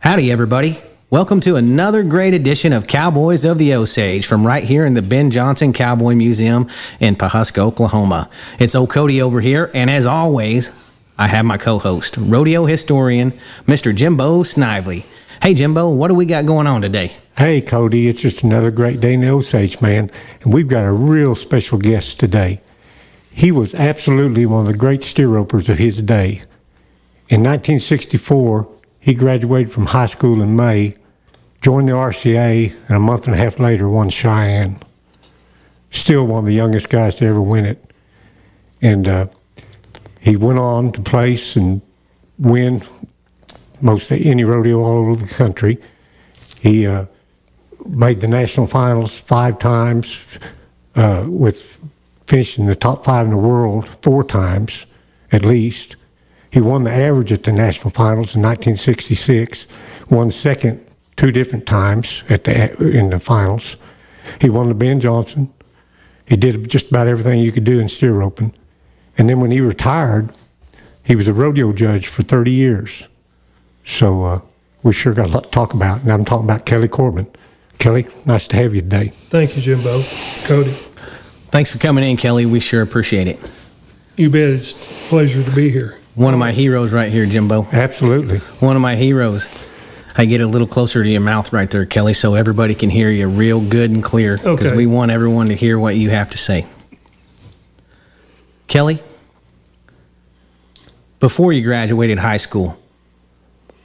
Howdy, everybody. Welcome to another great edition of Cowboys of the Osage from right here in the Ben Johnson Cowboy Museum in Pawhuska, Oklahoma. It's old Cody over here, and as always, I have my co-host, rodeo historian, Mr. Jimbo Snively. Hey, Jimbo, what do we got going on today? Hey, Cody, it's just another great day in the Osage, man, and we've got a real special guest today. He was absolutely one of the great steer ropers of his day. In 1964, he graduated from high school in May, joined the RCA, and a month and a half later won Cheyenne. Still one of the youngest guys to ever win it. And he went on to place and win most any rodeo all over the country. He made the national finals 5 times, with finishing the top 5 in the world 4 times at least. He won the average at the national finals in 1966, won second 2 different times in the finals. He won the Ben Johnson. He did just about everything you could do in steer roping. And then when he retired, he was a rodeo judge for 30 years. So we sure got a lot to talk about, and I'm talking about Kelly Corbin. Kelly, nice to have you today. Thank you, Jimbo. Cody. Thanks for coming in, Kelly. We sure appreciate it. You bet. It's a pleasure to be here. One of my heroes right here, Jimbo. Absolutely. One of my heroes. I get a little closer to your mouth right there, Kelly, so everybody can hear you real good and clear, because we want everyone to hear what you have to say. Kelly, before you graduated high school,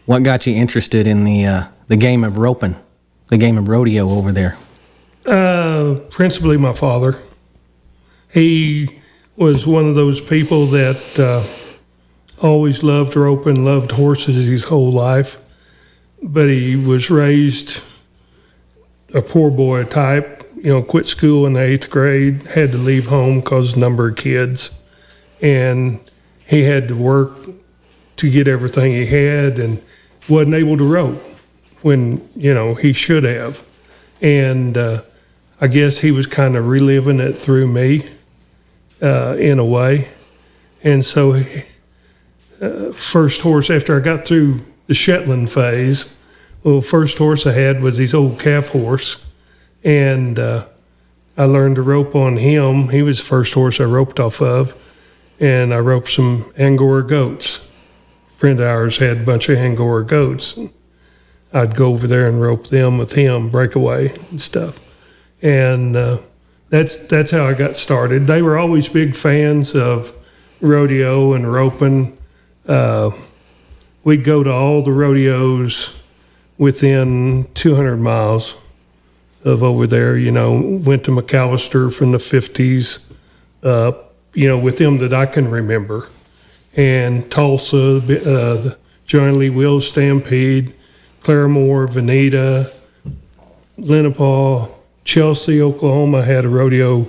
what got you interested in the game of roping, the game of rodeo over there? Principally my father. He was one of those people that always loved roping, loved horses his whole life. But he was raised a poor boy type, quit school in the 8th grade, had to leave home because of the number of kids. And he had to work to get everything he had and wasn't able to rope when, he should have. And I guess he was kind of reliving it through me in a way. And so first horse, after I got through the Shetland phase, first horse I had was his old calf horse. And I learned to rope on him. He was the first horse I roped off of. And I roped some Angora goats. A friend of ours had a bunch of Angora goats. I'd go over there and rope them with him, breakaway and stuff. And that's how I got started. They were always big fans of rodeo and roping. We'd go to all the rodeos within 200 miles of over there, went to McAllister from the 50s, with them that I can remember. And Tulsa, the Johnny Lee Wills Stampede, Claremore, Veneta, Lenapaw, Chelsea, Oklahoma had a rodeo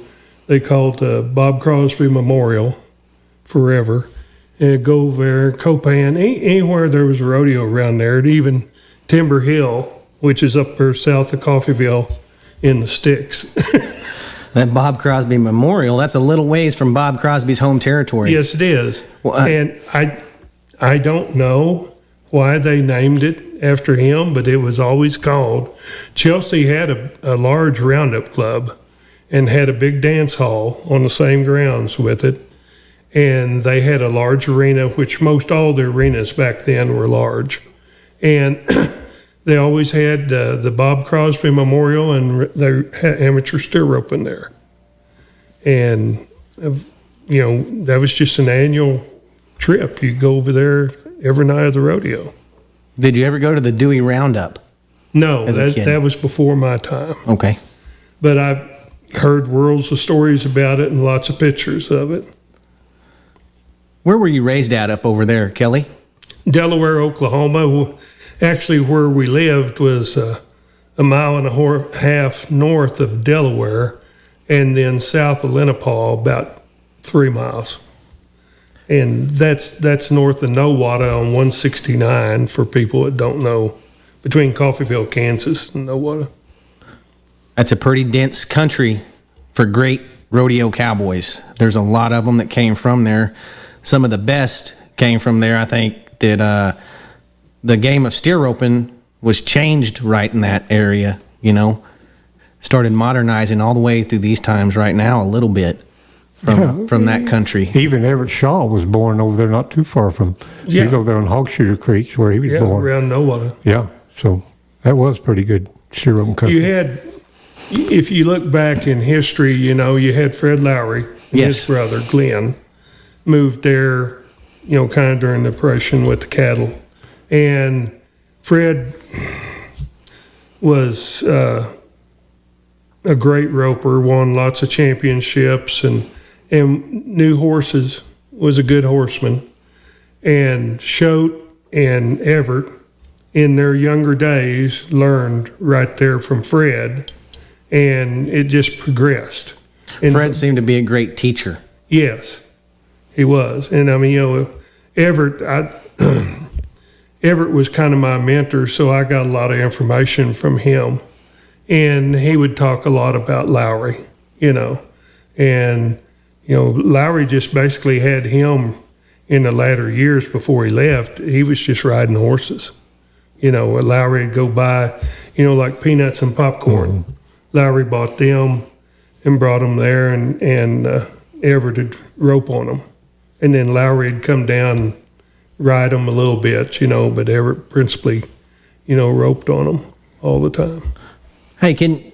they called Bob Crosby Memorial forever. And go over there, Copan, anywhere there was a rodeo around there, and even Timber Hill, which is up there south of Coffeyville in the sticks. That Bob Crosby Memorial, that's a little ways from Bob Crosby's home territory. Yes, it is. Well, and I don't know why they named it after him, but it was always called. Chelsea had a large roundup club and had a big dance hall on the same grounds with it. And they had a large arena, which most all the arenas back then were large. And they always had the Bob Crosby Memorial, and they had amateur steer roping there. And, that was just an annual trip. You go over there every night of the rodeo. Did you ever go to the Dewey Roundup? No, that was before my time. Okay. But I've heard worlds of stories about it and lots of pictures of it. Where were you raised at up over there, Kelly? Delaware, Oklahoma. Actually, where we lived was a mile and a half north of Delaware, and then south of Lenapaw, about 3 miles. And that's north of Nowata on 169 for people that don't know, between Coffeyville, Kansas and Nowata. That's a pretty dense country for great rodeo cowboys. There's a lot of them that came from there. Some of the best came from there. I think that the game of steer roping was changed right in that area, started modernizing all the way through these times right now a little bit from that country. Even Everett Shaw was born over there not too far from, he's over there on Hogshooter Creek where he was born. Around Nowata. Yeah, so that was pretty good steer roping country. If you look back in history, you had Fred Lowry and his brother Glenn moved there, kind of during the Depression with the cattle. And Fred was a great roper, won lots of championships and knew horses, was a good horseman. And Choate and Everett, in their younger days, learned right there from Fred, and it just progressed. And Fred seemed to be a great teacher. Yes, he was. And Everett, Everett was kind of my mentor, so I got a lot of information from him. And he would talk a lot about Lowry, And, Lowry just basically had him in the latter years before he left. He was just riding horses. Lowry would go by, like peanuts and popcorn. Mm-hmm. Lowry bought them and brought them there, and Everett would rope on them. And then Lowry would come down and ride them a little bit, but Everett principally, roped on them all the time. Hey, can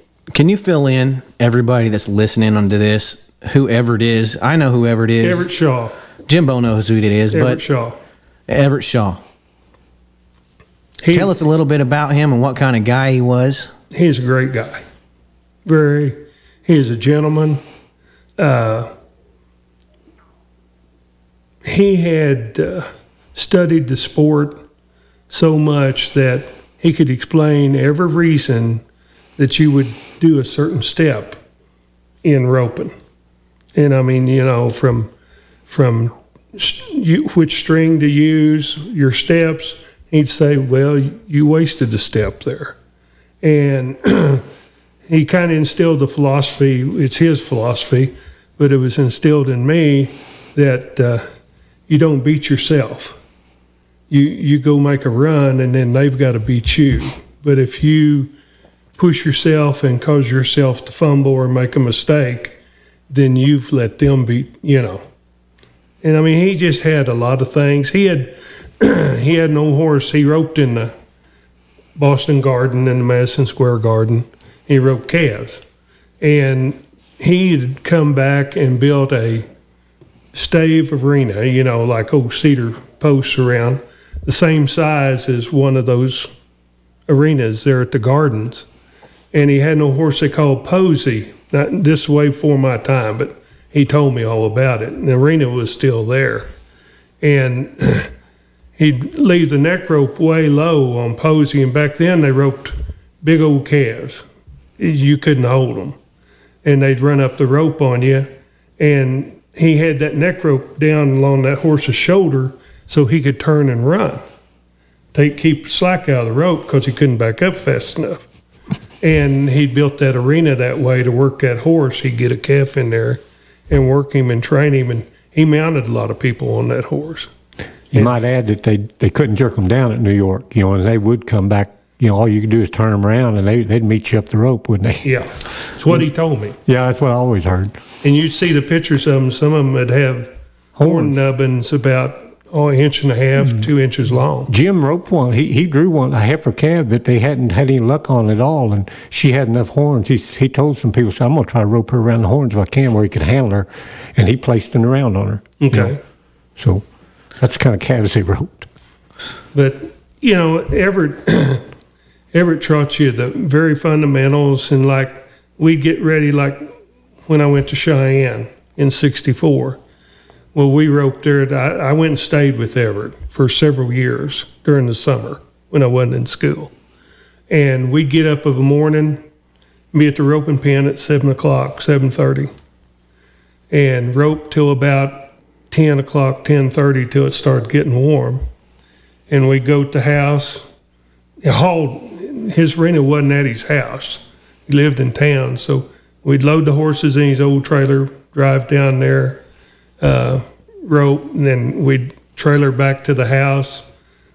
you fill in everybody that's listening onto this, who Everett is? I know who Everett is. Everett Shaw. Jimbo knows who it is, Everett Shaw. Everett Shaw. Tell us a little bit about him and what kind of guy he was. He's a great guy. He is a gentleman. He had studied the sport so much that he could explain every reason that you would do a certain step in roping. And from which string to use, your steps, he'd say, well, you wasted a step there. And he kind of instilled the philosophy, it's his philosophy, but it was instilled in me that you don't beat yourself. You go make a run and then they've got to beat you. But if you push yourself and cause yourself to fumble or make a mistake, then you've let them beat, And he just had a lot of things. He had an old horse. He roped in the Boston Garden and the Madison Square Garden. He roped calves. And he had come back and built a stave arena, like old cedar posts around, the same size as one of those arenas there at the Gardens. And he had no horse they called Posey. Not this way before my time, but he told me all about it. And the arena was still there. And he'd leave the neck rope way low on Posey, and back then they roped big old calves. You couldn't hold them. And they'd run up the rope on you, and he had that neck rope down along that horse's shoulder so he could turn and run. Keep slack out of the rope because he couldn't back up fast enough. And he built that arena that way to work that horse. He'd get a calf in there and work him and train him, and he mounted a lot of people on that horse. You might add that they couldn't jerk them down at New York, and they would come back. All you could do is turn them around, and they'd meet you up the rope, wouldn't they? Yeah, that's what he told me. Yeah, that's what I always heard. And you'd see the pictures of them. Some of them would have horn nubbins about an inch and a half, 2 inches long. Jim roped one. He drew one, a heifer calf that they hadn't had any luck on at all, and she had enough horns. He told some people, I'm going to try to rope her around the horns if I can, where he could handle her, and he placed them around on her. Okay. So that's the kind of calves he roped. But, Everett taught you the very fundamentals, and we'd get ready, like when I went to Cheyenne in '64. Well, we roped there. I went and stayed with Everett for several years during the summer when I wasn't in school. And we'd get up of a morning, be at the roping pen at 7 o'clock, 7:30, and rope till about 10 o'clock, 10:30 till it started getting warm. And we'd go to the house. His arena wasn't at his house. He lived in town. So we'd load the horses in his old trailer, drive down there, rope, and then we'd trailer back to the house,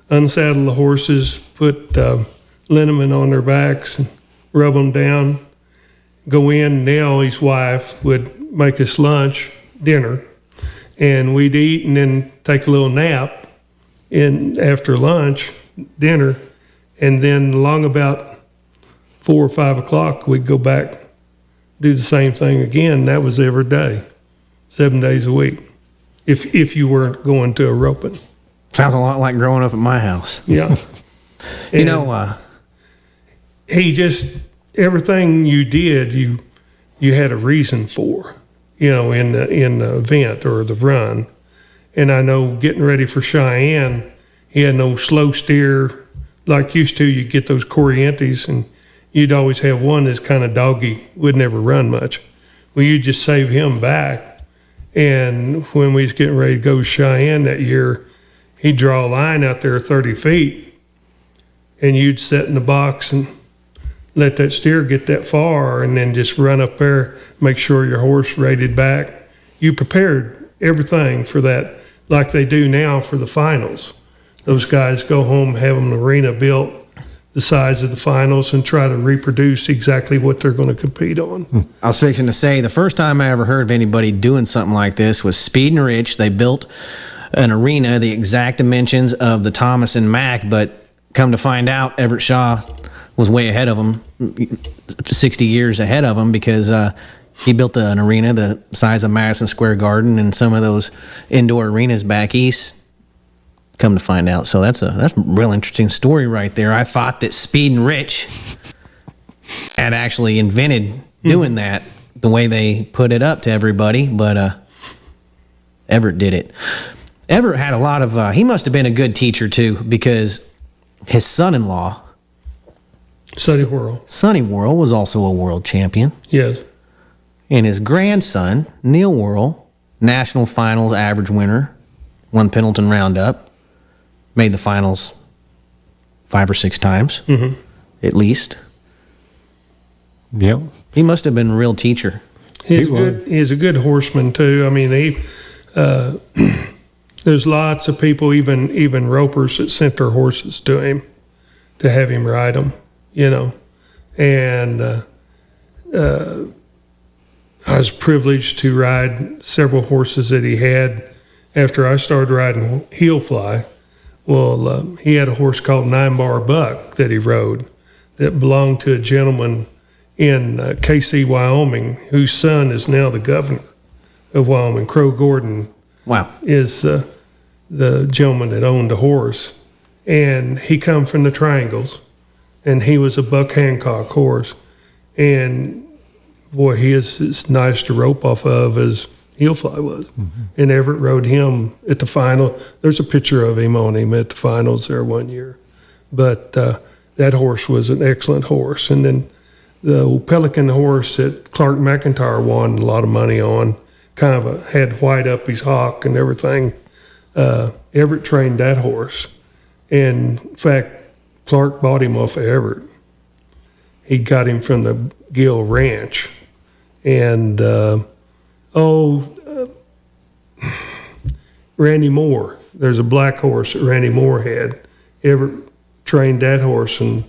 unsaddle the horses, put liniment on their backs and rub them down. Go in. Now his wife would make us lunch, dinner, and we'd eat and then take a little nap after lunch, dinner, and then along about 4 or 5 o'clock, we'd go back, do the same thing again. That was every day, 7 days a week, if you weren't going to a roping. Sounds a lot like growing up at my house. Yeah. You know, he just, everything you did, you had a reason for, in the event or the run. And I know getting ready for Cheyenne, he had no slow steer like used to. You get those Corrientes, and you'd always have one that's kind of doggy, would never run much. Well, you'd just save him back. And when we was getting ready to go to Cheyenne that year, he'd draw a line out there 30 feet, and you'd sit in the box and let that steer get that far, and then just run up there, make sure your horse rated back. You prepared everything for that, like they do now for the finals. Those guys go home, have an arena built the size of the finals, and try to reproduce exactly what they're going to compete on. I was fixing to say, the first time I ever heard of anybody doing something like this was Speed and Rich. They built an arena, the exact dimensions of the Thomas and Mack, but come to find out, Everett Shaw was way ahead of them, 60 years ahead of them, because he built an arena the size of Madison Square Garden and some of those indoor arenas back east. Come to find out. So that's a real interesting story right there. I thought that Speed and Rich had actually invented doing that the way they put it up to everybody, but Everett did it. Everett had a lot of, he must have been a good teacher too, because his son-in-law, Sonny Worrell, was also a world champion. Yes. And his grandson, Neil Worrell, national finals average winner, won Pendleton Roundup, made the finals 5 or 6 times, at least. Yep. He must have been a real teacher. He's a good horseman too. I mean, there's lots of people, even ropers, that sent their horses to him to have him ride them, And I was privileged to ride several horses that he had after I started riding heel fly. Well, he had a horse called 9 Bar Buck that he rode that belonged to a gentleman in KC, Wyoming, whose son is now the governor of Wyoming. Crow Gordon is the gentleman that owned the horse. And he come from the Triangles, and he was a Buck Hancock horse. And, boy, he is as nice to rope off of as heel fly was. And Everett rode him at the final. There's a picture of him on him at the finals there one year. But that horse was an excellent horse. And then the old Pelican horse that Clark McIntyre won a lot of money on, kind of had white up his hock and everything. Everett trained that horse. And in fact, Clark bought him off of Everett. He got him from the Gill Ranch. And Randy Moore. There's a black horse that Randy Moore had. Everett trained that horse, and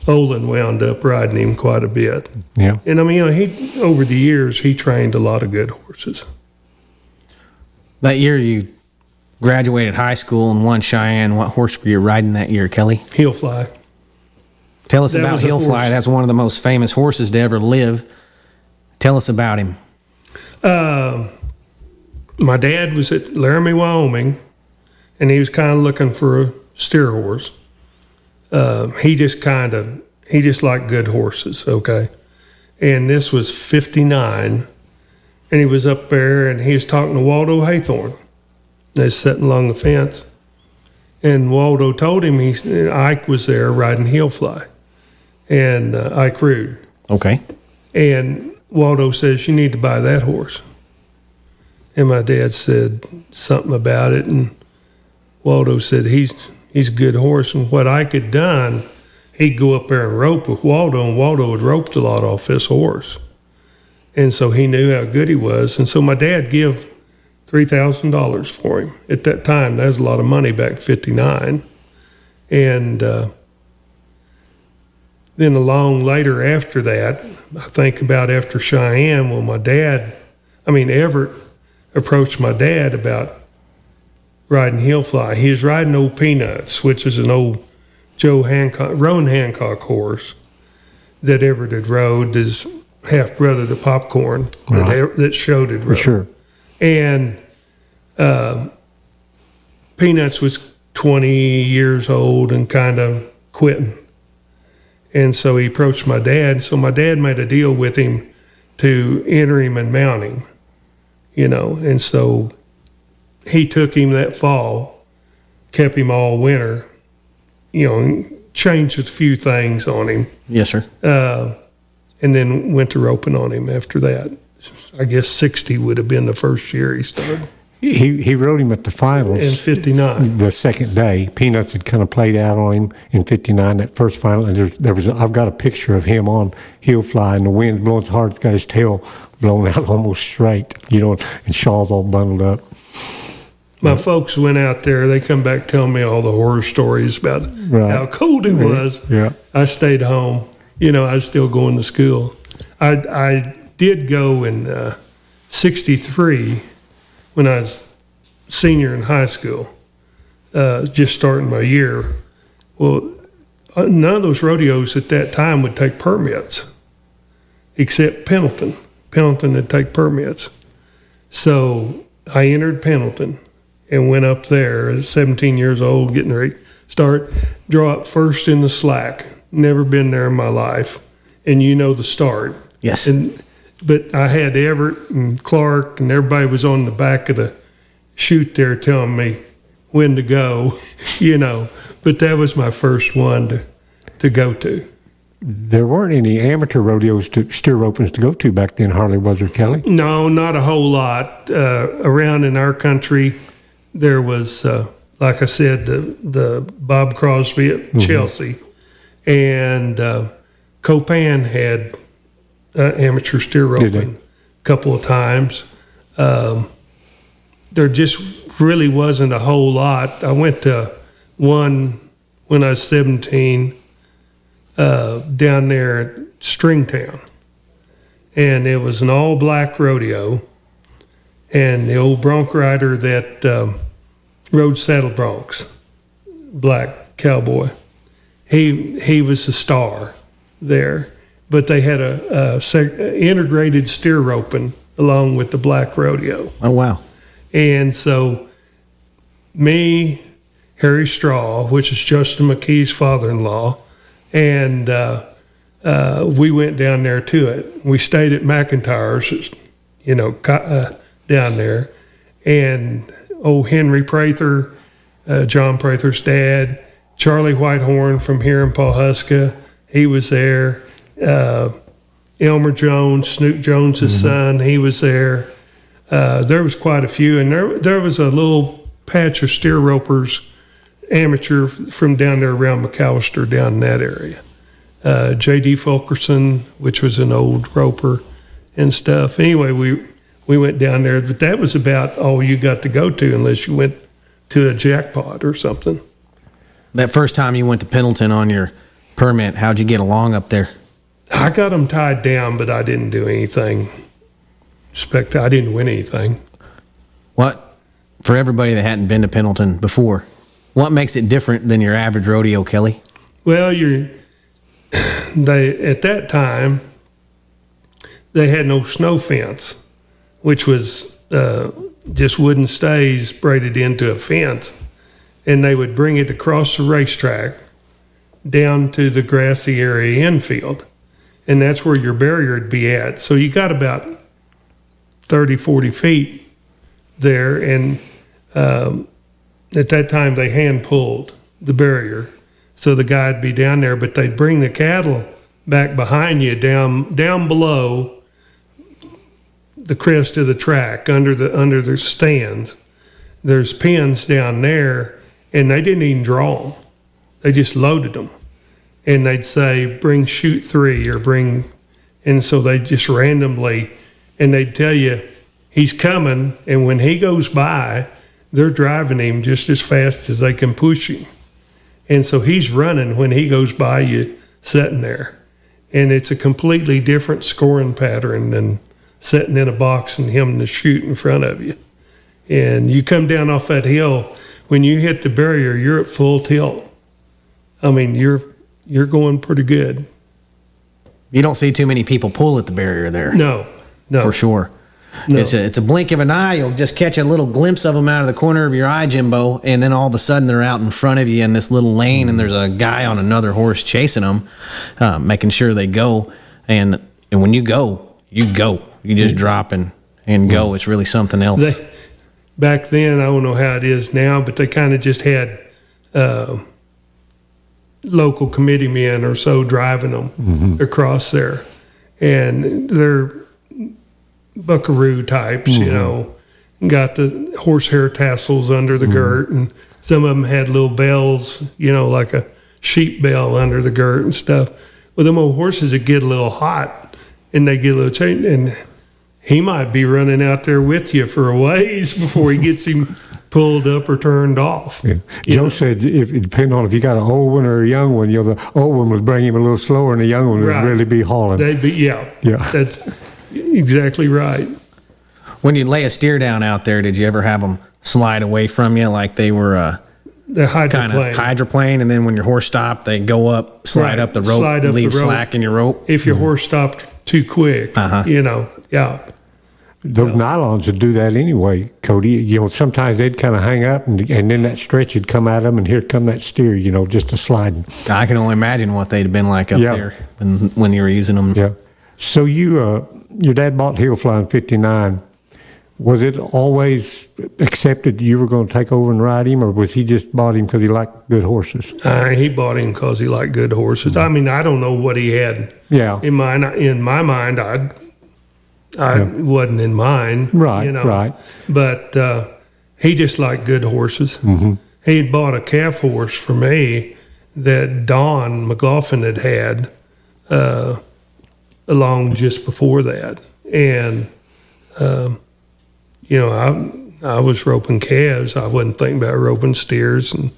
Olin wound up riding him quite a bit. Yeah. And I mean, he over the years, he trained a lot of good horses. That year you graduated high school and won Cheyenne. What horse were you riding that year, Kelly? Heel fly. Tell us That about was a Heel Fly. horse. That's one of the most famous horses to ever live. Tell us about him. My dad was at Laramie, Wyoming, and he was kind of looking for a steer horse. He just liked good horses, okay? And this was 59, and he was up there, and he was talking to Waldo Haythorne. They was sitting along the fence, and Waldo told him, Ike was there riding heel fly, and Ike Rude. Okay. And Waldo says, you need to buy that horse. And my dad said something about it, and Waldo said, he's a good horse. And what Ike had done, he'd go up there and rope with Waldo, and Waldo had roped a lot off this horse. And so he knew how good he was. And so my dad gave $3,000 for him. At that time, that was a lot of money back in 59. And Then along later after that, I think about after Cheyenne, when Everett approached my dad about riding hill fly. He was riding old Peanuts, which is an old Roan Hancock horse that Everett had rode, his half brother to Popcorn, that Showed had rode. Sure. And Peanuts was 20 years old and kind of quitting. And so he approached my dad. So my dad made a deal with him to enter him and mount him, And so he took him that fall, kept him all winter, and changed a few things on him. Yes, sir. And then went to roping on him after that. I guess 60 would have been the first year he started. He rode him at the finals. In 59. The second day. Peanuts had kind of played out on him in 59, that first final. And I've got a picture of him on hill fly, and the wind's blowing so hard, it's got his tail blown out almost straight, and Shaw's all bundled up. My folks went out there. They come back telling me all the horror stories about how cold it was. Yeah. I stayed home. I was still going to school. I did go in 63 when I was senior in high school, just starting my year. Well, none of those rodeos at that time would take permits, except Pendleton. Pendleton would take permits. So I entered Pendleton and went up there at 17 years old, getting ready to start, draw up first in the slack. Never been there in my life. And the start. Yes. But I had Everett and Clark and everybody was on the back of the chute there telling me when to go, But that was my first one to go to. There weren't any amateur rodeos, steer ropings to go to back then, hardly, was there, Kelly? No, not a whole lot. Around in our country, there was, like I said, the Bob Crosby at Chelsea. And Copan had amateur steer roping a couple of times. There just really wasn't a whole lot. I went to one when I was 17 down there at Stringtown. And it was an all-black rodeo. And the old bronc rider that rode saddle broncs, black cowboy, he was the star there. But they had a integrated steer roping along with the black rodeo. Oh, wow. And so me, Harry Straw, which is Justin McKee's father-in-law, and we went down there to it. We stayed at McIntyre's, down there. And old Henry Prather, John Prather's dad, Charlie Whitehorn from here in Pawhuska, he was there. Elmer Jones, Snoop Jones's son, he was there. There was quite a few, and there was a little patch of steer ropers, amateur, from down there around McAllister, down in that area. J.D. Fulkerson, which was an old roper and stuff. Anyway, we went down there, but that was about all you got to go to unless you went to a jackpot or something. That first time you went to Pendleton on your permit, how'd you get along up there? I got them tied down, but I didn't do anything. I didn't win anything. What, for everybody that hadn't been to Pendleton before, what makes it different than your average rodeo, Kelly? Well, at that time, they had no snow fence, which was just wooden stays braided into a fence. And they would bring it across the racetrack down to the grassy area infield. And that's where your barrier would be at. So you got about 30, 40 feet there. And at that time, they hand pulled the barrier. So the guy would be down there, but they'd bring the cattle back behind you down below the crest of the track under the stands. There's pins down there, and they didn't even draw them. They just loaded them. And they'd say, bring chute 3 or bring, and so they just randomly, and they'd tell you, he's coming, and when he goes by, they're driving him just as fast as they can push him. And so he's running when he goes by you sitting there. and it's a completely different scoring pattern than sitting in a box and him to shoot in front of you. And you come down off that hill, when you hit the barrier, you're at full tilt. I mean, you're going pretty good. You don't see too many people pull at the barrier there. No. For sure. No. It's a blink of an eye. You'll just catch a little glimpse of them out of the corner of your eye, Jimbo, and then all of a sudden they're out in front of you in this little lane, and there's a guy on another horse chasing them, making sure they go. And when you go, you go. You just drop and go. It's really something else. Back then, I don't know how it is now, but they kind of just had local committee men or so driving them across there. And they're buckaroo types, you know, got the horsehair tassels under the girt, and some of them had little bells, you know, like a sheep bell under the girt and stuff. Well, them old horses that get a little hot and they get a little change, and he might be running out there with you for a ways before he gets him pulled up or turned off. Yeah. Joe said if it depended on if you got an old one or a young one, you know, the old one would bring him a little slower and the young one would really be hauling. They'd be, yeah. That's exactly right. When you lay a steer down out there, did you ever have them slide away from you like they were the kind of hydroplane, and then when your horse stopped, they go up, slide up the rope, leave slack in your rope? If your horse stopped too quick, you know, Those nylons would do that anyway, Cody. You know, sometimes they'd kind of hang up, and then that stretch would come at them, and here come that steer, you know, just a sliding. I can only imagine what they'd have been like up there when you were using them. Yeah. So your dad bought Hillfly in '59. Was it always accepted you were going to take over and ride him, or was he just bought him because he liked good horses? He bought him because he liked good horses. I mean, I don't know what he had. Yeah. In my mind, I wasn't in mine. Right, you know, right. But he just liked good horses. He had bought a calf horse for me that Don McLaughlin had along just before that. And, you know, I was roping calves. I wasn't thinking about roping steers. And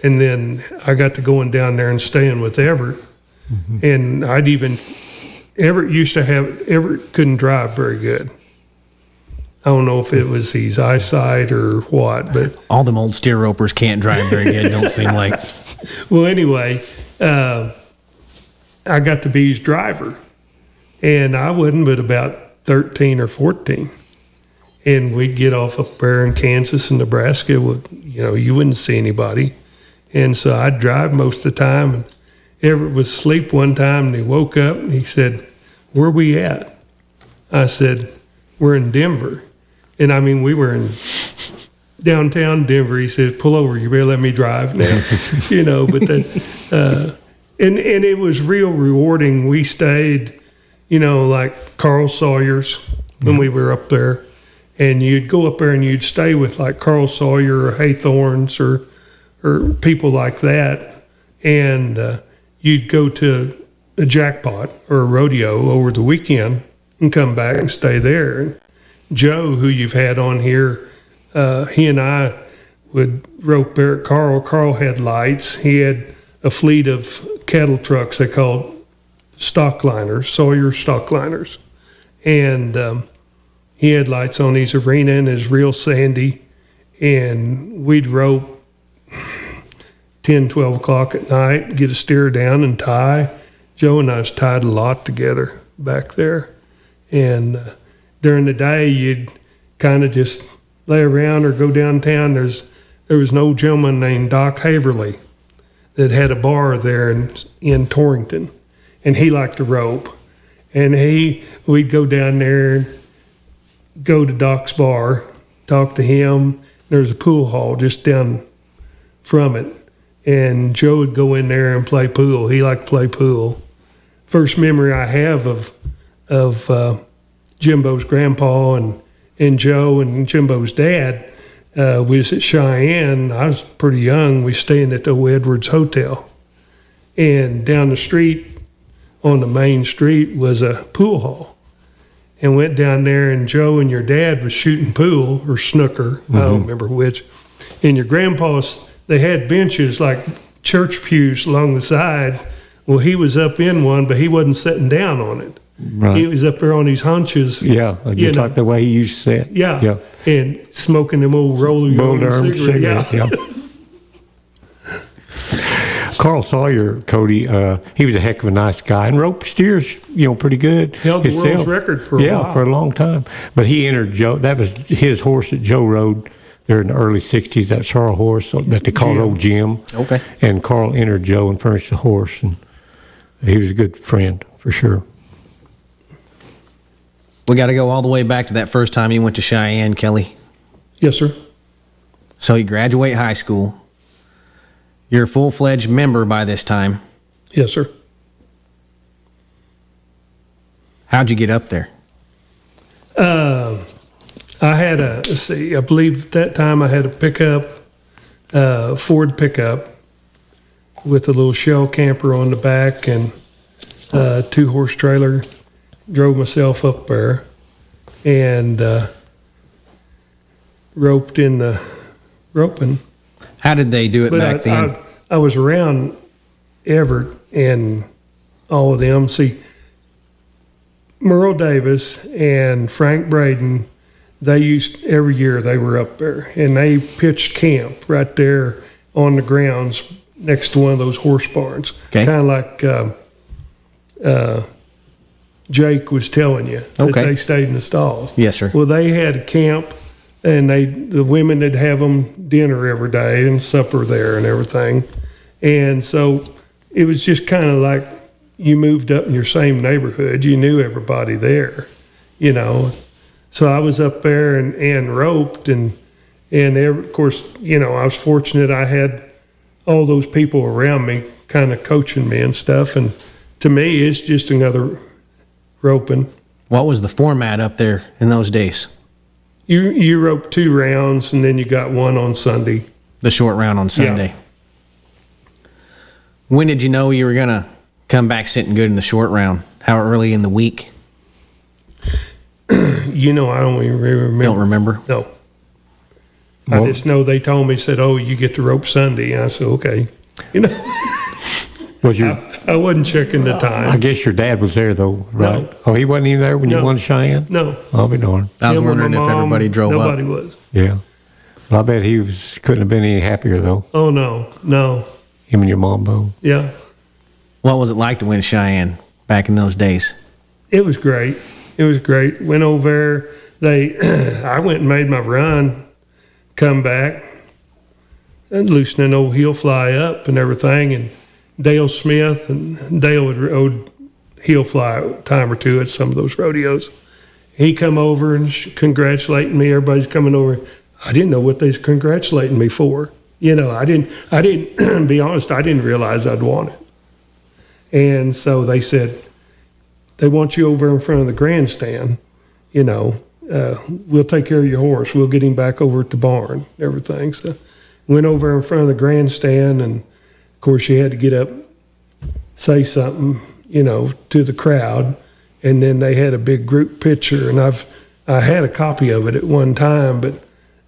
then I got to going down there and staying with Everett. And Everett couldn't drive very good. I don't know if it was his eyesight or what, but all them old steer ropers can't drive very good, don't seem like. Well, anyway, I got to be his driver, and I wasn't but about 13 or 14. And we'd get off up there in Kansas and Nebraska. You know, you wouldn't see anybody. And so I'd drive most of the time. And Everett was asleep one time, and he woke up, and he said, "Where we at?" I said, "We're in Denver." And I mean, we were in downtown Denver. He said, "Pull over. You better let me drive now." You know, but then, and it was real rewarding. We stayed, you know, like Carl Sawyer's when we were up there. And you'd go up there and you'd stay with like Carl Sawyer or Haythorns or people like that. And you'd go to a jackpot or a rodeo over the weekend and come back and stay there. And Joe, who you've had on here, he and I would rope there at Carl. Carl had lights. He had a fleet of cattle trucks they called stockliners, Sawyer stockliners. And he had lights on his arena and his real sandy. And we'd rope 10, 12 o'clock at night, get a steer down and tie. Joe and I was tied a lot together back there. And during the day, you'd kind of just lay around or go downtown. There was an old gentleman named Doc Haverly that had a bar there in Torrington. And he liked to rope. And we'd go down there, go to Doc's bar, talk to him. There's a pool hall just down from it. And Joe would go in there and play pool. He liked to play pool. First memory I have of Jimbo's grandpa and Joe and Jimbo's dad was at Cheyenne. I was pretty young. We staying at the old Edwards Hotel. And down the street, on the main street, was a pool hall. And went down there, and Joe and your dad was shooting pool or snooker. I don't remember which. And your grandpa's, they had benches like church pews along the side Well, he was up in one, but he wasn't sitting down on it. Right. He was up there on his hunches. Yeah, just like the way he used to sit. Yeah. And smoking them old roller cigarette. Yeah. Carl Sawyer, Cody, he was a heck of a nice guy, and roped steers, pretty good. Held the world's record for a while. Yeah, for a long time. But he entered Joe. That was his horse that Joe rode there in the early '60s. That sorrel horse that they called Old Jim. Okay. And Carl entered Joe and furnished the horse, and he was a good friend for sure. We got to go all the way back to that first time you went to Cheyenne, Kelly. Yes, sir. So you graduate high school. You're a full-fledged member by this time. Yes, sir. How'd you get up there? I had I believe at that time I had a pickup, Ford pickup with a little shell camper on the back and 2-horse trailer. Drove myself up there and roped in the roping. How did they do it back then? I was around Everett and all of them. See, Merle Davis and Frank Braden, every year they were up there, and they pitched camp right there on the grounds next to one of those horse barns. Okay. Kind of like Jake was telling you that they stayed in the stalls. Yes, sir. Well, they had a camp, and the women would have them dinner every day and supper there and everything. And so it was just kind of like you moved up in your same neighborhood. You knew everybody there, So I was up there and roped, and of course, I was fortunate I had all those people around me kind of coaching me and stuff. And to me, it's just another roping. What was the format up there in those days? You rope 2 rounds, and then you got one on Sunday. The short round on Sunday. Yeah. When did you know you were going to come back sitting good in the short round? How early in the week? I don't even remember. Don't remember? No. I just know they told me, said, "Oh, you get to rope Sunday." And I said, "Okay." Was your? I wasn't checking the time. I guess your dad was there though, right? No. Oh, he wasn't even there when you won Cheyenne? No. I'll be darned. I was wondering if everybody drove nobody up. was. Yeah. Well, I bet he couldn't have been any happier though. Oh no. Him and your mom both. Yeah. What was it like to win Cheyenne back in those days? It was great. Went over there. I went and made my run, come back, and loosening old heel fly up and everything. And Dale Smith, and Dale would rode heel fly a time or two at some of those rodeos. He come over and congratulating me. Everybody's coming over. I didn't know what they was congratulating me for. I didn't, be honest, I didn't realize I'd won it. And so they said, they want you over in front of the grandstand, we'll take care of your horse. We'll get him back over at the barn and everything. So went over in front of the grandstand, and of course you had to get up, say something, to the crowd. And then they had a big group picture, and I had a copy of it at one time, but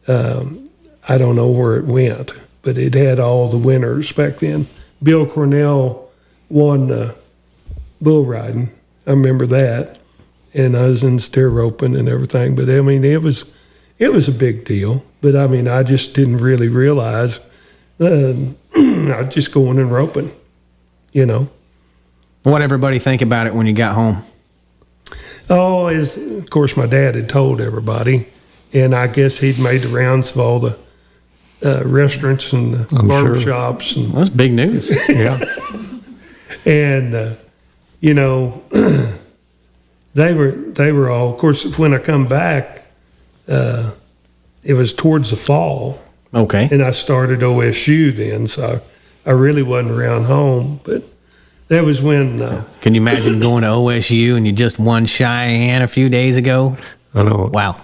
I don't know where it went. But it had all the winners back then. Bill Cornell won bull riding. I remember that, and I was in steer roping and everything. But I mean, it was a big deal. But I mean, I just didn't really realize. I was just going and roping, What'd everybody think about it when you got home? Oh, of course, my dad had told everybody, and I guess he'd made the rounds of all the restaurants and the barbershops. And, well, that's big news. Yeah. And they were all, of course, when I come back, it was towards the fall. Okay. And I started OSU then, so I really wasn't around home. But that was when. Can you imagine going to OSU and you just won Cheyenne a few days ago? I know. Wow.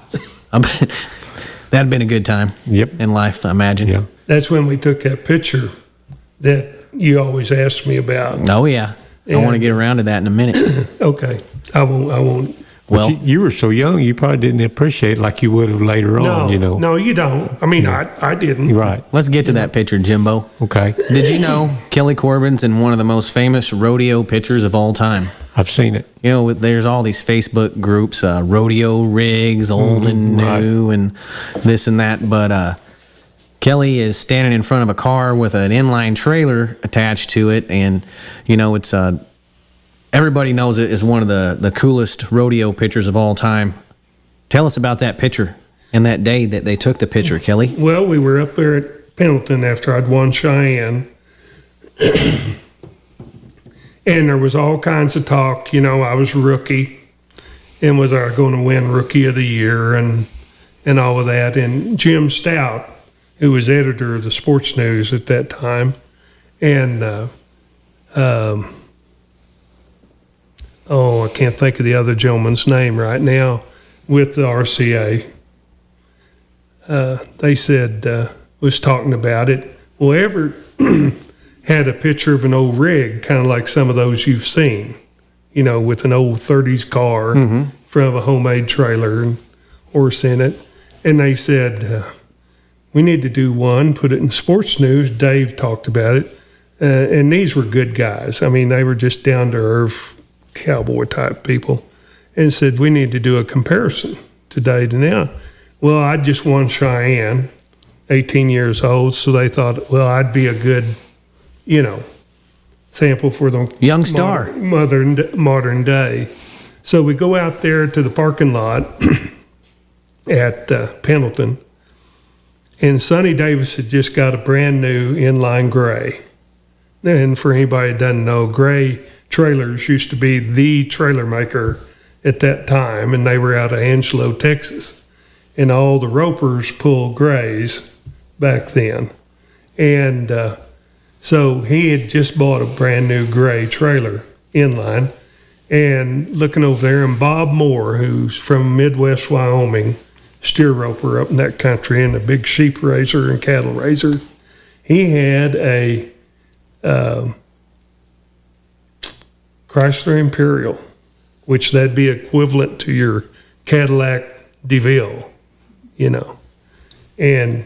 That'd been a good time. Yep. In life, I imagine. Yeah. That's when we took that picture that you always asked me about. Oh, yeah. I want to get around to that in a minute. Okay. I won't. Well, you were so young, you probably didn't appreciate it like you would have later on, you know. No, you don't. I mean, I didn't. Right. let's get to that picture, Jimbo. Okay. Did you know Kelly Corbin's in one of the most famous rodeo pictures of all time? I've seen it. You know, there's all these Facebook groups, rodeo rigs, old and new, and this and that. But Kelly is standing in front of a car with an inline trailer attached to it, and you know, it's everybody knows it is one of the coolest rodeo pictures of all time. Tell us about that picture and that day that they took the picture, Kelly. Well, we were up there at Pendleton after I'd won Cheyenne. And there was all kinds of talk. You know, I was rookie. And was I going to win Rookie of the Year and all of that. And Jim Stout, who was editor of the Sports News at that time, and I can't think of the other gentleman's name right now, with the RCA. They said, was talking about it. Well, Everett had a picture of an old rig, kind of like some of those you've seen, you know, with an old 30s car from a homemade trailer and horse in it. And they said, we need to do one, put it in Sports News. Dave talked about it. And these were good guys. I mean, they were just down to earth cowboy type people, and said, we need to do a comparison today to now. Well, I just won Cheyenne, 18 years old. So they thought, well, I'd be a good, you know, sample for the Young star. modern day. So we go out there to the parking lot at Pendleton, and Sonny Davis had just got a brand new inline gray. And for anybody that doesn't know, gray trailers used to be the trailer maker at that time, and they were out of Angelo, Texas. And all the ropers pulled grays back then. And so he had just bought a brand new gray trailer inline, and looking over there, and Bob Moore, who's from Midwest Wyoming, steer roper up in that country, and a big sheep raiser and cattle raiser, he had a Chrysler Imperial, which that'd be equivalent to your Cadillac DeVille, you know, and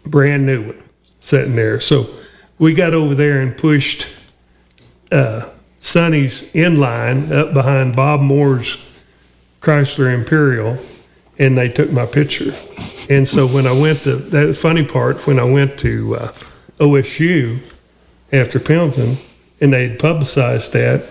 brand new one sitting there. So we got over there and pushed Sonny's inline up behind Bob Moore's Chrysler Imperial, and they took my picture. And so when I went to, that funny part, when I went to OSU after Pendleton, and they had publicized that,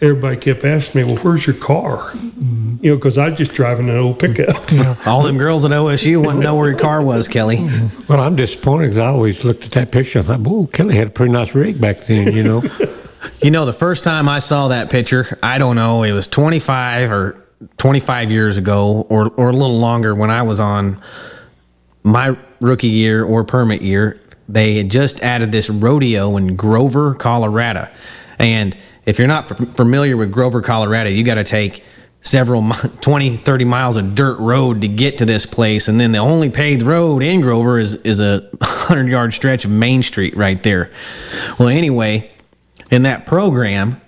everybody kept asking me, well, where's your car? You know, because I was just driving an old pickup. All them girls at OSU wouldn't know where your car was, Kelly. Well, I'm disappointed because I always looked at that picture and thought, whoa, Kelly had a pretty nice rig back then, you know. You know, the first time I saw that picture, I don't know, it was 25 years ago or a little longer, when I was on my rookie year or permit year. They had just added this rodeo in Grover, Colorado. And if you're not familiar with Grover, Colorado, you got to take several 20, 30 miles of dirt road to get to this place. And then the only paved road in Grover is a 100-yard stretch of Main Street right there. Well, anyway, in that program,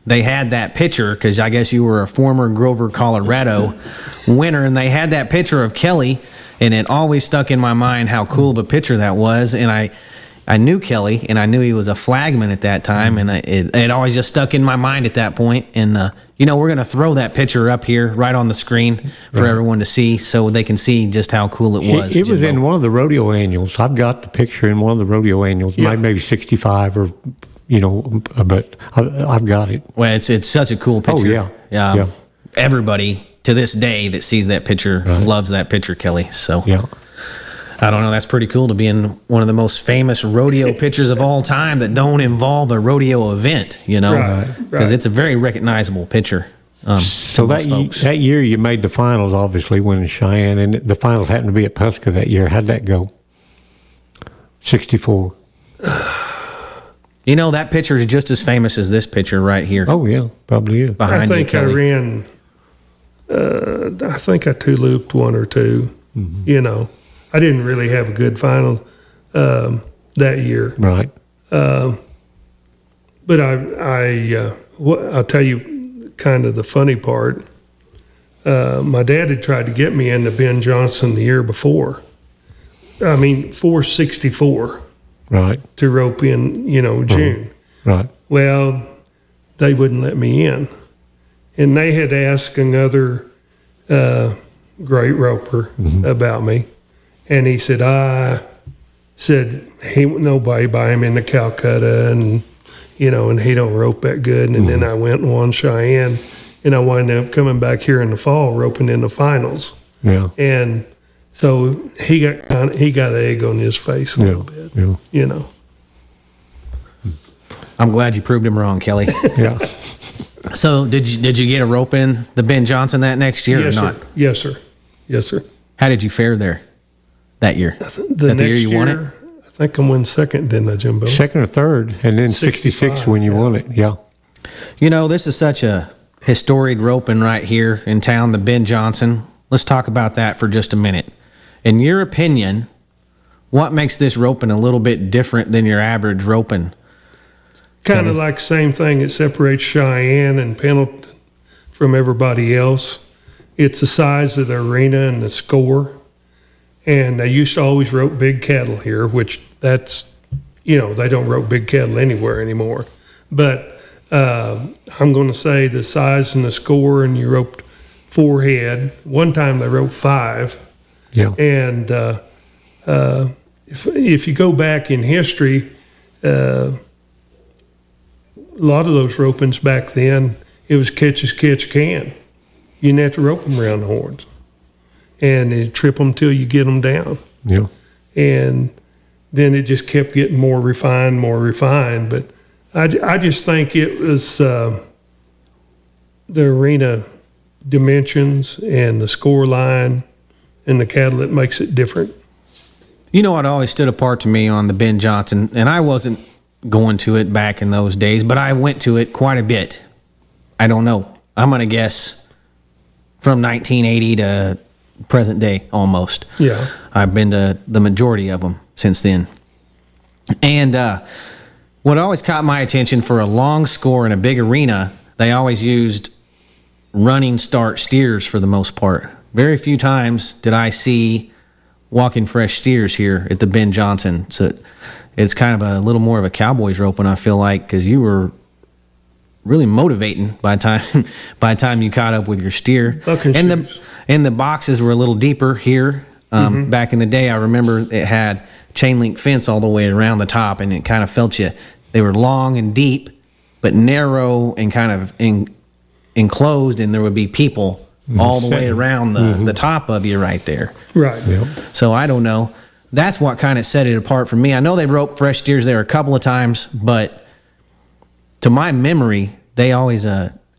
they had that picture, because I guess you were a former Grover, Colorado winner, and they had that picture of Kelly, and it always stuck in my mind how cool of a picture that was. And I knew Kelly, and I knew he was a flagman at that time, and it always just stuck in my mind at that point. And you know, we're going to throw that picture up here right on the screen for everyone to see, so they can see just how cool it was. It was in one of the rodeo annuals. I've got the picture in one of the rodeo annuals, maybe 65 or, you know, but I've got it. Well, it's such a cool picture. Oh, yeah. Everybody to this day that sees that picture loves that picture, Kelly. So yeah. I don't know. That's pretty cool to be in one of the most famous rodeo pictures of all time that don't involve a rodeo event, you know, because it's a very recognizable picture. So that year you made the finals, obviously, winning Cheyenne, and the finals happened to be at Pusca that year. How'd that go? 64. You know, that picture is just as famous as this picture right here. Oh, yeah, probably is. Behind I think you, Kelly. I ran, I think I two-looped one or two, you know. I didn't really have a good final that year. Right. But I'll tell you kind of the funny part. my dad had tried to get me into Ben Johnson the year before. 464. Right. To rope in, June. Right. Well, they wouldn't let me in. And they had asked another great roper about me. And he said, nobody buy him into Calcutta and he don't rope that good. And then I went and won Cheyenne. And I wound up coming back here in the fall, roping in the finals. Yeah. And so he got egg on his face a little bit, I'm glad you proved him wrong, Kelly. Yeah. So did you get a rope in the Ben Johnson that next year or not? Yes, sir. Yes, sir. How did you fare there that year? The Is that the year you won it? I think I won second, didn't I, Jimbo? Second or third, and then 66 when you won it. Yeah. This is such a historic roping right here in town, the Ben Johnson. Let's talk about that for just a minute. In your opinion, what makes this roping a little bit different than your average roping? Kind of like the same thing that separates Cheyenne and Pendleton from everybody else. It's the size of the arena and the score. And they used to always rope big cattle here, which they don't rope big cattle anywhere anymore. But I'm going to say the size and the score, and you roped 4 head. One time they roped 5. Yeah. And if you go back in history, a lot of those ropings back then, it was catch as catch can. You didn't have to rope them around the horns. And you trip them till you get them down. Yeah. And then it just kept getting more refined. But I just think it was the arena dimensions and the score line and the cattle that makes it different. What always stood apart to me on the Ben Johnson, and I wasn't going to it back in those days, but I went to it quite a bit. I don't know. I'm going to guess from 1980 to present day almost. Yeah. I've been to the majority of them since then. And what always caught my attention for a long score in a big arena, they always used running start steers for the most part. Very few times did I see walking fresh steers here at the Ben Johnson. So it's kind of a little more of a cowboy's roping, I feel like, because you were really motivating by the time you caught up with your steer. And the boxes were a little deeper here. Back in the day, I remember it had chain link fence all the way around the top, and it kind of felt you. They were long and deep, but narrow and kind of enclosed, and there would be people all the way around the top of you right there. Right. Yep. So I don't know. That's what kind of set it apart for me. I know they've roped fresh steers there a couple of times, but to my memory, they always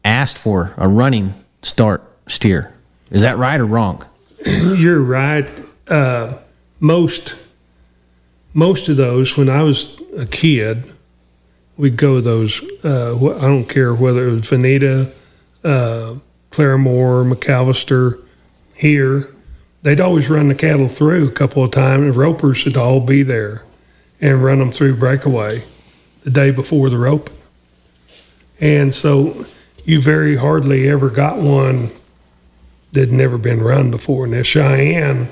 asked for a running start steer. Is that right or wrong? You're right. Most of those, when I was a kid, we'd go those, I don't care whether it was Veneta, Claremore, McAllister, here, they'd always run the cattle through a couple of times, and ropers would all be there and run them through breakaway the day before the rope. And so you very hardly ever got one that had never been run before. Now, Cheyenne,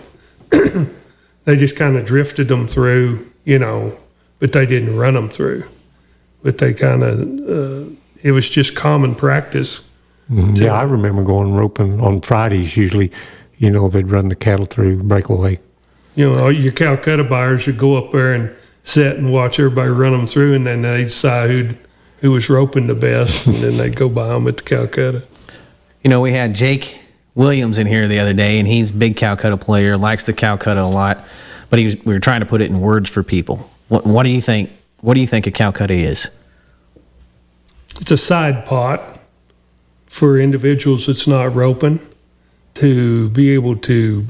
they just kind of drifted them through, but they didn't run them through. But they kind of, it was just common practice. Yeah, I remember going roping on Fridays usually. They'd run the cattle through breakaway. All your Calcutta buyers would go up there and sit and watch everybody run them through, and then they'd decide who was roping the best, and then they'd go buy them at the Calcutta. We had Jake Williams in here the other day, and he's a big Calcutta player, likes the Calcutta a lot, but we were trying to put it in words for people. What do you think? What do you think a Calcutta is? It's a side pot for individuals that's not roping to be able to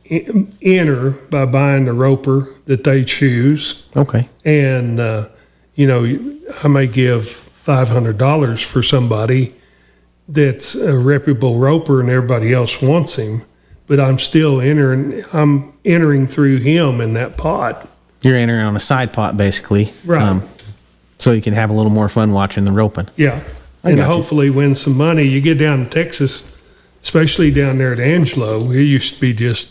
enter by buying the roper that they choose. Okay. And, I may give $500 for somebody that's a reputable roper and everybody else wants him, but I'm still entering through him in that pot. You're entering on a side pot, basically. Right. So you can have a little more fun watching the roping. Yeah. and hopefully win some money. You get down to Texas, especially down there at Angelo, it used to be just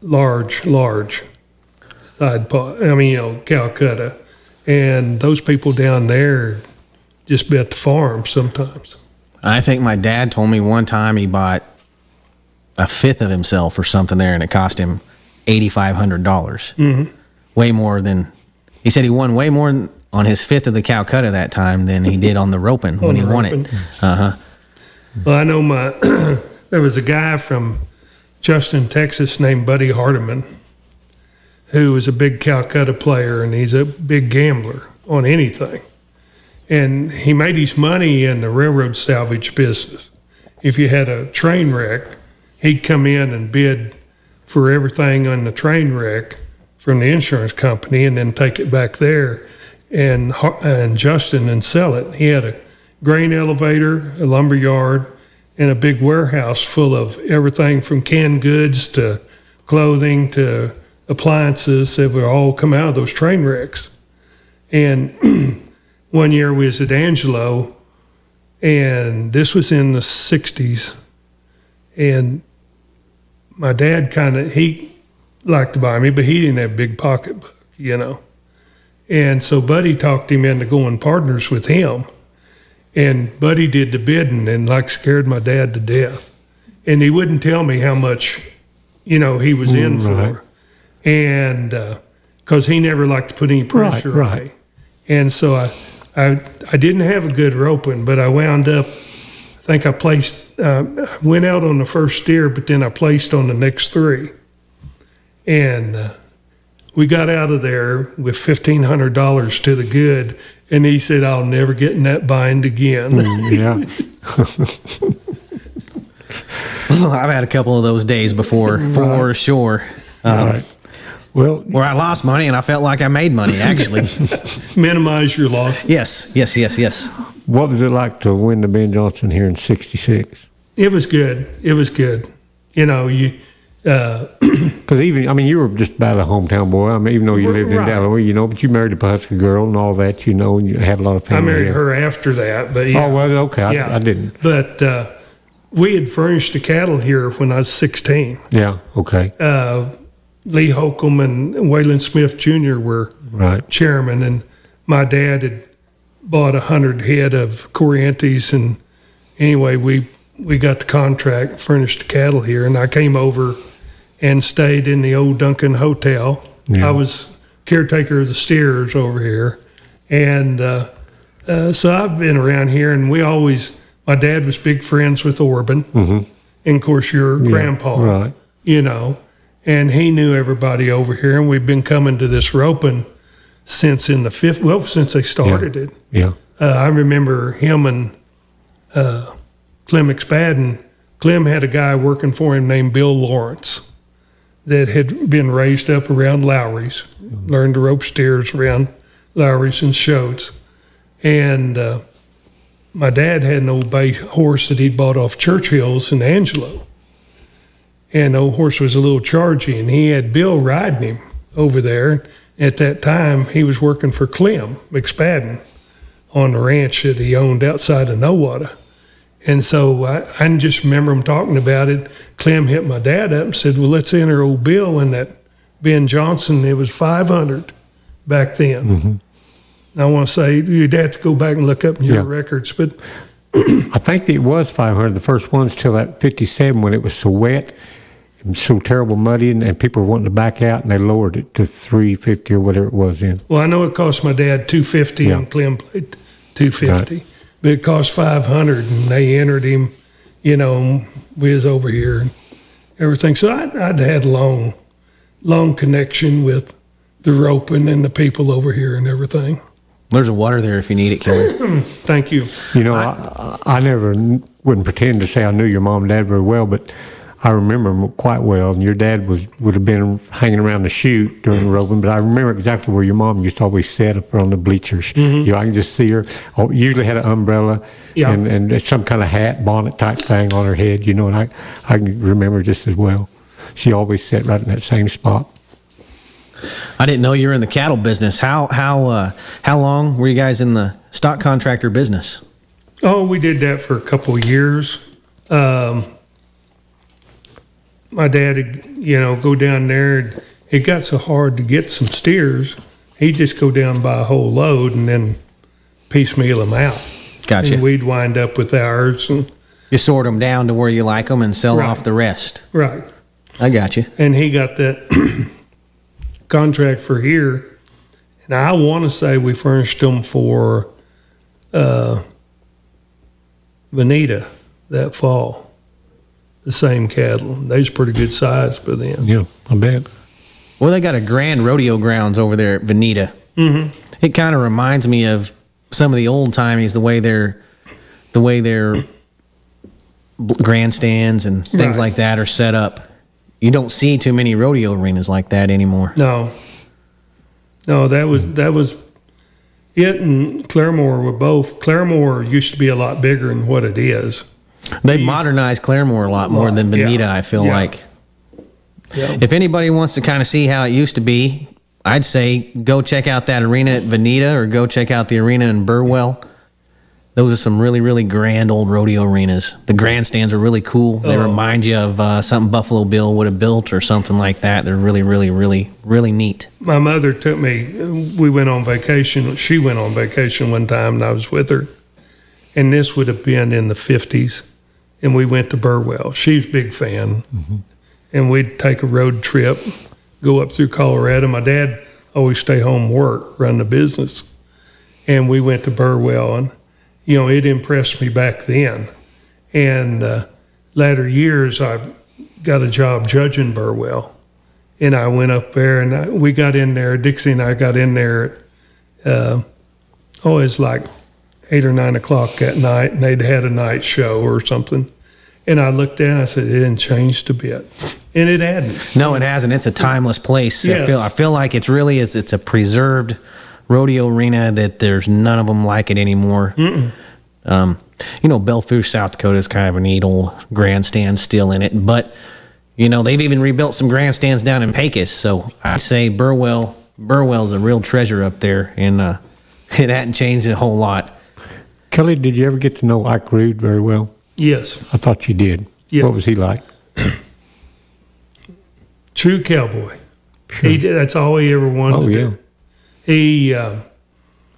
large side pot. I mean, Calcutta. And those people down there just bet the farm sometimes. I think my dad told me one time he bought a fifth of himself or something there, and it cost him $8,500. Mm-hmm. Way more than he said. He won way more on his fifth of the Calcutta that time than he did on the roping when he won it. Well, I know there was a guy from Justin, Texas, named Buddy Hardiman, who was a big Calcutta player, and he's a big gambler on anything. And he made his money in the railroad salvage business. If you had a train wreck, he'd come in and bid for everything on the train wreck from the insurance company and then take it back there and Justin and sell it. He had a grain elevator, a lumber yard, and a big warehouse full of everything from canned goods to clothing to appliances that would all come out of those train wrecks. And one year we was at Angelo, and this was in the 60s, and my dad he liked to buy me, but he didn't have a big pocketbook, And so Buddy talked him into going partners with him. And Buddy did the bidding and scared my dad to death. And he wouldn't tell me how much, he was in for. And because he never liked to put any pressure on me. And so I didn't have a good roping, but I wound up, I think I placed, went out on the first steer, but then I placed on the next three. And we got out of there with $1,500 to the good, and he said, I'll never get in that bind again. I've had a couple of those days before, for sure. Well, where I lost money and I felt like I made money, actually. Minimize your loss. Yes. What was it like to win the Ben Johnson here in '66? It was good. Because you were just about a hometown boy. even though you lived in Delaware, but you married a Pulaski girl and all that, and you had a lot of family. I married here. her after that, but yeah. Oh, well, okay, I didn't. But we had furnished the cattle here when I was 16. Yeah, okay. Lee Holcomb and Waylon Smith Jr. were chairman, and my dad had bought 100 head of Corrientes, and anyway, we got the contract, furnished the cattle here, and I came over and stayed in the old Duncan Hotel. Yeah. I was caretaker of the steers over here, and so I've been around here, and my dad was big friends with Corbin, and of course your grandpa, and he knew everybody over here, and we've been coming to this roping since since they started it. Yeah. I remember him and Clem McSpadden. Clem had a guy working for him named Bill Lawrence that had been raised up around Lowry's, learned to rope steers around Lowry's and Shoats. And my dad had an old bay horse that he'd bought off Churchill's in Angelo. And the old horse was a little chargy, and he had Bill riding him over there. At that time, he was working for Clem McSpadden on the ranch that he owned outside of Nowata. And so I just remember him talking about it. Clem hit my dad up and said, well, let's enter old Bill in that Ben Johnson. It was 500 back then. Mm-hmm. I want to say, you'd have to go back and look up in your records, but I think it was 500, the first ones, till that 57 when it was so wet and so terrible muddy, and people were wanting to back out, and they lowered it to 350 or whatever it was then. Well, I know it cost my dad $250 and Clem paid $250, but it cost $500, and they entered him, we was over here and everything. So I'd had long connection with the roping and the people over here and everything. There's a water there if you need it, Kelly. Thank you. I never wouldn't pretend to say I knew your mom and dad very well, but I remember them quite well. And your dad would have been hanging around the chute during the roping, but I remember exactly where your mom used to always sit up on the bleachers. Mm-hmm. I can just see her. Usually had an umbrella and some kind of hat, bonnet type thing on her head, and I can remember just as well. She always sat right in that same spot. I didn't know you were in the cattle business. How long were you guys in the stock contractor business? Oh, we did that for a couple of years. My dad would, go down there. And it got so hard to get some steers. He'd just go down and buy a whole load and then piecemeal them out. Gotcha. And we'd wind up with ours. And, you sort them down to where you like them and sell off the rest. Right. I got you. And he got that contract for here. And I want to say we furnished them for Veneta that fall. The same cattle. They was pretty good size by then. Yeah, I bet. Well, they got a grand rodeo grounds over there at Veneta. Mm-hmm. It kind of reminds me of some of the old timies, the way their grandstands and things like that are set up. You don't see too many rodeo arenas like that anymore. No, that was it. And Claremore were both. Claremore used to be a lot bigger than what it is. They modernized Claremore a lot more than Veneta, I feel like. Yeah. If anybody wants to kind of see how it used to be, I'd say go check out that arena at Veneta or go check out the arena in Burwell. Those are some really, really grand old rodeo arenas. The grandstands are really cool. They remind you of something Buffalo Bill would have built or something like that. They're really, really, really, really neat. My mother took me. We went on vacation. She went on vacation one time, and I was with her. And this would have been in the 50s. And we went to Burwell. She's a big fan. Mm-hmm. And we'd take a road trip, go up through Colorado. My dad always stay home work, run the business. And we went to Burwell, and it impressed me back then. And latter years, I got a job judging Burwell. And I went up there, and we got in there. Dixie and I got in there at, it's like 8 or 9 o'clock at night, and they'd had a night show or something. And I looked at it and I said, it hadn't changed a bit. And it hadn't. No, it hasn't. It's a timeless place. Yes. I feel like it's a preserved rodeo arena that there's none of them like it anymore. Belfouche, South Dakota is kind of a neat old grandstand still in it. But, they've even rebuilt some grandstands down in Pecos. So I say Burwell's a real treasure up there. And it hadn't changed a whole lot. Kelly, did you ever get to know Ike Rude very well? Yes. I thought you did. Yeah. What was he like? True cowboy. Sure. That's all he ever wanted to do.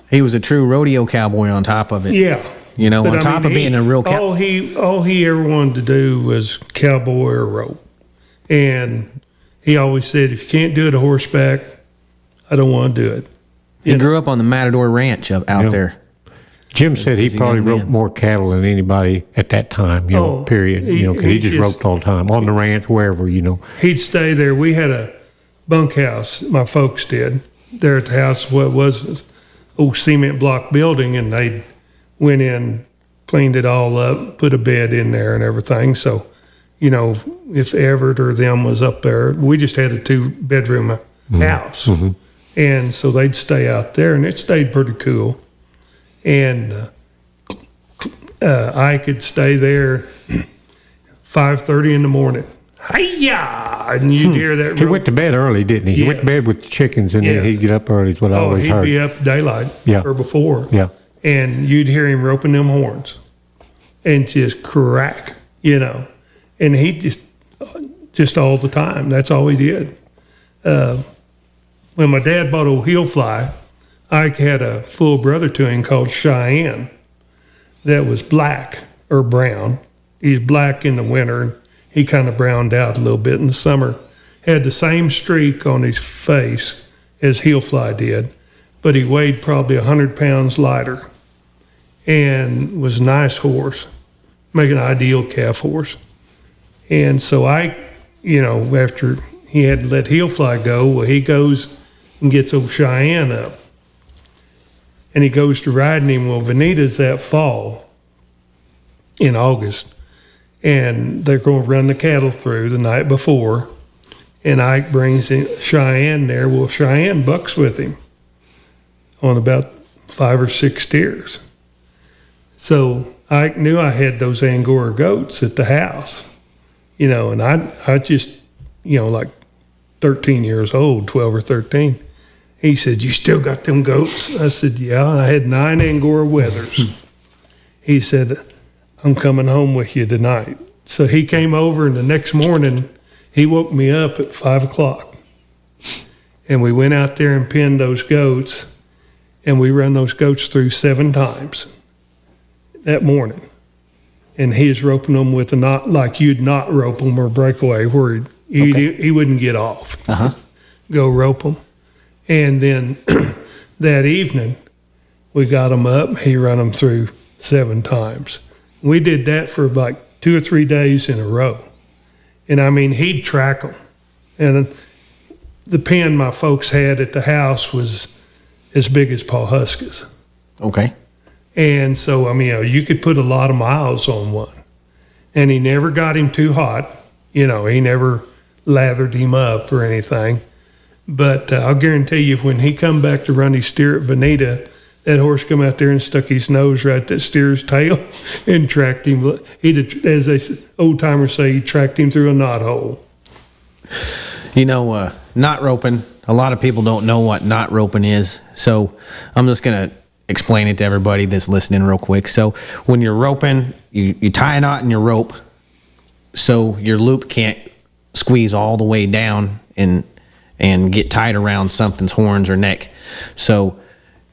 He was a true rodeo cowboy on top of it. Yeah. On top of being a real cowboy. All he ever wanted to do was cowboy or rope. And he always said, if you can't do it a horseback, I don't want to do it. He grew up on the Matador Ranch out there. Jim said he probably roped more cattle than anybody at that time, period. Because he just roped all the time, on the ranch, wherever, He'd stay there. We had a bunkhouse, my folks did, there at the house. What was an old cement block building, and they went in, cleaned it all up, put a bed in there and everything. So, if Everett or them was up there, we just had a 2-bedroom house. Mm-hmm. And so they'd stay out there, and it stayed pretty cool. And I could stay there 5:30 in the morning. Hi-ya! And you'd hear that. He went to bed early, didn't he? Yes. He went to bed with the chickens, and then he'd get up early is what I always heard. He'd be up daylight or before. Yeah. And you'd hear him roping them horns and just crack, And he just all the time. That's all he did. When my dad bought old Hillfly, Ike had a full brother to him called Cheyenne that was black or brown. He's black in the winter, and he kind of browned out a little bit in the summer. Had the same streak on his face as Hillfly did, but he weighed probably 100 pounds lighter and was a nice horse, make an ideal calf horse. And so Ike, after he had to let Hillfly go, he goes and gets old Cheyenne up. And he goes to riding him. Well, Veneta's that fall in August. And they're going to run the cattle through the night before. And Ike brings in Cheyenne there. Well, Cheyenne bucks with him on about 5 or 6 steers. So Ike knew I had those Angora goats at the house, and I just, like 13 years old, 12 or 13. He said, "You still got them goats?" I said, "Yeah." I had 9 Angora Weathers. He said, "I'm coming home with you tonight." So he came over, and the next morning, he woke me up at 5 o'clock. And we went out there and pinned those goats, and we run those goats through 7 times that morning. And he is roping them with a knot like you'd not rope them or breakaway, where he wouldn't get off. Go rope them. And then that evening, we got them up. He ran them through 7 times. We did that for like 2 or 3 days in a row. And I mean, he'd track them. And the pen my folks had at the house was as big as Paul Husk's. Okay. And so, I mean, you could put a lot of miles on one. And he never got him too hot. He never lathered him up or anything. But I'll guarantee you, when he come back to run his steer at Veneta, that horse come out there and stuck his nose right at that steer's tail and tracked him. As they old timers say, he tracked him through a knot hole. Knot roping, a lot of people don't know what knot roping is. So I'm just going to explain it to everybody that's listening real quick. So when you're roping, you tie a knot in your rope so your loop can't squeeze all the way down and get tight around something's horns or neck. So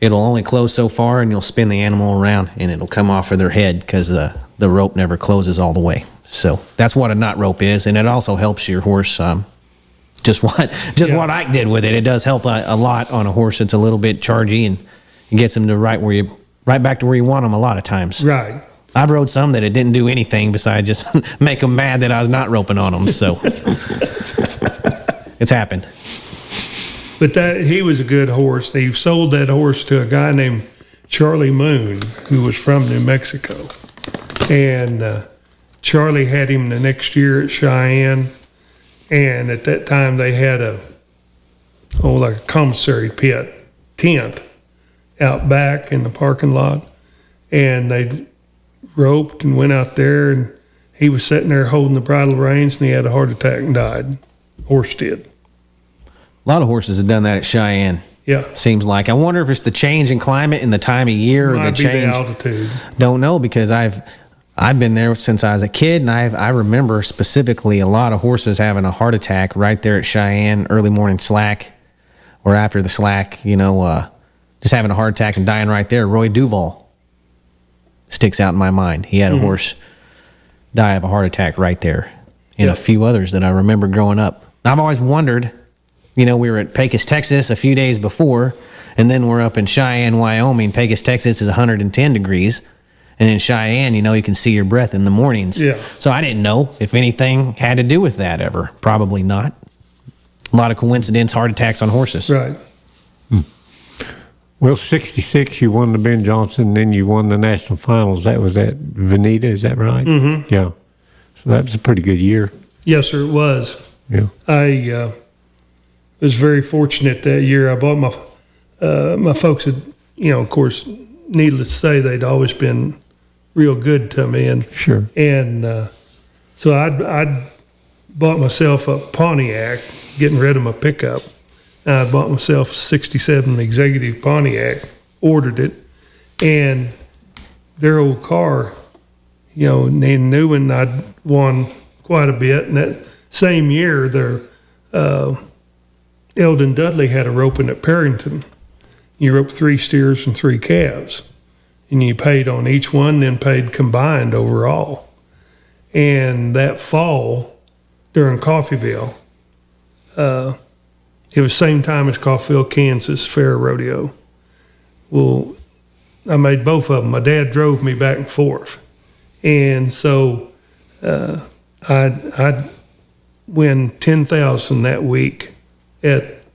it'll only close so far, and you'll spin the animal around, and it'll come off of their head because the rope never closes all the way. So that's what a knot rope is, and it also helps your horse. Just what Ike did with it. It does help a lot on a horse that's a little bit chargy, and gets them to right back to where you want them a lot of times. Right. I've rode some that it didn't do anything besides just make them mad that I was not roping on them. So it's happened. But he was a good horse. They sold that horse to a guy named Charlie Moon, who was from New Mexico. And Charlie had him the next year at Cheyenne. And at that time, they had like a commissary pit tent out back in the parking lot. And they roped and went out there, and he was sitting there holding the bridle reins, and he had a heart attack and died. Horse did. A lot of horses have done that at Cheyenne. Yeah. Seems like. I wonder if it's the change in climate and the time of year, or the change. The altitude. Don't know, because I've been there since I was a kid, and I remember specifically a lot of horses having a heart attack right there at Cheyenne, early morning slack, or after the slack, just having a heart attack and dying right there. Roy Duval sticks out in my mind. He had a horse die of a heart attack right there, and a few others that I remember growing up. I've always wondered, we were at Pecos, Texas a few days before, and then we're up in Cheyenne, Wyoming. Pecos, Texas is 110 degrees. And in Cheyenne, you can see your breath in the mornings. Yeah. So I didn't know if anything had to do with that ever. Probably not. A lot of coincidence, heart attacks on horses. Right. Well, 66, you won the Ben Johnson, then you won the national finals. That was at Veneta, is that right? Mm-hmm. Yeah. So that was a pretty good year. Yes, sir, it was. Yeah. I was very fortunate that year. I bought my folks had, of course, needless to say, they'd always been real good to me. And sure. And so I'd bought myself a Pontiac, getting rid of my pickup. I bought myself a 67 Executive Pontiac, ordered it, and their old car, they knew, and I'd won quite a bit. And that same year, their Eldon Dudley had a roping at Perrington. You roped 3 steers and 3 calves, and you paid on each one, then paid combined overall. And that fall, during Coffeyville, it was same time as Coffeyville, Kansas Fair Rodeo. Well, I made both of them. My dad drove me back and forth. And so I'd win $10,000 that week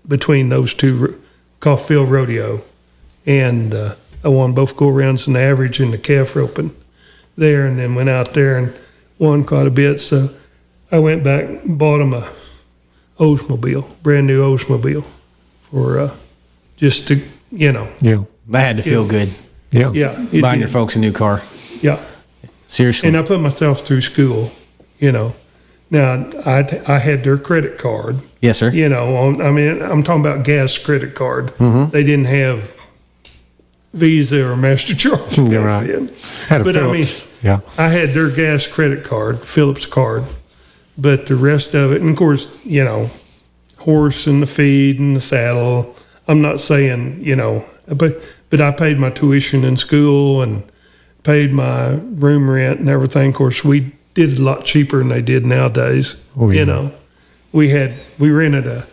between those two, Coffeyville Rodeo. And I won both go-arounds and the average and the calf roping there, and then went out there and won quite a bit. So I went back and bought him a Oldsmobile, brand new Oldsmobile, for just to, Yeah. That had to feel good. Yeah. Yeah. Buying your folks a new car. Yeah. Seriously. And I put myself through school, Now, I had their credit card. Yes, sir. You know, I'm talking about gas credit card. Mm-hmm. They didn't have Visa or MasterCard. You're right. Had a But Phillips. Yeah. I had their gas credit card, Phillips card. But the rest of it, and of course, you know, horse and the feed and the saddle. I'm not saying, you know, but I paid my tuition in school and paid my room rent and everything. Of course, we did it a lot cheaper than they did nowadays. Oh, yeah. You know, we rented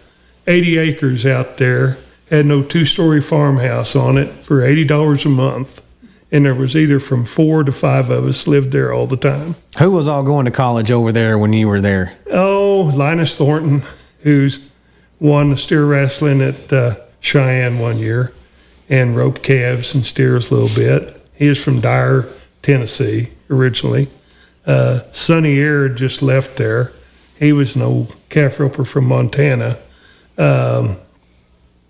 80 acres out there, had no 2-story farmhouse on it for $80 a month. And there was either from 4 to 5 of us lived there all the time. Who was all going to college over there when you were there? Oh, Linus Thornton, who's won the steer wrestling at Cheyenne one year and roped calves and steers a little bit. He is from Dyer, Tennessee, originally. Sonny Air just left there. He was an old calf roper from Montana. What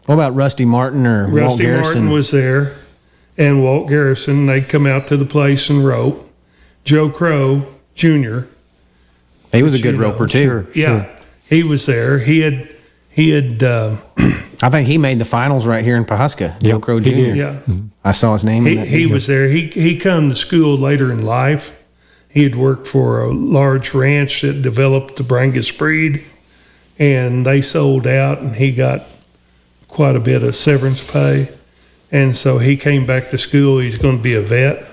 about Rusty Martin or Walt Rusty Garrison? Martin was there, and Walt Garrison. They'd come out to the place and rope. Joe Crow Jr. He was a good roper too. Yeah, he was there. He had. I think he made the finals right here in Pawhuska. Joe Crow Jr. he did. Yeah, I saw his name. in that he video. was there. He come to school later in life. He had worked for a large ranch that developed the Brangus breed, and they sold out, and he got quite a bit of severance pay. And so he came back to school. He's going to be a vet,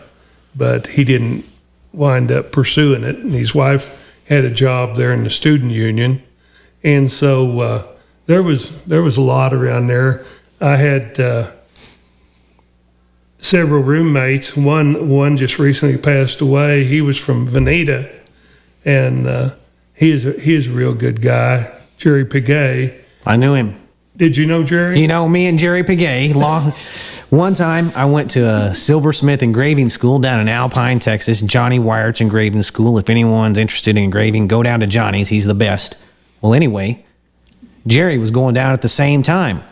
but he didn't wind up pursuing it. And his wife had a job there in the student union. And so there was a lot around there. I had several roommates. One just recently passed away. He was from Veneta, and he is a real good guy, Jerry Piguet. I knew him. Did you know Jerry? You know, me and Jerry Piguet. One time I went to a silversmith engraving school down in Alpine, Texas, Johnny Wire's engraving school. If anyone's interested in engraving, go down to Johnny's. He's the best. Well, anyway, Jerry was going down at the same time.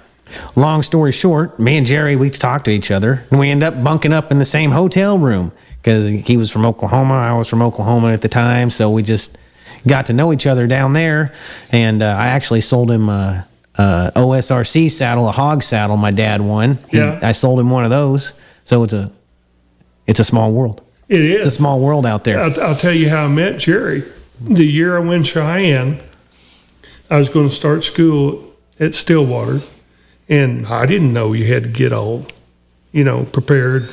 Long story short, me and Jerry, we talked to each other, and we ended up bunking up in the same hotel room because he was from Oklahoma. I was from Oklahoma at the time, so we just got to know each other down there. And I actually sold him a OSRC saddle, a hog saddle my dad won. I sold him one of those. So it's a small world. It is. It's a small world out there. I'll tell you how I met Jerry. The year I went to Cheyenne, I was going to start school at Stillwater, and I didn't know you had to get all, prepared,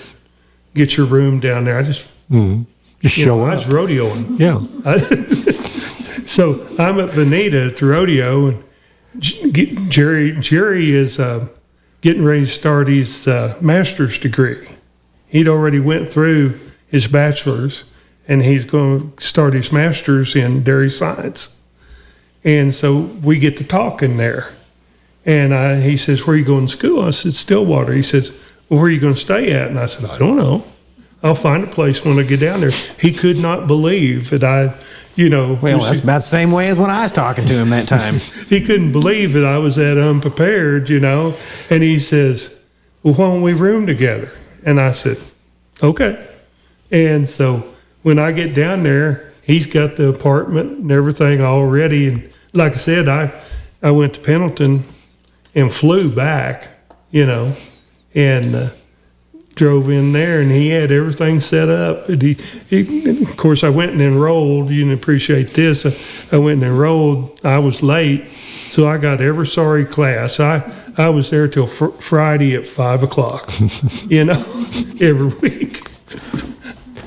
get your room down there. I just show up. I was rodeoing. Yeah. So I'm at Veneta at the rodeo, and Jerry is getting ready to start his master's degree. He'd already went through his bachelor's, and he's going to start his master's in dairy science. And so we get to talking there. And he says, "Where are you going to school?" I said, "Stillwater." He says, "Well, where are you going to stay at?" And I said, "I don't know. I'll find a place when I get down there." He could not believe that Well, that's about the same way as when I was talking to him that time. He couldn't believe that I was that unprepared, And he says, "Well, why don't we room together?" And I said, "Okay." And so when I get down there, he's got the apartment and everything all ready. And like I said, I went to Pendleton and flew back, and drove in there, and he had everything set up. And he of course, I went and enrolled. You can appreciate this. I went and enrolled. I was late, so I got every sorry class. I was there till Friday at 5:00. Every week.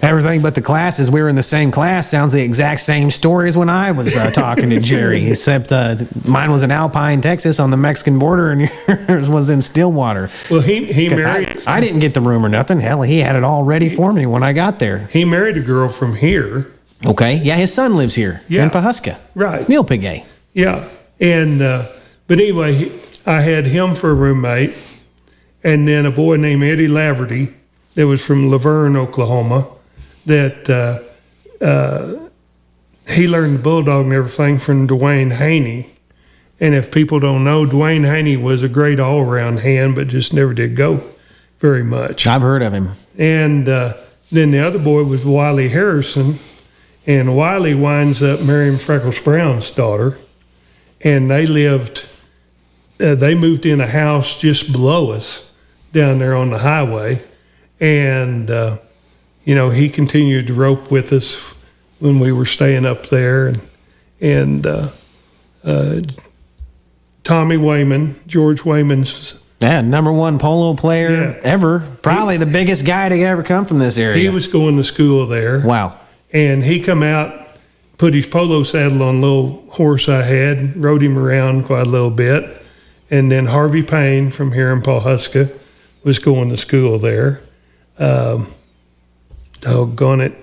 Everything but the classes. We were in the same class. Sounds the exact same story as when I was talking to Jerry, except mine was in Alpine, Texas on the Mexican border, and yours was in Stillwater. Well, he married... I didn't get the room or nothing. Hell, he had it all ready for me when I got there. He married a girl from here. Okay. Yeah, his son lives here in Pawhuska. Right. Neil Piguet. Yeah. And, but anyway, I had him for a roommate, and then a boy named Eddie Laverty that was from Laverne, Oklahoma, that he learned the bulldog and everything from Dwayne Haney. And if people don't know, Dwayne Haney was a great all-around hand, but just never did go very much. I've heard of him. And then the other boy was Wiley Harrison, And Wiley winds up marrying Freckles Brown's daughter, and they moved in a house just below us down there on the highway. And, he continued to rope with us when we were staying up there. And Tommy Wayman, George Wayman's. Yeah, number one polo player ever. Probably the biggest guy to ever come from this area. He was going to school there. Wow. And he come out, put his polo saddle on a little horse I had, rode him around quite a little bit. And then Harvey Payne from here in Pawhuska was going to school there. Doggone it.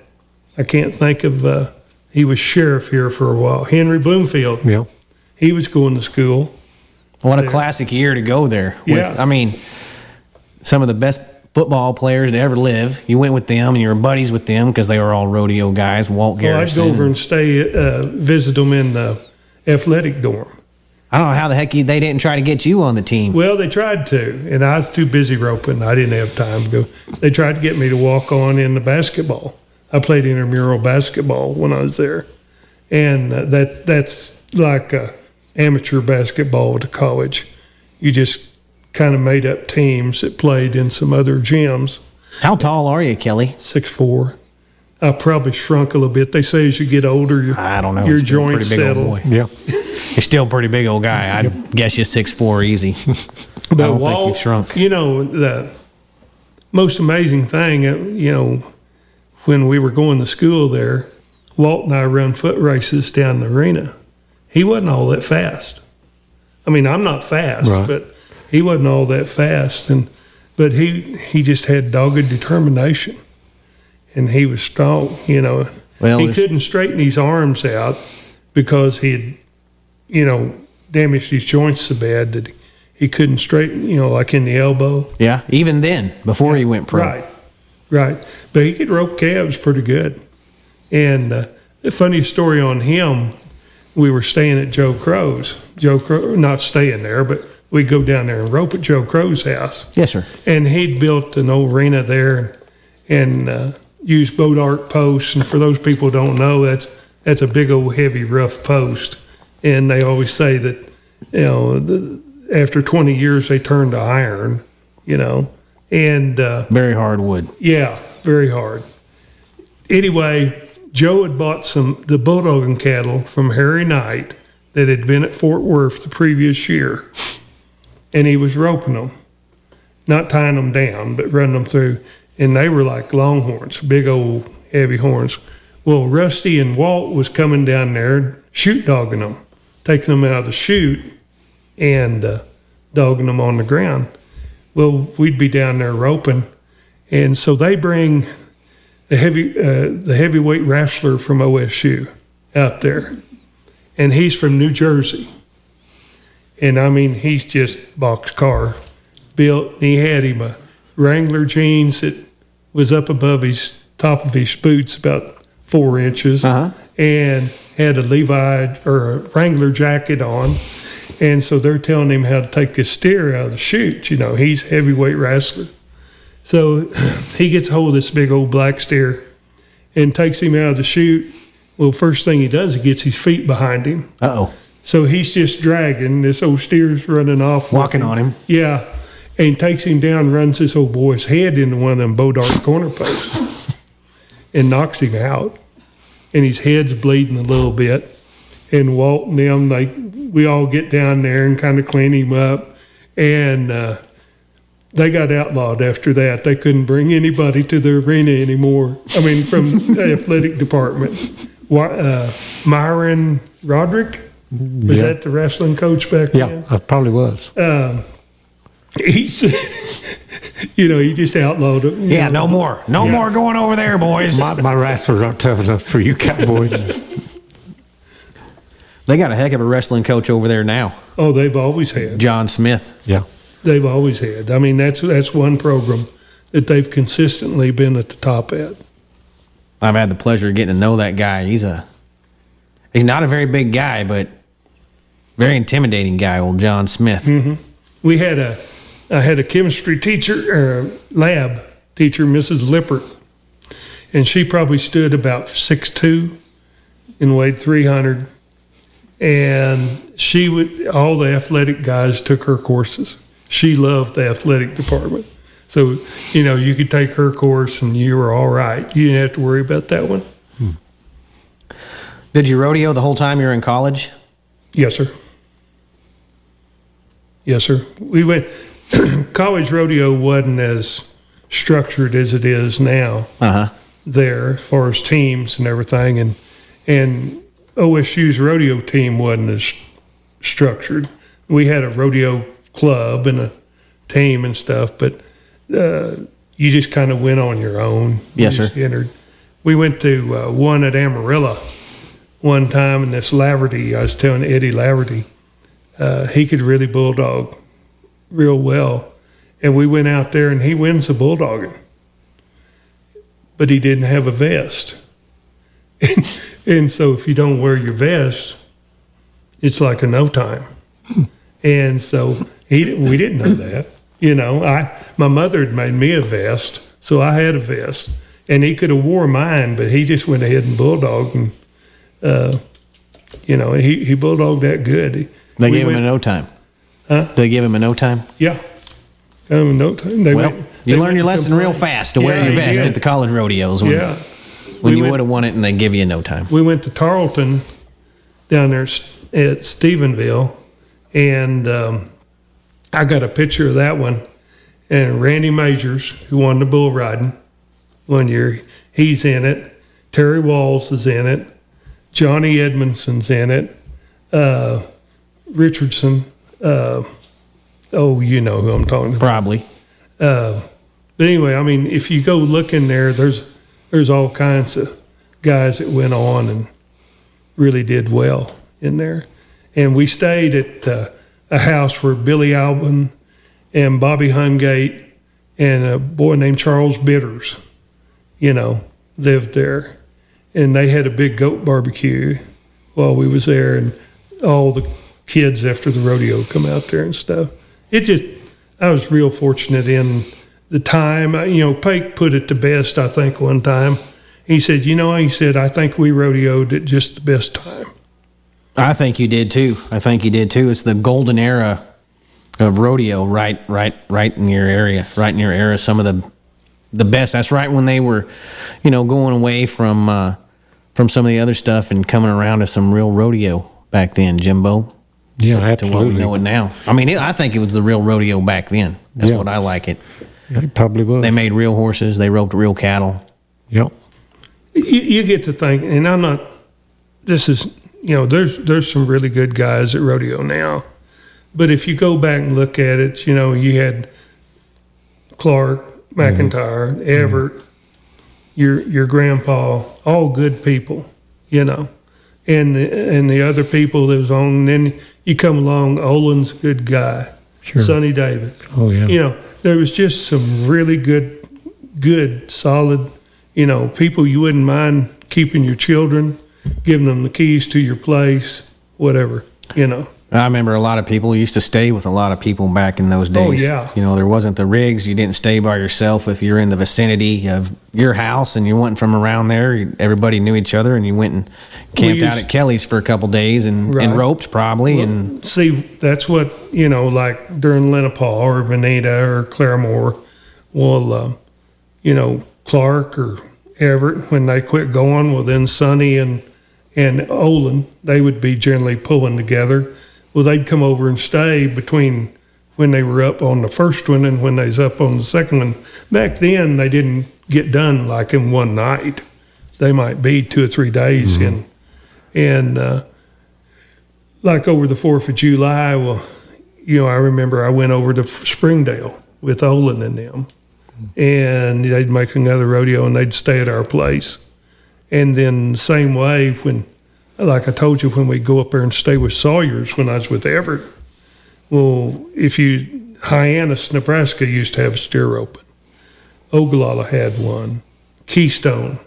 I can't think of, he was sheriff here for a while. Henry Bloomfield. Yeah. He was going to school. What a classic year to go there. Yeah. Some of the best football players to ever live. You went with them and you were buddies with them because they were all rodeo guys. Walt Garrison. I'd go over and visit them in the athletic dorm. I don't know how the heck they didn't try to get you on the team. Well, they tried to, and I was too busy roping. I didn't have time to go. They tried to get me to walk on in the basketball. I played intramural basketball when I was there, and that's like amateur basketball to college. You just kind of made up teams that played in some other gyms. How tall are you, Kelly? 6'4". I probably shrunk a little bit. They say as you get older, I don't know. Your joints settle. Yeah. You're still a pretty big old guy. I'd guess you're 6'4" easy. I don't think you've shrunk. The most amazing thing, when we were going to school there, Walt and I run foot races down the arena. He wasn't all that fast. I'm not fast, right. But he wasn't all that fast. But he just had dogged determination. And he was strong, Well, he couldn't straighten his arms out because he had, damaged his joints so bad that he couldn't straighten, like in the elbow. Yeah, even then, before he went pro. Right. But he could rope calves pretty good. And the funny story on him, we were staying at Joe Crow's. Joe Crow, not staying there, but we'd go down there and rope at Joe Crow's house. Yes, sir. And he'd built an old arena there and used boat arc posts. And for those people who don't know, that's a big old heavy rough post. And they always say that, after 20 years they turn to iron, and very hard wood. Yeah, very hard. Anyway, Joe had bought the bulldogging cattle from Harry Knight that had been at Fort Worth the previous year, and he was roping them, not tying them down, but running them through, and they were like longhorns, big old heavy horns. Well, Rusty and Walt was coming down there shoot dogging them, taking them out of the chute and dogging them on the ground. Well, we'd be down there roping, and so they bring the heavyweight wrestler from OSU out there, and he's from New Jersey. And he's just boxcar built. And he had him a Wrangler jeans that was up above his top of his boots about 4 inches, and had a Levi or a Wrangler jacket on. And so they're telling him how to take his steer out of the chute. He's a heavyweight wrestler. So he gets hold of this big old black steer and takes him out of the chute. Well, first thing he does, he gets his feet behind him. Uh-oh. So he's just dragging. This old steer's running off. Walking on him. Yeah. And he takes him down and runs this old boy's head into one of them Bodart corner posts and knocks him out. And his head's bleeding a little bit. And Walt and them, we all get down there and kind of clean him up. And they got outlawed after that. They couldn't bring anybody to the arena anymore. From the athletic department. Myron Roderick, was that the wrestling coach back then? Yeah, I probably was. He said, he just outlawed it. Yeah, no more. No more going over there, boys. My wrestlers aren't tough enough for you cowboys. They got a heck of a wrestling coach over there now. Oh, they've always had. John Smith. Yeah. They've always had. That's one program that they've consistently been at the top at. I've had the pleasure of getting to know that guy. He's not a very big guy, but very intimidating guy, old John Smith. Mm-hmm. I had a chemistry teacher, lab teacher, Mrs. Lippert, and she probably stood about 6'2", and weighed 300. And all the athletic guys took her courses. She loved the athletic department. So, you could take her course and you were all right. You didn't have to worry about that one. Did you rodeo the whole time you were in college? Yes, sir. Yes, sir. We went, college rodeo wasn't as structured as it is now there as far as teams and everything. And OSU's rodeo team wasn't as structured. We had a rodeo club and a team and stuff, but you just kind of went on your own. Yes, sir. Entered. We went to one at Amarillo one time, and this Laverty, I was telling Eddie Laverty, he could really bulldog real well. And we went out there, and he wins the bulldogging. But he didn't have a vest. And so if you don't wear your vest, it's like a no time. And so we didn't know that. My mother had made me a vest, so I had a vest. And he could have wore mine, but he just went ahead and bulldogged. And, he bulldogged that good. They gave him a no time. Huh? They give him a no time? Yeah. No time. You learn your lesson real fast to wear your vest at the college rodeos when you would have won it and they give you a no time. We went to Tarleton down there at Stephenville, and I got a picture of that one. And Randy Majors, who won the bull riding one year, he's in it. Terry Walls is in it. Johnny Edmondson's in it. Richardson. You know who I'm talking about. Probably. But anyway, I mean, if you go look in there, there's all kinds of guys that went on and really did well in there. And we stayed at a house where Billy Albin and Bobby Hungate and a boy named Charles Bitters, lived there. And they had a big goat barbecue while we was there, and all the kids after the rodeo come out there and stuff. I was real fortunate in the time. Pake put it the best, I think, one time. He said, I think we rodeoed at just the best time. I think you did too. It's the golden era of rodeo, right in your area, some of the best. That's right when they were, going away from some of the other stuff and coming around to some real rodeo back then, Jimbo. Yeah, to absolutely. what we know it now. I mean, I think it was the real rodeo back then. That's what I like it. It probably was. They made real horses. They roped real cattle. Yep. You get to think, and I'm not. This is there's some really good guys at rodeo now, but if you go back and look at it, you had Clark, McIntyre, Everett, your grandpa, all good people, and the other people that was on. And then you come along, Olin's a good guy, sure. Sonny David. Oh yeah. There was just some really good, solid, people you wouldn't mind keeping your children, giving them the keys to your place, whatever, I remember a lot of people used to stay with a lot of people back in those days. Oh, yeah. There wasn't the rigs. You didn't stay by yourself. If you're in the vicinity of your house and you went from around there, everybody knew each other, and you went and camped out at Kelly's for a couple days and roped probably. And see, that's what, like during Lenapaw or Veneta or Claremore, Clark or Everett, when they quit going, well, then Sonny and Olin, they would be generally pulling together. Well, they'd come over and stay between when they were up on the first one and when they was up on the second one. Back then, they didn't get done like in one night. They might be 2 or 3 days. Mm-hmm. And like over the 4th of July, I remember I went over to Springdale with Olin and them. And they'd make another rodeo and they'd stay at our place. And then the same way like I told you, when we go up there and stay with Sawyers when I was with Everett, Hyannis, Nebraska used to have a steer roping. Ogallala had one. Keystone,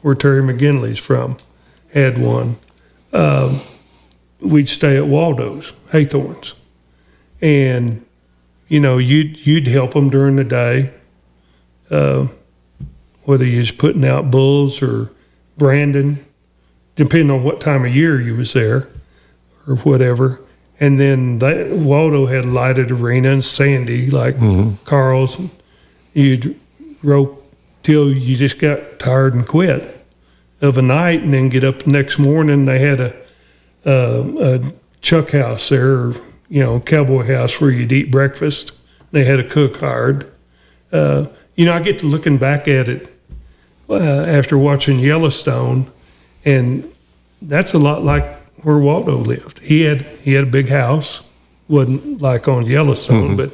where Terry McGinley's from, had one. We'd stay at Waldo's, Haythorns. And, you'd help them during the day, whether you was putting out bulls or branding, depending on what time of year you was there or whatever. And then Waldo had lighted arena and Sandy, like Carl's. You'd rope till you just got tired and quit of a night, and then get up the next morning. They had a chuck house there, cowboy house where you'd eat breakfast. They had a cook hired. I get to looking back at it after watching Yellowstone, and that's a lot like where Waldo lived. He had a big house, wasn't like on Yellowstone, but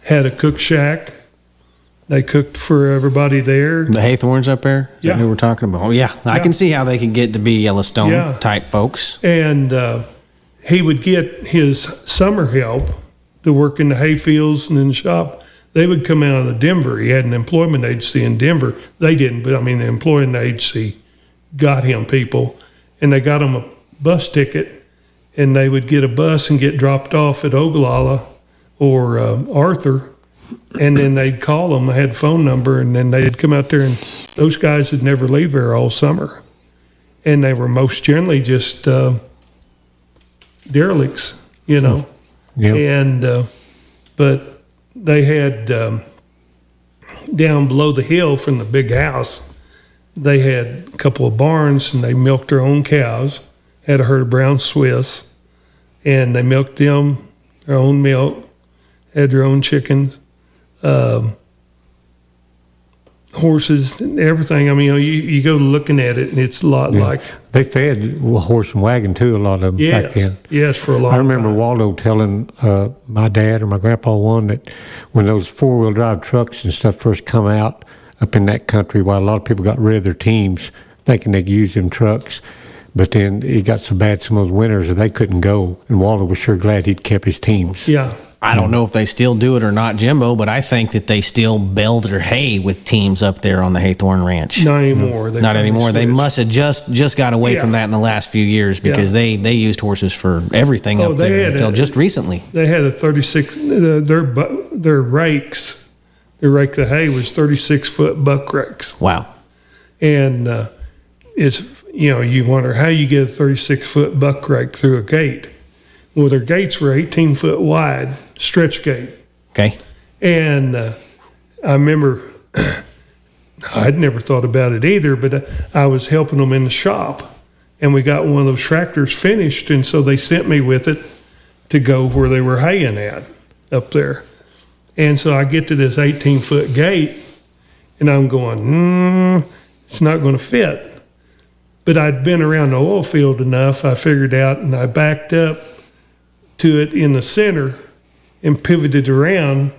had a cook shack. They cooked for everybody there. The Haythorns up there? Is that who we're talking about? Oh, yeah. I can see how they can get to be Yellowstone type folks. And he would get his summer help to work in the hay fields and in the shop. They would come out of Denver. He had an employment agency in Denver. They didn't, but the employment agency got him people. And they got him a bus ticket, and they would get a bus and get dropped off at Ogallala or Arthur. And then they'd call them. I had a phone number, and then they'd come out there, and those guys would never leave there all summer. And they were most generally just derelicts, Yep. And but they had down below the hill from the big house, they had a couple of barns, and they milked their own cows. Had a herd of brown Swiss, and they milked them their own milk. Had their own chickens. Horses and everything. You go looking at it, and it's a lot like... They fed horse and wagon, too, a lot of them back then. Yes, for a long time. I remember Waldo telling my dad or my grandpa one that when those four-wheel drive trucks and stuff first come out up in that country, while a lot of people got rid of their teams thinking they could use them trucks, but then it got so bad some of those winters that they couldn't go, and Waldo was sure glad he'd kept his teams. Yeah. I don't know if they still do it or not, Jimbo, but I think that they still bale their hay with teams up there on the Haythorn Ranch. Not anymore. Not anymore. They must have just got away from that in the last few years, because they used horses for everything up there until just recently. They had a 36. Their rakes, they rake the hay was 36-foot buck rakes. Wow. And it's you wonder how you get a 36-foot buck rake through a gate. Well, their gates were 18-foot wide, stretch gate. Okay. And I remember, I'd never thought about it either, but I was helping them in the shop, and we got one of those tractors finished, and so they sent me with it to go where they were haying at up there. And so I get to this 18-foot gate, and I'm going, it's not going to fit. But I'd been around the oil field enough, I figured out, and I backed up to it in the center and pivoted around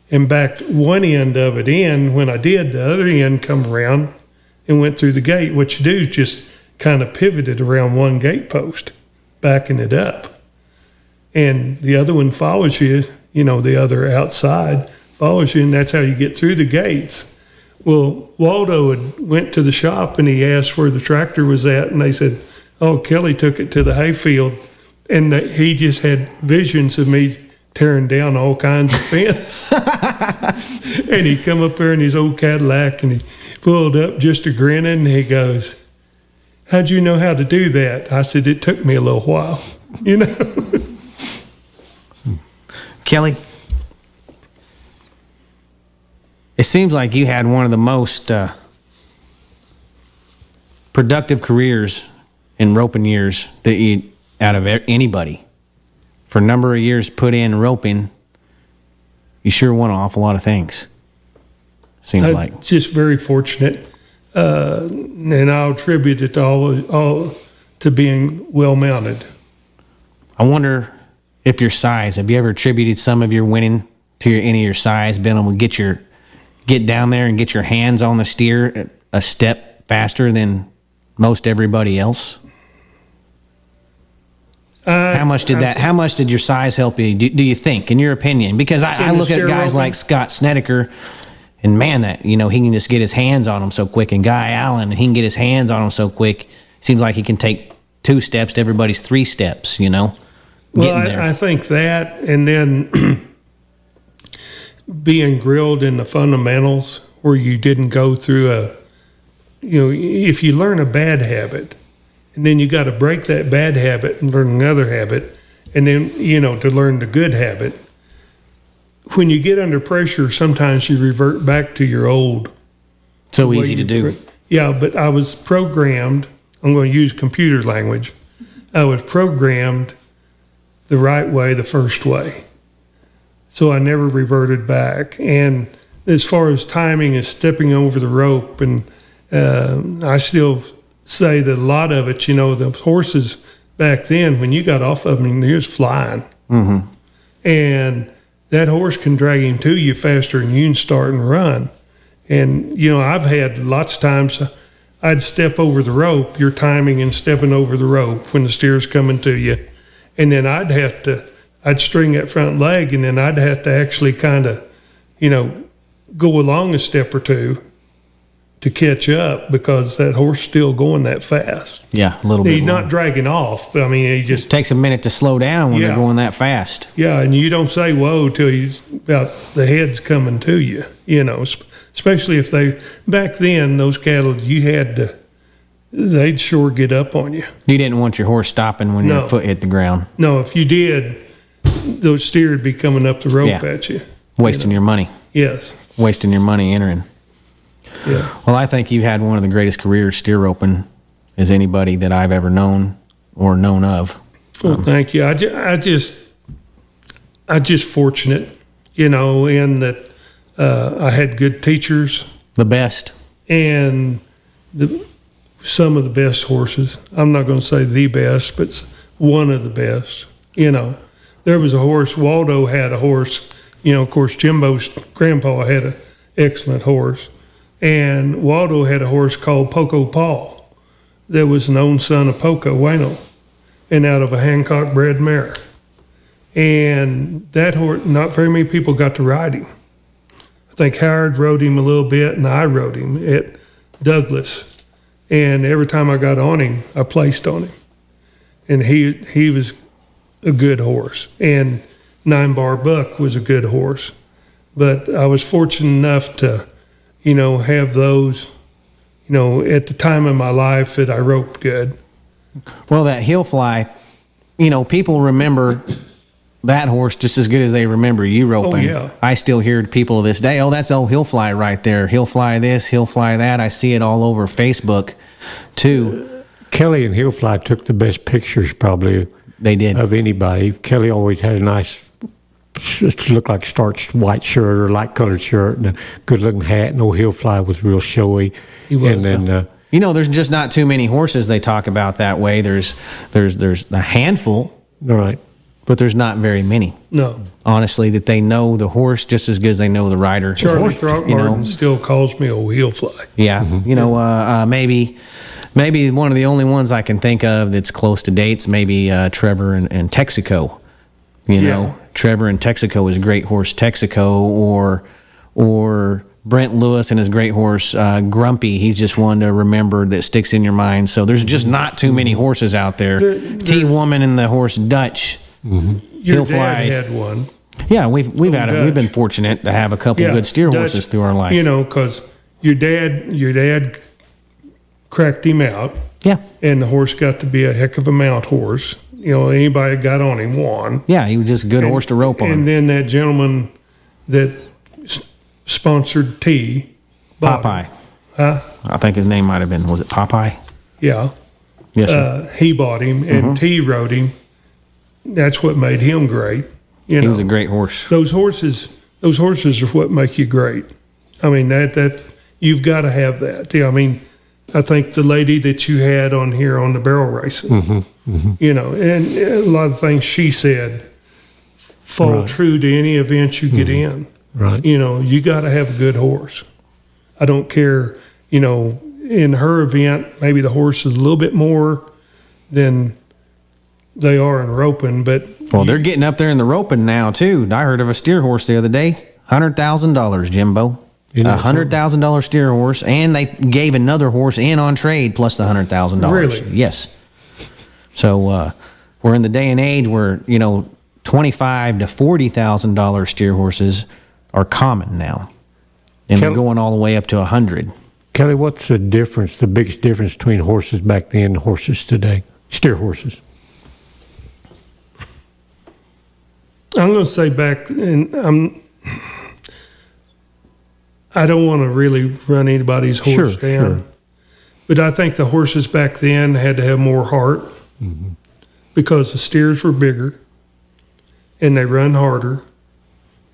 and backed one end of it in. When I did, the other end come around and went through the gate. What you do is just kind of pivoted around one gate post, backing it up. And the other one follows you, the other outside follows you, and that's how you get through the gates. Well, Waldo went to the shop, and he asked where the tractor was at, and they said, Kelly took it to the hayfield. And he just had visions of me tearing down all kinds of fence. And he'd come up there in his old Cadillac, and he pulled up just a grinning, and he goes, how'd you know how to do that? I said, it took me a little while, Kelly, it seems like you had one of the most productive careers in roping years that you... out of anybody. For a number of years put in roping, you sure won an awful lot of things. Seems like. Just very fortunate. And I'll attribute it to all to being well-mounted. I wonder if your size, have you ever attributed some of your winning to any of your size, been able to get down there and get your hands on the steer a step faster than most everybody else? How much did your size help you, do you think, in your opinion? Because I look at guys like Scott Snedeker, and man, that he can just get his hands on them so quick, and Guy Allen, he can get his hands on them so quick. Seems like he can take 2 steps to everybody's 3 steps, Well, I think that, and then being grilled in the fundamentals where you didn't go through if you learn a bad habit, and then you got to break that bad habit and learn another habit, and then, to learn the good habit. When you get under pressure, sometimes you revert back to your old. So easy to do. Yeah, but I was programmed, I'm going to use computer language. I was programmed the right way, the first way. So I never reverted back. And as far as timing and stepping over the rope, and I still say that a lot of it, the horses back then, when you got off of them, he was flying. Mm-hmm. And that horse can drag him to you faster than you can start and run. And, I've had lots of times I'd step over the rope, your timing and stepping over the rope when the steer's coming to you. And then I'd string that front leg, and then I'd have to actually kind of, go along a step or two to catch up, because that horse still going that fast. Yeah, a little bit. He's not dragging off, but he just it takes a minute to slow down when they're going that fast. Yeah, and you don't say whoa till he's about the head's coming to you. Especially if back then those cattle they'd sure get up on you. You didn't want your horse stopping when your foot hit the ground. No, if you did, those steer would be coming up the rope at you. Wasting your money. Yes. Wasting your money entering. Yeah. Well, I think you had one of the greatest careers steer roping as anybody that I've ever known or known of. Well, thank you. I just fortunate, in that I had good teachers. The best. And some of the best horses. I'm not going to say the best, but one of the best. There was a horse. Waldo had a horse. Of course, Jimbo's grandpa had an excellent horse. And Waldo had a horse called Poco Paul that was an own son of Poco Bueno, and out of a Hancock bred mare. And that horse, not very many people got to ride him. I think Howard rode him a little bit, and I rode him at Douglas. And every time I got on him, I placed on him. And he was a good horse. And 9 Bar Buck was a good horse. But I was fortunate enough to, have those, at the time in my life that I roped good. Well, that hill fly, people remember that horse just as good as they remember you roping. Oh, yeah. I still hear people to this day, that's old hill fly right there. Hill fly this, hill fly that. I see it all over Facebook, too. Kelly and Hillfly took the best pictures, probably. They did. Of anybody. Kelly always had a nice, it looked like starched white shirt or light colored shirt and a good looking hat. And old Hillfly was real showy. He was. And then, there's just not too many horses they talk about that way. There's a handful. Right. But there's not very many. No. Honestly, that they know the horse just as good as they know the rider. Charlie Throckmorton still calls me a wheel fly. Yeah. Mm-hmm. Maybe one of the only ones I can think of that's close to dates, maybe Trever and Texaco. Trever and Texaco is a great horse. Texaco or Brent Lewis and his great horse Grumpy. He's just one to remember that sticks in your mind. So there's just not too many horses out there. T-Woman and the horse Dutch. Mm-hmm. Your dad had one. Yeah, we've had it. We've been fortunate to have a couple of good steer horses through our life. Because your dad cracked him out. Yeah. And the horse got to be a heck of a mount horse. Anybody that got on him won. Yeah, he was just a good horse to rope on. And then that gentleman that sponsored T. Popeye. Huh? I think his name might have been, was it Popeye? Yeah. Yes, sir. He bought him, and T rode him. That's what made him great. He was a great horse. Those horses are what make you great. That you've got to have that. Yeah, I think the lady that you had on here on the barrel racing, and a lot of things she said fall true to any event you get in. Right. You got to have a good horse. I don't care, in her event, maybe the horse is a little bit more than they are in roping, but... Well, they're getting up there in the roping now, too. I heard of a steer horse the other day. $100,000, Jimbo. $100,000 steer horse, and they gave another horse in on trade plus the $100,000. Really? Yes. So we're in the day and age where $25,000 to $40,000 steer horses are common now, and they're going all the way up to $100,000. Kelly, what's the difference, the biggest difference between horses back then and horses today? Steer horses. I'm going to say back, and I don't want to really run anybody's horse down. Sure. But I think the horses back then had to have more heart because the steers were bigger and they run harder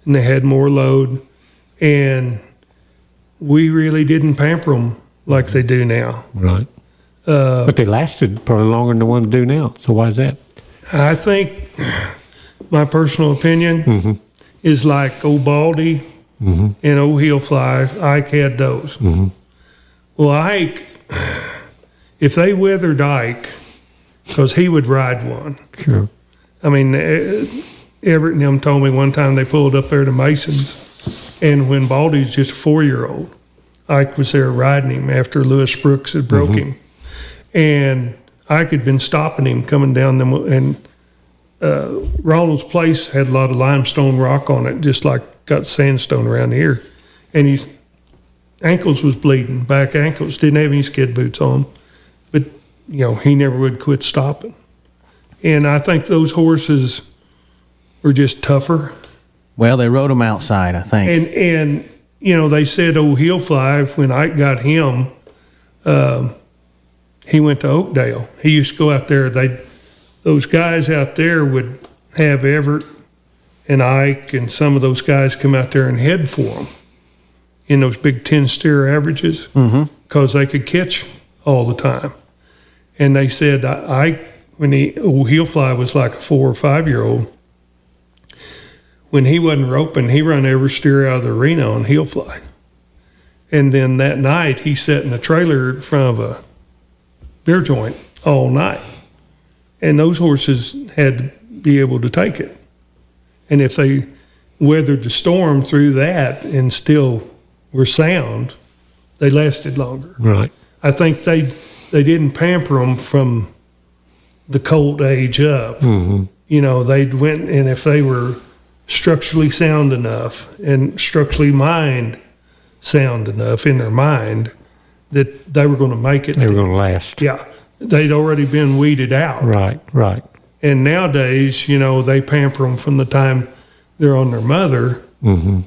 and they had more load. And we really didn't pamper them like they do now. Right. But they lasted probably longer than the ones do now. So why is that? I think my personal opinion is like old Baldy and old Heelfly. Ike had those. Well, Ike, if they weathered Ike, because he would ride one. Sure. I mean, Everett and them told me one time they pulled up there to Mason's, and when Baldy was just a 4-year-old, Ike was there riding him after Lewis Brooks had broke him. And Ike had been stopping him coming down them, and Ronald's place had a lot of limestone rock on it, just like got sandstone around here. And his ankles was bleeding, back ankles, didn't have any skid boots on. But, you know, he never would quit stopping. And I think those horses were just tougher. Well, they rode them outside, I think. And you know, they said, oh, Heelfly, when Ike got him, he went to Oakdale. He used to go out there. Those guys out there would have Everett and Ike and some of those guys come out there and head for them in those big 10 steer averages because they could catch all the time. And they said Ike, when Heelfly was like a 4 or 5-year-old, when he wasn't roping, he run every steer out of the arena on Heelfly. And then that night, he sat in a trailer in front of a beer joint all night. And those horses had to be able to take it. And if they weathered the storm through that and still were sound, they lasted longer. Right. I think they didn't pamper them from the colt age up. You know, they went, and if they were structurally sound enough and structurally sound enough in their mind that they were going to make it. They were going to last. Yeah. They'd already been weeded out. Right. And nowadays, you know, they pamper them from the time they're on their mother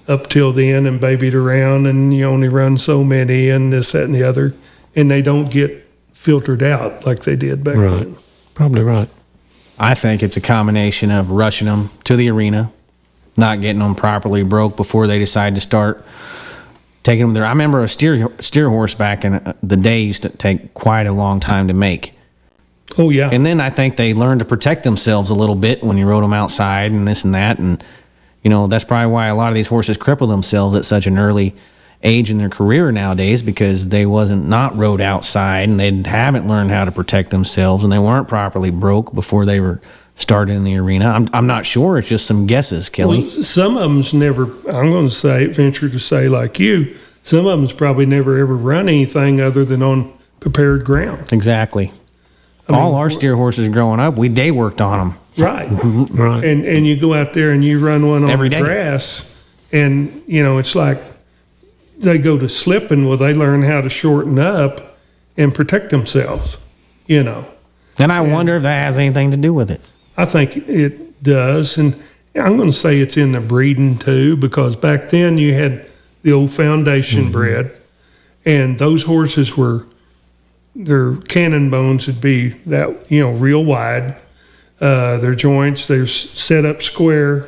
up till then and babied around, and you only run so many and this, that, and the other. And they don't get filtered out like they did back then. Probably right. I think it's a combination of rushing them to the arena, not getting them properly broke before they decide to start taking them there. I remember a steer horse back in the day used to take quite a long time to make. Oh, yeah. And then I think they learned to protect themselves a little bit when you rode them outside and this and that. And, you know, that's probably why a lot of these horses cripple themselves at such an early age in their career nowadays, because they wasn't not rode outside and they haven't learned how to protect themselves, and they weren't properly broke before they were started in the arena. I'm not sure. It's just some guesses, Kelly. Well, some of them's never, I'm going to venture to say like you, some of them's probably never ever run anything other than on prepared ground. Exactly. All our steer horses growing up, we day worked on them. Right. Right. And you go out there and you run one on Every the day. grass, and, you know, it's like they go to slipping. Well, they learn how to shorten up and protect themselves, you know. And I wonder if that has anything to do with it. I think it does. And I'm going to say it's in the breeding too, because back then you had the old foundation bred, and those horses were, their cannon bones would be that, you know, real wide. Their joints, they're set up square,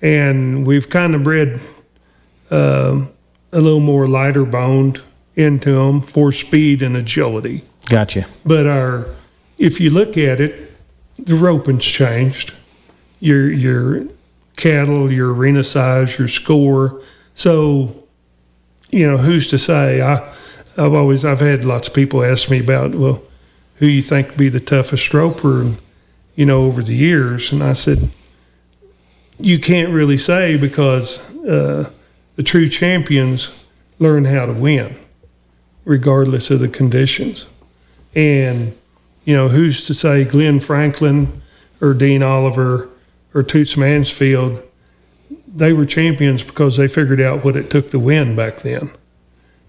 and we've kind of bred a little more lighter boned into them for speed and agility. Gotcha. But if you look at it, the roping's changed. Your cattle, your arena size, your score. So, you know, who's to say? I've had lots of people ask me about, well, who you think would be the toughest roper, and, you know, over the years. And I said, you can't really say, because the true champions learn how to win regardless of the conditions. And, you know, who's to say Glenn Franklin or Dean Oliver or Toots Mansfield, they were champions because they figured out what it took to win back then.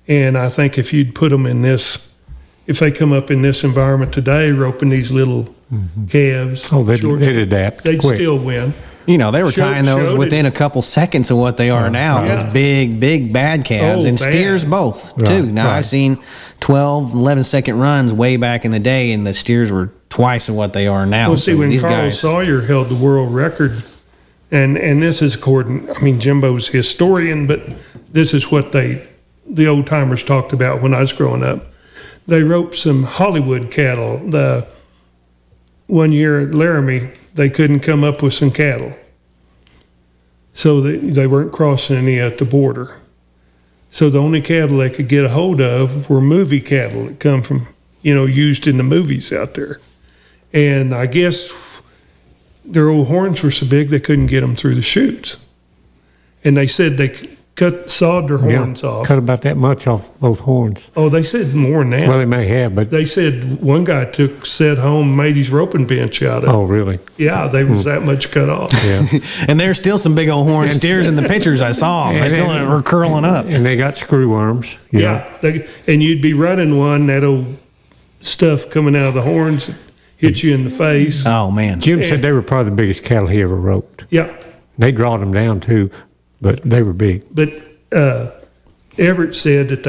And I think if you'd put them in this, if they come up in this environment today, roping these little calves, They did that they'd quick. still win. They were tying those within a couple seconds of what they are now. Yeah. Those big, bad calves and bad. steers both, Right, too. Now, right. I've seen 12, 11-second runs way back in the day, and the steers were twice of what they are now. Well, see, So when these Carl guys, Sawyer held the world record, and this is according, Jimbo's historian, but this is what the old timers talked about when I was growing up. They roped some Hollywood cattle. The one year at Laramie, they couldn't come up with some cattle. So they weren't crossing any at the border. So the only cattle they could get a hold of were movie cattle that come from, used in the movies out there. And I guess their old horns were so big they couldn't get them through the chutes. And they said they sawed their horns off. Cut about that much off both horns. Oh, they said more than that. Well, they may have, but They said one guy set home, made his roping bench out of it. oh, really? Yeah, they was that much cut off. Yeah. and there's still some big old horn steers in the pictures I saw. They still were curling up. And they got screw arms. Yeah, and you'd be running one, that old stuff coming out of the horns hit you in the face. Oh, man. Jim said they were probably the biggest cattle he ever roped. Yeah, They drawed them down too, but they were big. but Everett said that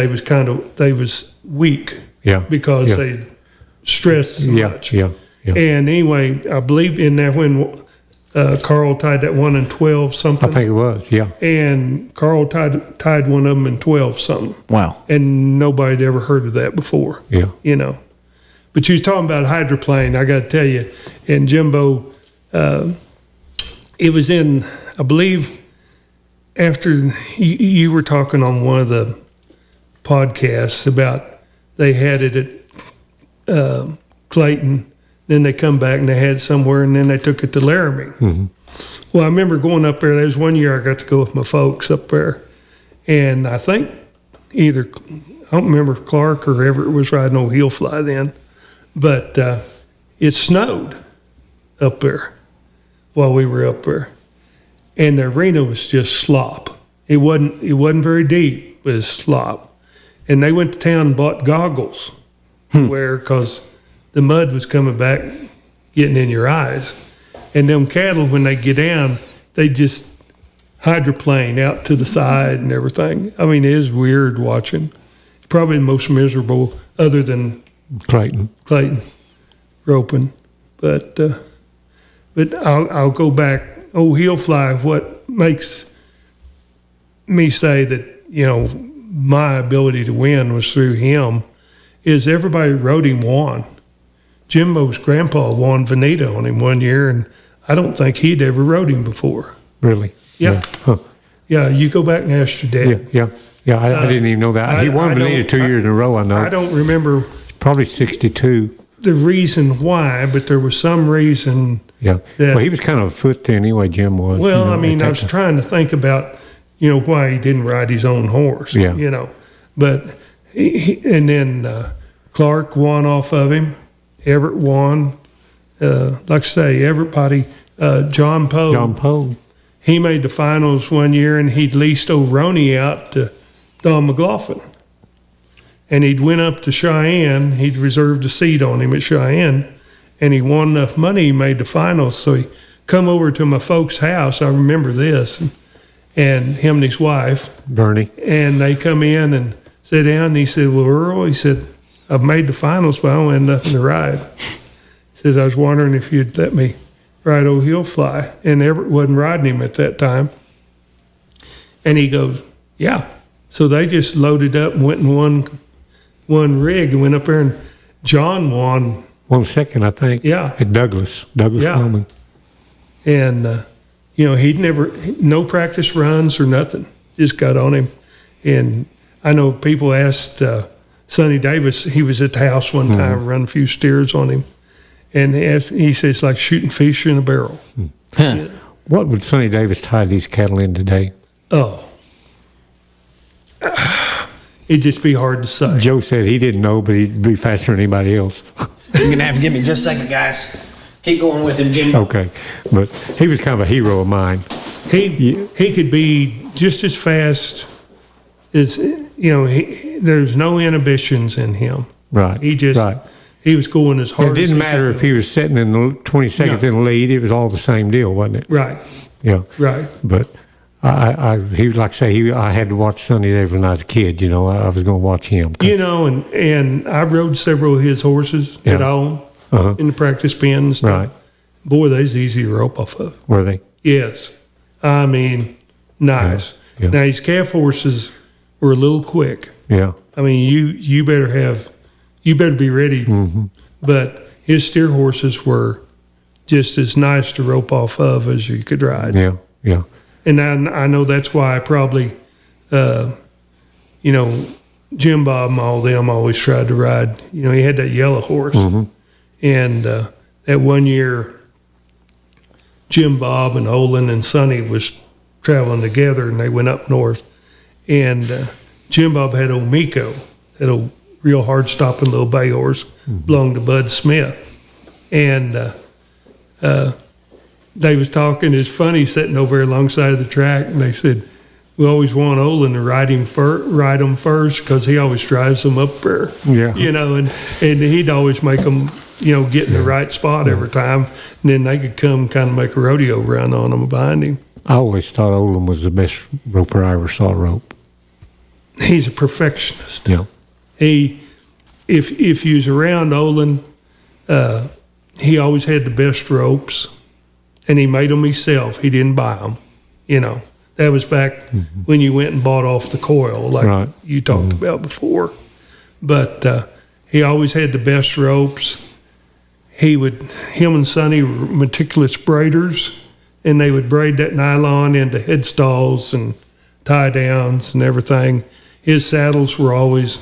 they was weak. Yeah. Because Yeah. they stressed so much. Yeah. And anyway, I believe in that when Carl tied that one in 12 something. I think it was. Yeah. And Carl tied one of them in 12 something. Wow. And nobody had ever heard of that before. Yeah. But you was talking about hydroplane. I got to tell you, and Jimbo, it was in, I believe, after you were talking on one of the podcasts about they had it at Clayton, then they come back and they had it somewhere, and then they took it to Laramie. Mm-hmm. Well, I remember going up there. There was one year I got to go with my folks up there, and I think I don't remember if Clark or Everett was riding old heel fly then, but it snowed up there while we were up there, and the arena was just slop. It wasn't very deep, but it was slop. And they went to town and bought goggles, because the mud was coming back, getting in your eyes. And them cattle, when they get down, they just hydroplane out to the side and everything. It is weird watching. It's probably the most miserable, other than Clayton. roping. But I'll go back. Old heel fly, what makes me say that, my ability to win was through him is everybody rode him won. Jimbo's grandpa won Veneta on him one year, and I don't think he'd ever rode him before. Really? Yeah. Huh. Yeah, you go back and ask your dad. Yeah. I didn't even know that. He won Veneta 2 years in a row, I know. I don't remember Probably 62. the reason why, but there was some reason. Yeah. That- Well, he was kind of a foot anyway, Jim was. Well, at I that was time. trying to think about, why he didn't ride his own horse. Yeah. But and then Clark won off of him. Everett won. Like I say, everybody. John Poe. John Poe. He made the finals one year, and he'd leased old Roney out to Don McLaughlin. And he'd went up to Cheyenne. He'd reserved a seat on him at Cheyenne, and he won enough money. He made the finals, so he come over to my folks' house. I remember this, and him and his wife, Bernie. and they come in and sit down. And he said, "Well, Earl," he said, "I've made the finals, but I don't have nothing to ride." He says, "I was wondering if you'd let me ride old heel fly," and Everett wasn't riding him at that time. And he goes, "Yeah." So they just loaded up and went and won one rig and went up there, and John won. 1 second, I think. Yeah. At Douglas Yeah. Wyoming. And, he'd no practice runs or nothing, just got on him. And I know people asked Sonny Davis, he was at the house one time, run a few steers on him. And he says it's like shooting fish in a barrel. Huh. What would Sonny Davis tie these cattle in today? Oh. It'd just be hard to say. Joe said he didn't know, but he'd be faster than anybody else. You're going to have to give me just a second, guys. Keep going with him, Jim. Okay. But he was kind of a hero of mine. He could be just as fast as there's no inhibitions in him. Right. He was going as hard. It didn't matter if he was sitting in the 22nd in the lead. It was all the same deal, wasn't it? Right. Yeah. Right. But he like I say, I had to watch Sonny there when I was a kid. I was going to watch him. And I rode several of his horses at home in the practice pen and stuff. Right. Boy, they's easy to rope off of. Were they? Yes. I mean, nice. Yeah. Now, his calf horses were a little quick. Yeah. I mean, you better be ready. Mm-hmm. But his steer horses were just as nice to rope off of as you could ride. Yeah. Yeah. And I know that's why I probably, Jim Bob and all them always tried to ride. He had that yellow horse. Mm-hmm. And that one year, Jim Bob and Olin and Sonny was traveling together, and they went up north. And Jim Bob had old Miko, that old real hard-stopping little bay horse, belonged to Bud Smith. And they was talking. It's funny sitting over there alongside of the track, and they said, we always want Olin to ride him first because he always drives them up there. Yeah. And he'd always make them, get in the right spot every time, and then they could come kind of make a rodeo run on them behind him. I always thought Olin was the best roper I ever saw rope. He's a perfectionist. Yeah. If you was around Olin, he always had the best ropes, and he made them himself. He didn't buy them. That was back when you went and bought off the coil, like you talked about before. But he always had the best ropes. Him and Sonny were meticulous braiders, and they would braid that nylon into headstalls and tie downs and everything. His saddles were always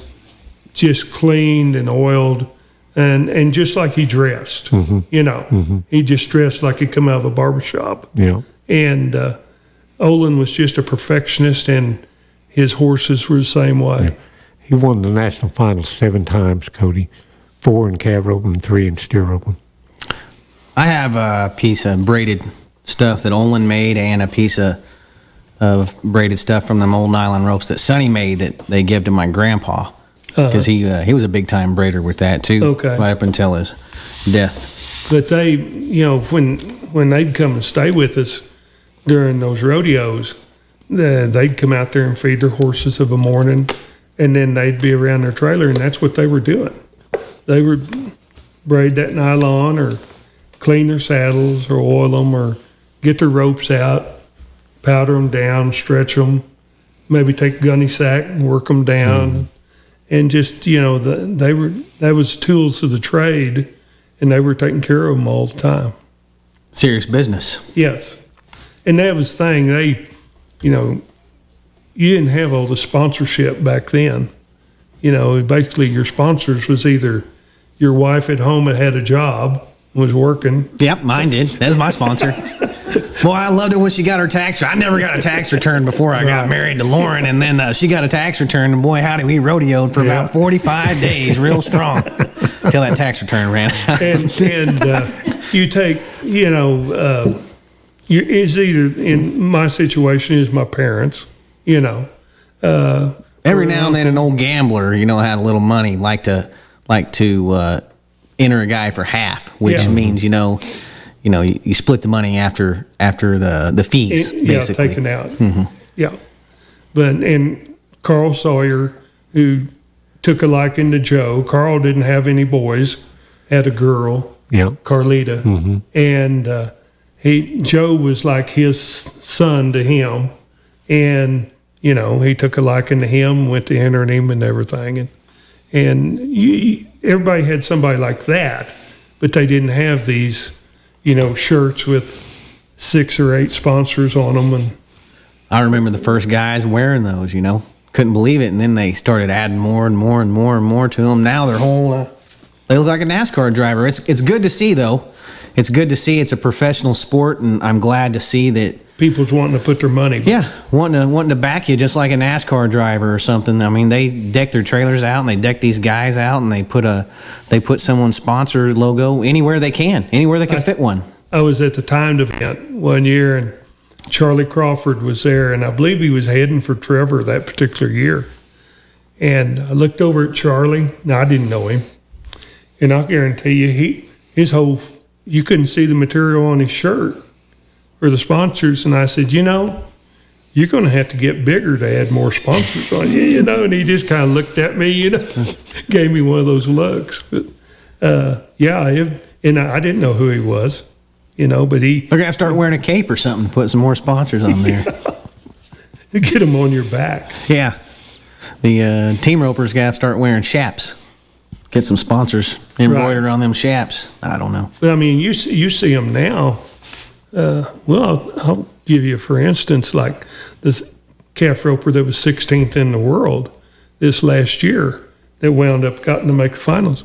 just cleaned and oiled, and just like he dressed. He just dressed like he'd come out of a barbershop. Yeah. And Olin was just a perfectionist, and his horses were the same way. Yeah. He won the national finals 7 times, Cody. 4 in calf roping and 3 in steer roping. I have a piece of braided stuff that Olin made, and a piece of braided stuff from them old nylon ropes that Sonny made that they gave to my grandpa, because he was a big time braider with that too. Okay. Right up until his death. But they, when they'd come and stay with us during those rodeos, they'd come out there and feed their horses of a morning, and then they'd be around their trailer, and that's what they were doing. They would braid that nylon or clean their saddles or oil them or get their ropes out, powder them down, stretch them, maybe take a gunny sack and work them down. And just, that was tools of the trade, and they were taking care of them all the time. Serious business. Yes. And that was the thing. You didn't have all the sponsorship back then. Basically your sponsors was either your wife at home that had a job, was working. Yep, mine did. That's my sponsor. Boy, I loved it when she got her tax. I never got a tax return before I got married to Lauren, and then she got a tax return, and boy, howdy, we rodeoed for about 45 days, real strong, till that tax return ran out. And you take, it's either, in my situation, is my parents, Every now and then, an old gambler, had a little money, like to enter a guy for half, which means you split the money after the fees, basically. Taken out. Yeah, and Carl Sawyer, who took a liking to Joe. Carl didn't have any boys, had a girl, Carlita, and Joe was like his son to him, and he took a liking to him, went to entering him and everything, and everybody had somebody like that, but they didn't have these, shirts with 6 or 8 sponsors on them. And I remember the first guys wearing those, couldn't believe it, and then they started adding more and more and more and more to them. Now their whole they look like a NASCAR driver. It's good to see, though. It's good to see. It's a professional sport, and I'm glad to see that people's wanting to put their money. Yeah, wanting to back you just like a NASCAR driver or something. I mean, they deck their trailers out, and they deck these guys out, and they put someone's sponsor logo anywhere they can fit one. I was at the timed event one year, and Charlie Crawford was there, and I believe he was heading for Trever that particular year. And I looked over at Charlie. Now, I didn't know him. And I'll guarantee you, you couldn't see the material on his shirt or the sponsors. And I said, you're going to have to get bigger to add more sponsors on you, And he just kind of looked at me, gave me one of those looks. But, and I didn't know who he was, but he... They're going to start wearing a cape or something to put some more sponsors on there. Get them on your back. Yeah. The team ropers got to start wearing chaps. Get some sponsors embroidered on them chaps. I don't know. But, I mean, you see them now. I'll give you, for instance, like this calf roper that was 16th in the world this last year that wound up getting to make the finals.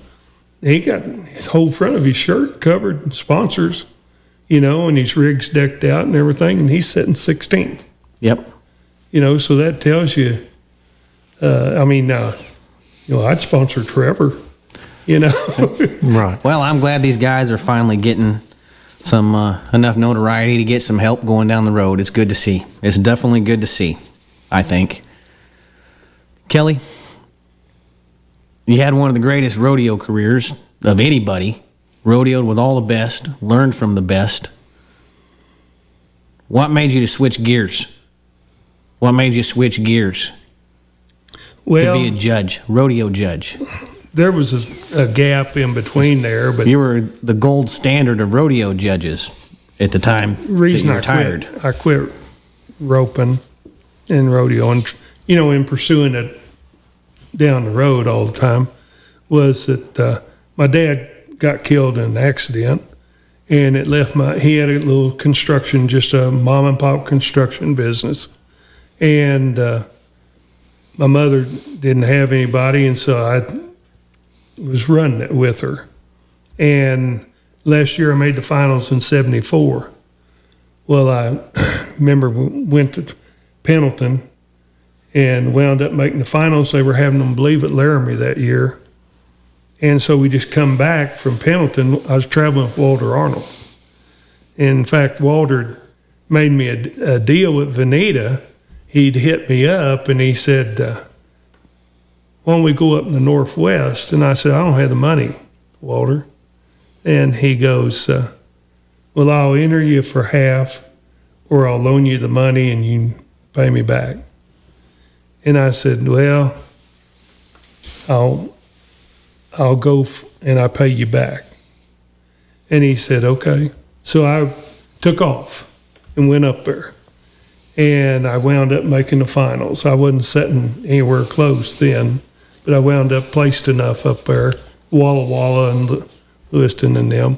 He got his whole front of his shirt covered in sponsors, and his rig's decked out and everything, and he's sitting 16th. Yep. So that tells you, I'd sponsor Trever, Right. Well, I'm glad these guys are finally getting some enough notoriety to get some help going down the road. It's good to see. It's definitely good to see, I think. Kelly, you had one of the greatest rodeo careers of anybody. Rodeoed with all the best, learned from the best. What made you to switch gears? What made you switch gears to be a judge, rodeo judge? There was a gap in between there, but You were the gold standard of rodeo judges at the time reason that you retired. I quit roping and rodeo, and in pursuing it down the road all the time, was that my dad got killed in an accident, and it left he had a little construction, just a mom and pop construction business, and my mother didn't have anybody, and so I was running it with her. And last year I made the finals in 74. Well, I remember we went to Pendleton and wound up making the finals. They were having them believe at Laramie that year. And so we just come back from Pendleton. I was traveling with Walter Arnold. In fact, Walter made me a deal with Veneta. He'd hit me up and he said, why don't we go up in the Northwest? And I said, I don't have the money, Walter. And he goes, well, I'll enter you for half, or I'll loan you the money and you pay me back. And I said, well, I'll go and I pay you back. And he said, okay. So I took off and went up there. And I wound up making the finals. I wasn't sitting anywhere close then, but I wound up placed enough up there, Walla Walla and Lewiston and them.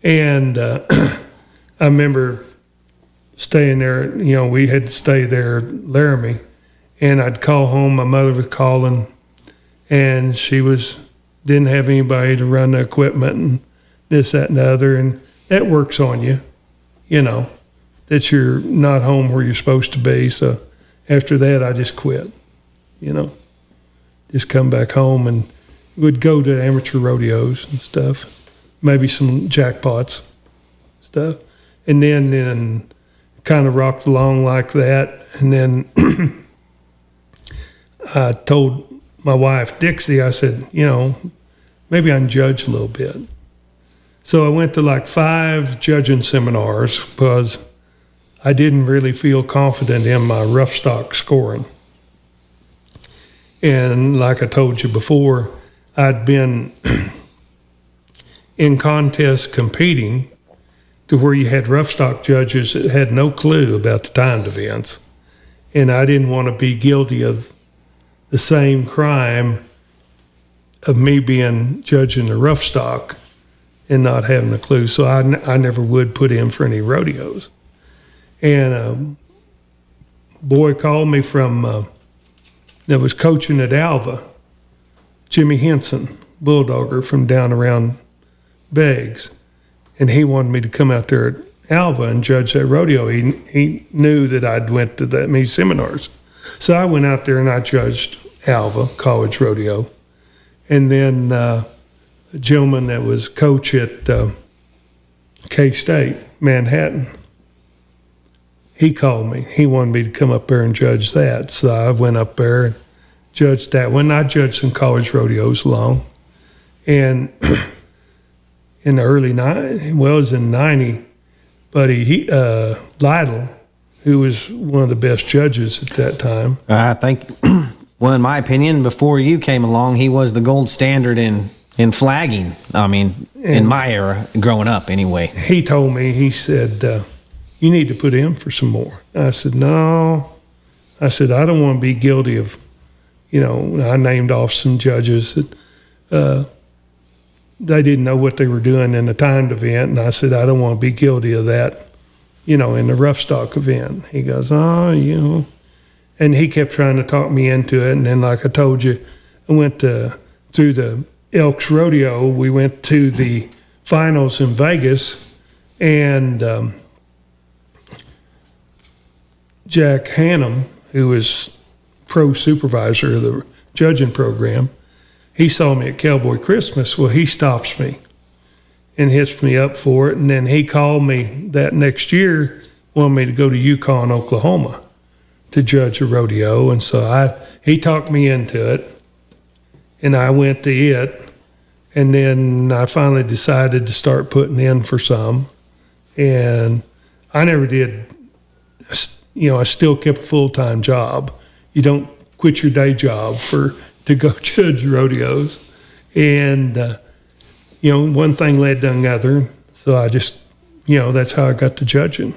And I remember staying there, we had to stay there at Laramie. And I'd call home, my mother was calling, and she didn't have anybody to run the equipment and this, that, and the other. And that works on you, that you're not home where you're supposed to be. So after that, I just quit, just come back home and would go to amateur rodeos and stuff, maybe some jackpots stuff. And then kind of rocked along like that. And then I told my wife, Dixie, I said, maybe I can judge a little bit. So I went to like 5 judging seminars because I didn't really feel confident in my rough stock scoring. And like I told you before, I'd been in contests competing to where you had rough stock judges that had no clue about the timed events. And I didn't want to be guilty of the same crime of me being judging the rough stock and not having a clue. So I never would put in for any rodeos. And a boy called me from that was coaching at Alva, Jimmy Henson, bulldogger from down around Beggs. And he wanted me to come out there at Alva and judge that rodeo. He knew that I'd went to these seminars. So I went out there and I judged Alva, college rodeo. And then a gentleman that was coach at K-State, Manhattan, he called me. He wanted me to come up there and judge that. So I went up there judged that one. I judged some college rodeos along. And in the early it was in 90, buddy, Lytle, who was one of the best judges at that time. I think, well, in my opinion, before you came along, he was the gold standard in flagging. I mean, in my era, growing up anyway. He told me, he said, you need to put in for some more. I said, no. I said, I don't want to be guilty of, I named off some judges that they didn't know what they were doing in a timed event. And I said, I don't want to be guilty of that, in the rough stock event. He goes, and he kept trying to talk me into it. And then, like I told you, I went through the Elks Rodeo. We went to the finals in Vegas, and Jack Hannum, who was pro supervisor of the judging program, he saw me at Cowboy Christmas. Well, he stops me and hits me up for it. And then he called me that next year, wanted me to go to Yukon, Oklahoma to judge a rodeo. And so he talked me into it, and I went to it. And then I finally decided to start putting in for some. And I never did, I still kept a full-time job. You don't quit your day job to go judge rodeos. And, one thing led to another. So I just, that's how I got to judging.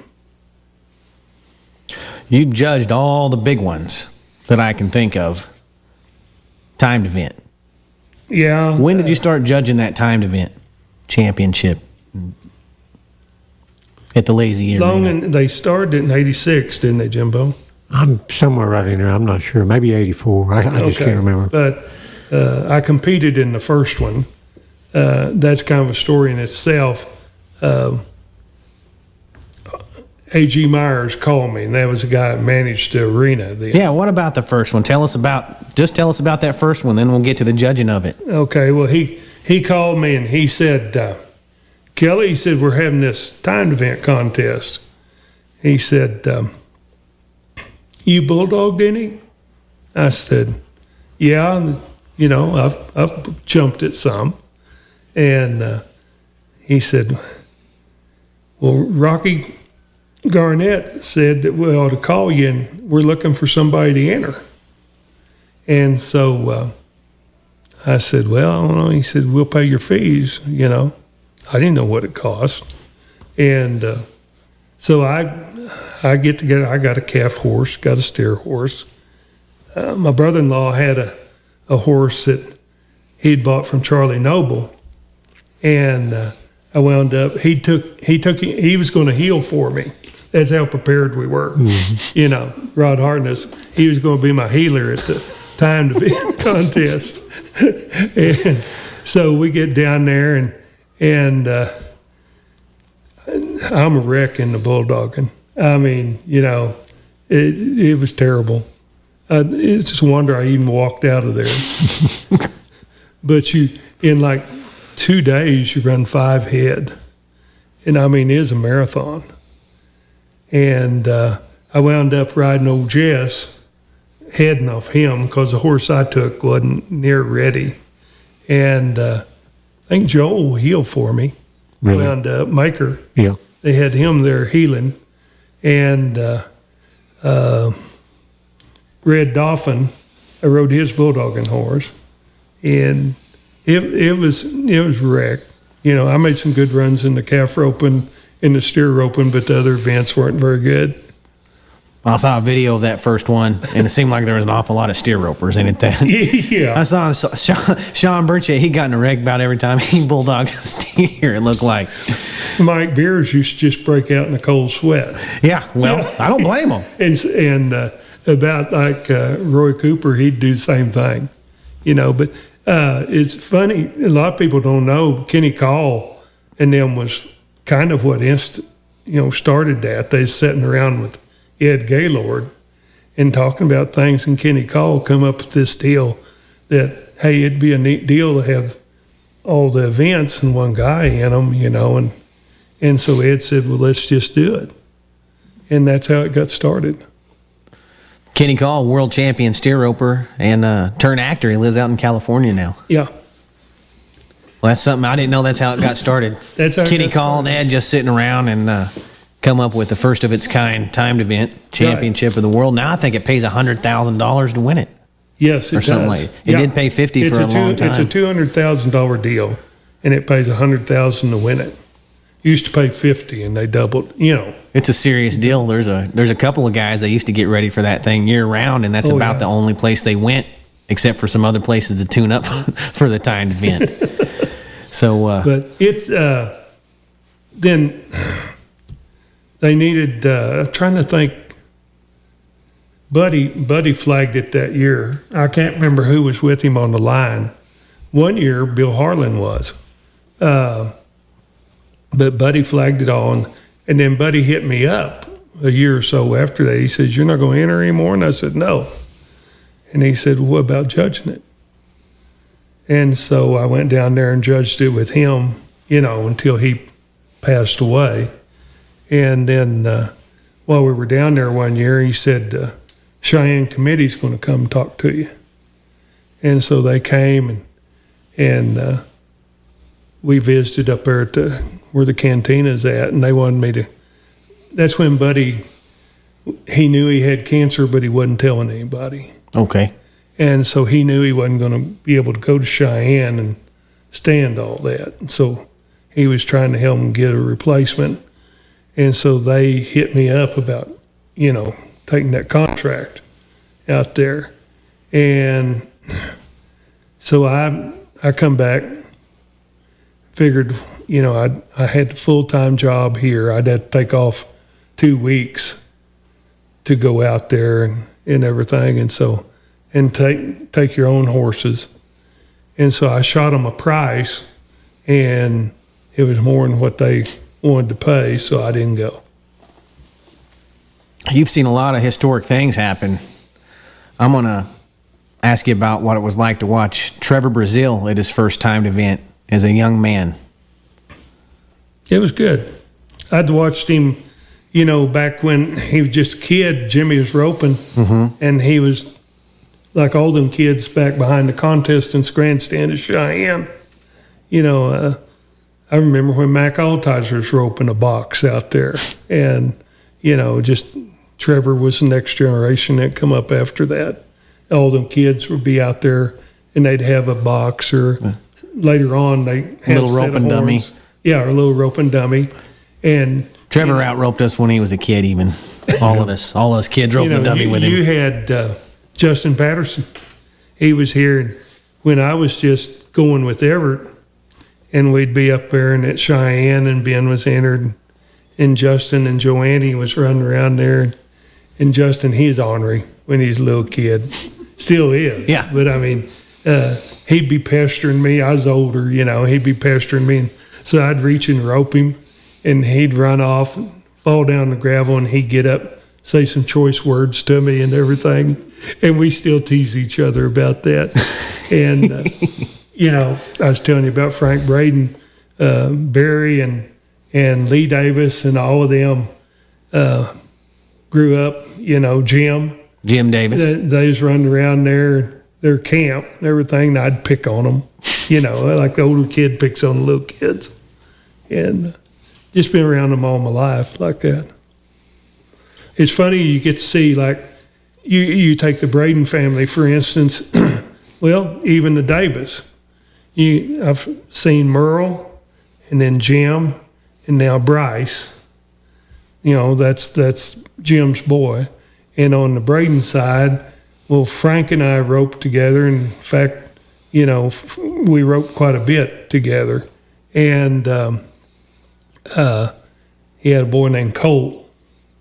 You judged all the big ones that I can think of. Timed event. Yeah. When did you start judging that timed event championship at the Lazy Arena? They started in 86, didn't they, Jimbo? I'm somewhere right in there. I'm not sure. Maybe 84. I just can't remember. But I competed in the first one. That's kind of a story in itself. A.G. Myers called me, and that was the guy that managed the arena. Yeah, what about the first one? Tell us about that first one, then we'll get to the judging of it. Okay, well, he called me, and he said, Kelly, he said, we're having this timed event contest. He said, you bulldogged any? I said, yeah, I've jumped at some. And he said, well, Rocky Garnett said that we ought to call you, and we're looking for somebody to enter. And so I said, well, I don't know. He said, we'll pay your fees, I didn't know what it cost. And so I get together. I got a calf horse, got a steer horse. My brother-in-law had a horse that he'd bought from Charlie Noble. And I wound up, he was going to heel for me. That's how prepared we were. Mm-hmm. Rod Hartness, he was going to be my healer at the timed event contest. And so we get down there, and I'm a wreck in the bulldogging. I mean, it was terrible. It's just a wonder I even walked out of there. But in like 2 days, you run 5 head. And I mean, it is a marathon. And I wound up riding old Jess, heading off him because the horse I took wasn't near ready. And I think Joel healed for me. Really? Wound up, Maker. Yeah. They had him there healing. And Red Dolphin, I rode his bulldogging horse. And it was wrecked. I made some good runs in the calf roping, in the steer roping, but the other events weren't very good. I saw a video of that first one, and it seemed like there was an awful lot of steer ropers in it then. Yeah. I saw Sean Burchett, he got in a wreck about every time he bulldogged a steer, it looked like. Mike Beers used to just break out in a cold sweat. Yeah, well, I don't blame him. And about like Roy Cooper, he'd do the same thing. But it's funny, a lot of people don't know Kenny Call and them was kind of what started that. They was sitting around with Ed Gaylord and talking about things, and Kenny Call come up with this deal that, hey, it'd be a neat deal to have all the events and one guy in them, and so Ed said, well, let's just do it. And that's how it got started. Kenny Call, world champion steer roper and turned actor. He lives out in California now. Yeah. Well, that's something I didn't know. That's how it got started. That's how Kenny Call and Ed just sitting around and come up with the first of its kind timed event championship of the world. Now I think it pays $100,000 to win it. Yes, it or something does. like it. It did pay $50 for a long time. It's a $200,000 deal, and it pays $100,000 to win it. Used to pay $50, and they doubled. It's a serious deal. There's a couple of guys that used to get ready for that thing year round, and that's about the only place they went, except for some other places to tune up for the timed event. So, but it's then they needed. Trying to think. Buddy flagged it that year. I can't remember who was with him on the line. One year, Bill Harlan was. But Buddy flagged it on, and then Buddy hit me up a year or so after that. He says, "You're not going to enter anymore?" And I said, "No." And he said, "What about judging it?" And so I went down there and judged it with him, until he passed away. And then while we were down there one year, he said, Cheyenne committee's going to come talk to you. And so they came and we visited up there at where the cantina's at, and they wanted me to. That's when Buddy, he knew he had cancer, but he wasn't telling anybody. Okay. And so he knew he wasn't going to be able to go to Cheyenne and stand all that. And so he was trying to help him get a replacement. And so they hit me up about, taking that contract out there. And so I come back, figured, I had the full-time job here. I'd have to take off 2 weeks to go out there and everything. And so, and take your own horses. And so I shot them a price, and it was more than what they wanted to pay, so I didn't go. You've seen a lot of historic things happen. I'm going to ask you about what it was like to watch Trever Brazile at his first timed event as a young man. It was good. I'd watched him, back when he was just a kid. Jimmy was roping, and he was like all them kids back behind the contestants grandstand at Cheyenne. I remember when Mac Altizer was roping a box out there, and just Trever was the next generation that come up after that. All them kids would be out there, and they'd have a box, or later on they had a little roping dummy. Yeah, or a little roping dummy. And Trever out-roped us when he was a kid, even. All of us kids roping a dummy with him. You had Justin Patterson. He was here, and when I was just going with Everett, and we'd be up there and at Cheyenne, and Ben was entered, and Justin and Joanne was running around there. And Justin, he's ornery when he's a little kid. Still is. Yeah. But, he'd be pestering me. I was older, he'd be pestering me. And so I'd reach and rope him, and he'd run off and fall down the gravel, and he'd get up, say some choice words to me and everything. And we still tease each other about that. And, I was telling you about Frank Braden, Barry and Lee Davis, and all of them grew up, Jim Davis. They was running around their camp and everything, and I'd pick on them, like the older kid picks on the little kids. And just been around them all my life like that. It's funny, you get to see, like, you take the Braden family, for instance, well, even the Davis. I've seen Merle, and then Jim, and now Bryce. That's Jim's boy. And on the Braden side, well, Frank and I roped together. In fact, we roped quite a bit together. And he had a boy named Colt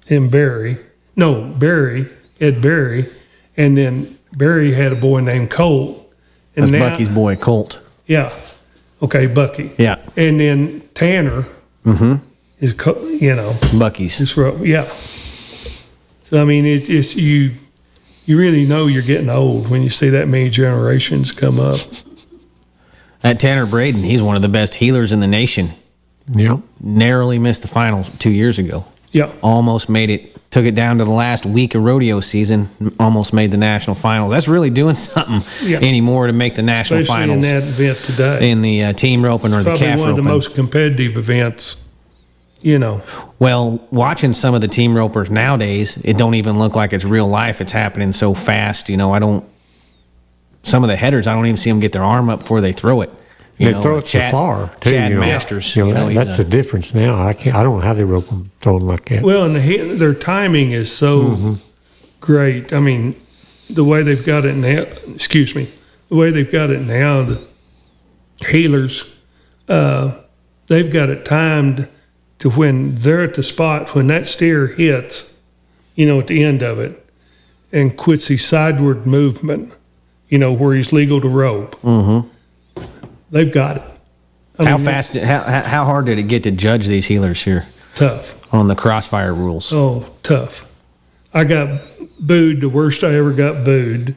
and Barry. No, Barry had Barry. And then Barry had a boy named Colt. And that's Bucky's boy, Colt. Yeah. Okay, Bucky. Yeah. And then Tanner is, Bucky's. Yeah. So, it's you really know you're getting old when you see that many generations come up. That Tanner Braden, he's one of the best healers in the nation. Yep. Narrowly missed the finals 2 years ago. Yeah. Almost made it took it down to the last week of rodeo season, almost made the national finals. That's really doing something anymore to make the national Especially finals. in that event today. In the team roping or the Probably calf one of roping. the most competitive events, you know. Well, watching some of the team ropers nowadays, it don't even look like it's real life. It's happening so fast. You know, some of the headers, I don't even see them get their arm up before they throw it. They throw it so far, too. Chad you know. Masters. You know, that's the difference now. I don't know how they rope them throwing like that. Well, and their timing is so great. I mean, the way they've got it now, the healers, they've got it timed to when they're at the spot, when that steer hits, you know, at the end of it, and quits his sideward movement, you know, where he's legal to rope. Mm-hmm. They've got it. How hard did it get to judge these healers here? Tough. On the crossfire rules. Oh, tough. I got booed, the worst I ever got booed.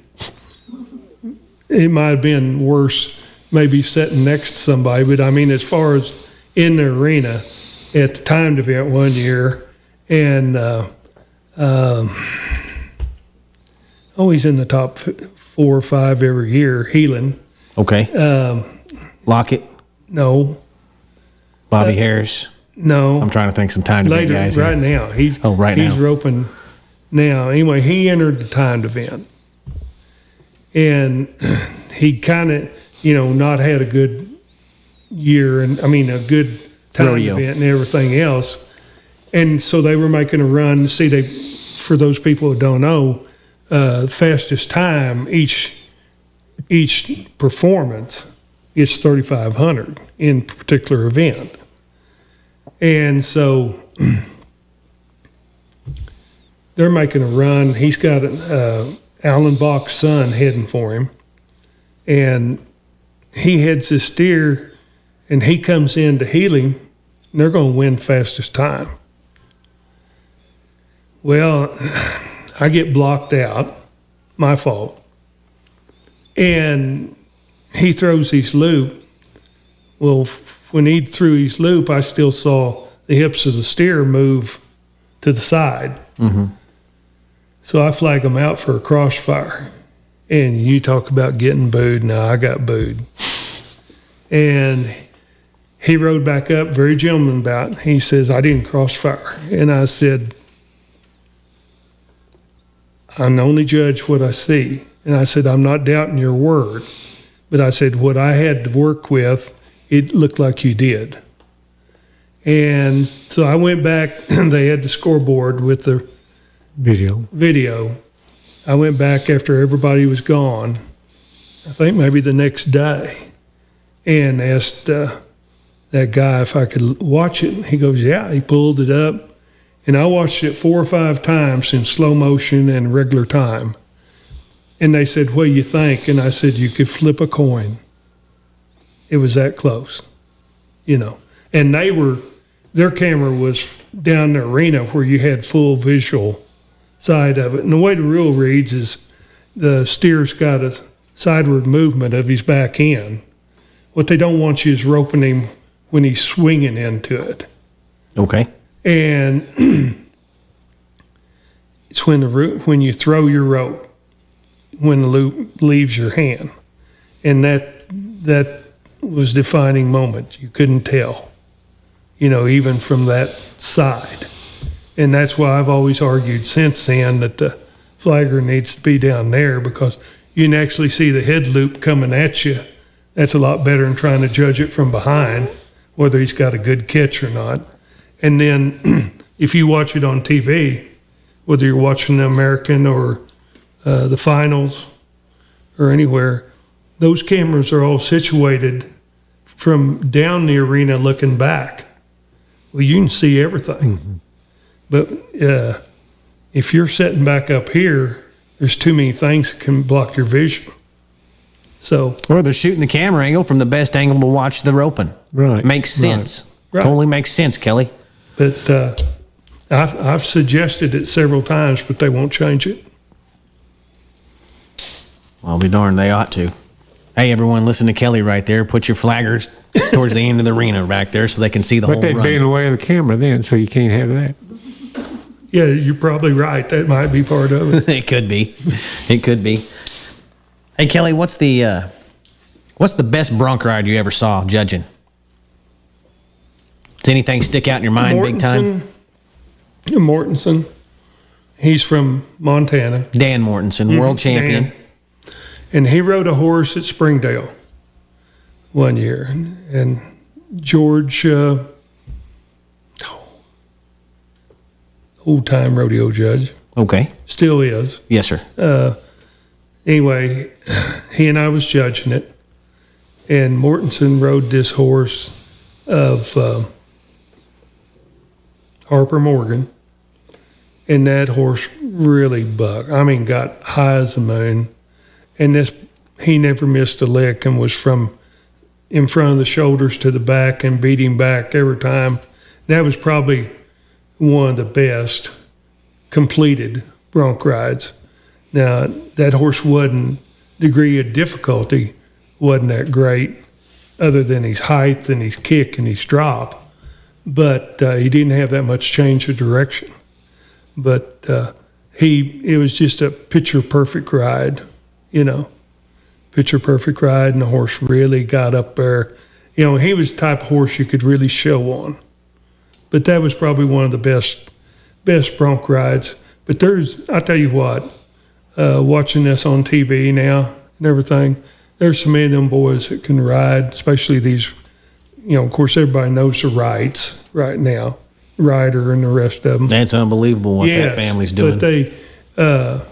It might have been worse maybe sitting next to somebody, but I mean, as far as in the arena at the timed event one year, and he's in the top 4 or 5 every year, healing. Okay. Lockett? No. Bobby Harris? No. I'm trying to think some time to Later, guys. right now. He's roping now. Anyway, he entered the timed event. And he kind of, you know, not had a good year, and a good timed rodeo event and everything else. And so they were making a run. See, for those people who don't know, fastest time each performance is 3,500 in a particular event. And so they're making a run. He's got Alan Bach's son heading for him. And he heads his steer, and he comes in to heal him, and they're going to win fastest time. Well, I get blocked out, my fault. And he throws his loop. Well, when he threw his loop, I still saw the hips of the steer move to the side. Mm-hmm. So I flag him out for a crossfire. And you talk about getting booed. No, I got booed. And he rode back up, very gentleman about it. He says, I didn't crossfire. And I said, I only judge what I see. And I said, I'm not doubting your word. But I said, what I had to work with, it looked like you did. And so I went back. They had the scoreboard with the video. I went back after everybody was gone, I think maybe the next day, and asked that guy if I could watch it. He goes, yeah. He pulled it up, and I watched it 4 or 5 times in slow motion and regular time. And they said, what do you think? And I said, you could flip a coin. It was that close, you know. And their camera was down the arena where you had full visual side of it. And the way the rule reads is the steer's got a sideward movement of his back end. What they don't want you is roping him when he's swinging into it. Okay. And it's when you throw your rope, when the loop leaves your hand. And that was defining moment. You couldn't tell, you know, even from that side. And that's why I've always argued since then that the flagger needs to be down there, because you can actually see the head loop coming at you. That's a lot better than trying to judge it from behind, whether he's got a good catch or not. And then if you watch it on TV, whether you're watching the American or the finals or anywhere, those cameras are all situated from down the arena looking back. Well, you can see everything. Mm-hmm. But if you're sitting back up here, there's too many things that can block your vision. So, or they're shooting the camera angle from the best angle to watch the roping. Right. Makes sense. Right. Totally makes sense, Kelly. But I've suggested it several times, but they won't change it. Well, I'll be darned, they ought to. Hey, everyone, listen to Kelly right there. Put your flaggers towards the end of the arena back there so they can see the whole run. But they'd be in the way of the camera then, so you can't have that. Yeah, you're probably right. That might be part of it. It could be. It could be. Hey, Kelly, what's the best bronc ride you ever saw judging? Does anything stick out in your mind big time? Mortensen. He's from Montana. Dan Mortensen, world champion. Dan. And he rode a horse at Springdale one year. And George, old-time rodeo judge. Okay. Still is. Yes, sir. Anyway, he and I was judging it. And Mortensen rode this horse of Harper Morgan. And that horse really bucked. I mean, got high as the moon. And he never missed a lick and was from in front of the shoulders to the back and beat him back every time. That was probably one of the best completed bronc rides. Now, that horse degree of difficulty wasn't that great, other than his height and his kick and his drop. But he didn't have that much change of direction. But it was just a picture-perfect ride, picture-perfect ride, and the horse really got up there. He was the type of horse you could really show on. But that was probably one of the best bronc rides. But I tell you what, watching this on TV now and everything, there's so many of them boys that can ride, especially these, of course, everybody knows the Wrights right now. Ryder and the rest of them. That's unbelievable what that family's doing. But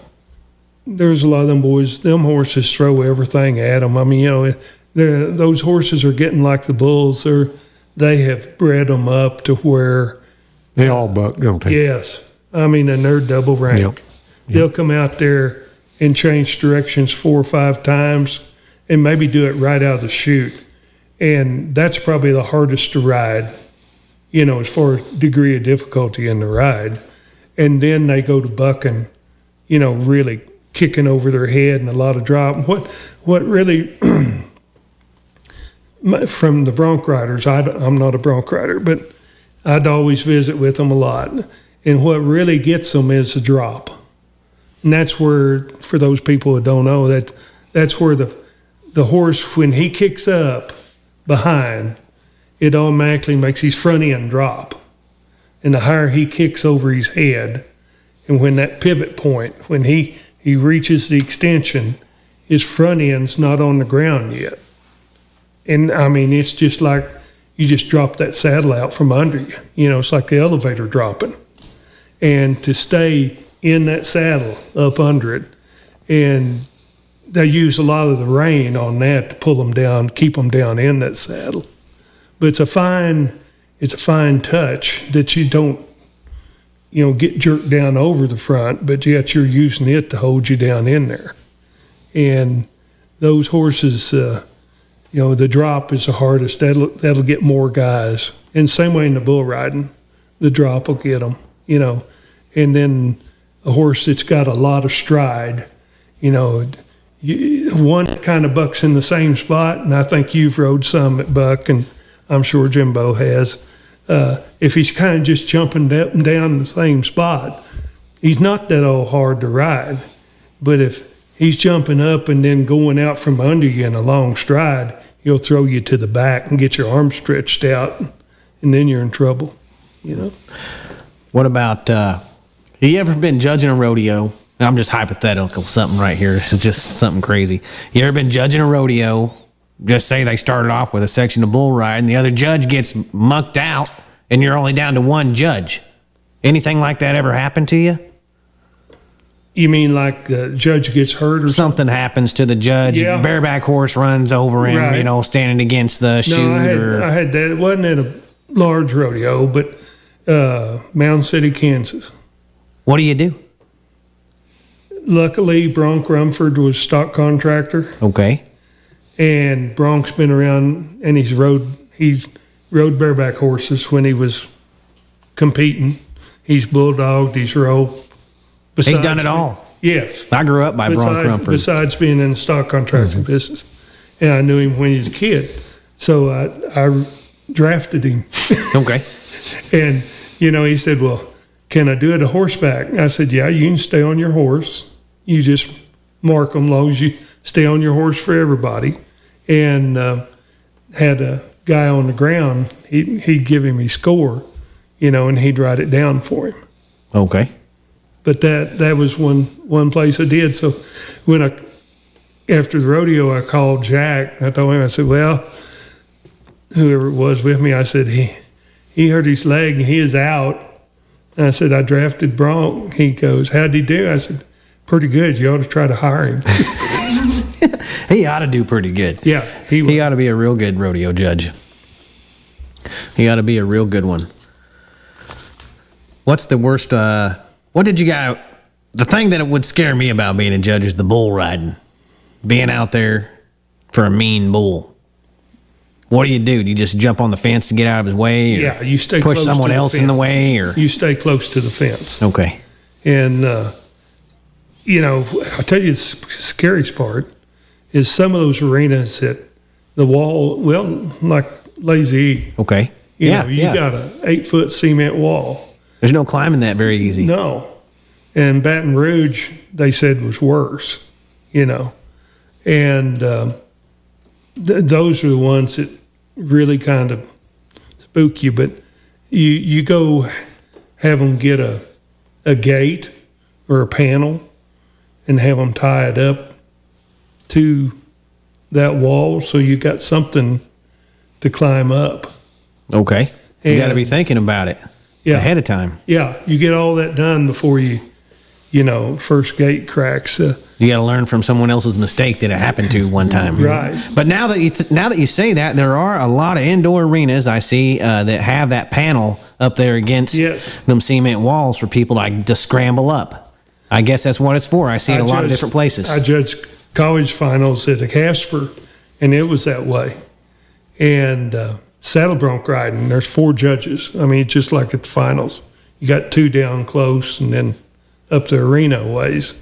there's a lot of them boys, them horses throw everything at them. I mean, those horses are getting like the bulls. They have bred them up to where they all buck, don't they? Yes. I mean, and they're double rank. Yep. They'll come out there and change directions 4 or 5 times and maybe do it right out of the chute. And that's probably the hardest to ride, as far as degree of difficulty in the ride. And then they go to bucking, really kicking over their head and a lot of drop. What really, from the bronc riders, I'm not a bronc rider, but I'd always visit with them a lot. And what really gets them is the drop. And that's where, for those people who don't know, that's where the horse, when he kicks up behind, it automatically makes his front end drop. And the higher he kicks over his head, and when that pivot point, when he reaches the extension, his front end's not on the ground yet. And I mean, it's just like you just drop that saddle out from under you. It's like the elevator dropping. And to stay in that saddle up under it, and they use a lot of the rein on that to pull them down, keep them down in that saddle. But it's a fine touch that you don't, get jerked down over the front, but yet you're using it to hold you down in there. And those horses, the drop is the hardest. That'll get more guys. And same way in the bull riding, the drop will get them, And then a horse that's got a lot of stride, one kind of bucks in the same spot, and I think you've rode some at buck, and I'm sure Jimbo has. If he's kind of just jumping down the same spot, he's not that all hard to ride. But if he's jumping up and then going out from under you in a long stride, he'll throw you to the back and get your arms stretched out, and then you're in trouble, What about, have you ever been judging a rodeo? I'm just hypothetical, something right here. This is just something crazy. You ever been judging a rodeo? Just say they started off with a section of bull ride and the other judge gets mucked out and you're only down to one judge. Anything like that ever happen to you? You mean like the judge gets hurt or something happens to the judge? Yeah. Bareback horse runs over him, right. Standing against the chute. I had that. It wasn't at a large rodeo, but Mound City, Kansas. What do you do? Luckily, Bronk Rumford was stock contractor. Okay. And Bronk's been around, and he's rode bareback horses when he was competing. He's bulldogged, he's roped. He's done it all. Yes. I grew up by Bronk Rumford. Besides being in the stock contracting business. And I knew him when he was a kid. So I drafted him. Okay. And, he said, well, can I do it a horseback? I said, yeah, you can stay on your horse. You just mark them, long as you stay on your horse for everybody. And had a guy on the ground, he'd give him his score, and he'd write it down for him. Okay. But that was one place I did. So after the rodeo, I called Jack. I told him, I said, well, whoever it was with me, I said, he hurt his leg and he is out. And I said, I drafted Bronk. He goes, how'd he do? I said, pretty good. You ought to try to hire him. He ought to do pretty good. Yeah. He ought to be a real good rodeo judge. He ought to be a real good one. What's the worst, what did you got? The thing that would scare me about being a judge is the bull riding. Being out there for a mean bull. What do? Do you just jump on the fence to get out of his way? Or yeah, you stay push close someone to else the in the fence. way? Or You stay close to the fence. okay. And, I'll tell you the scariest part is some of those arenas that the wall, well, like Lazy E. Okay. You got a 8-foot cement wall. There's no climbing that very easy. No. And Baton Rouge, they said, was worse, And those are the ones that really kind of spook you. But you go have them get a gate or a panel and have them tie it up to that wall so you got something to climb up. Okay. You And- got to be thinking about it ahead of time. Yeah, you get all that done before first gate cracks. You got to learn from someone else's mistake that it happened to one time. Right. But now that you say that, there are a lot of indoor arenas I see that have that panel up there against Yes. them cement walls for people to scramble up. I guess that's what it's for. I see it a lot of different places. I judged college finals at a Casper, and it was that way. And saddle bronc riding, there's 4 judges. I mean, just like at the finals. You got 2 down close and then up the arena ways.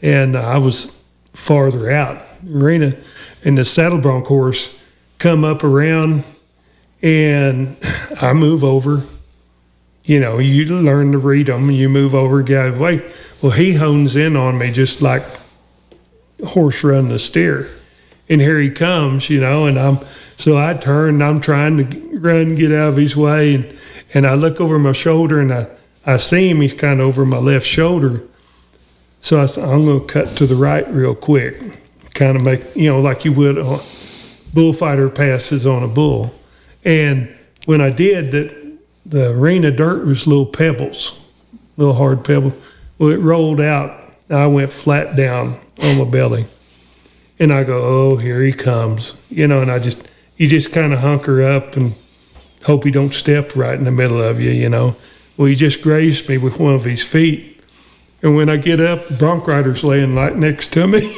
And I was farther out the arena, and the saddle bronc horse come up around, and I move over. You learn to read them. You move over, get out of the way. Well, he hones in on me just like a horse running a steer. And here he comes, and so I turn, and I'm trying to run, get out of his way. And I look over my shoulder, and I see him. He's kind of over my left shoulder. So I thought, I'm going to cut to the right real quick, kind of make, like you would on bullfighter passes on a bull. And when I did that, the arena dirt was little pebbles, little hard pebbles. Well, it rolled out. I went flat down on my belly. And I go, oh, here he comes. And you just kind of hunker up and hope he don't step right in the middle of you, Well, he just grazed me with one of his feet. And when I get up, the bronc rider's laying right next to me.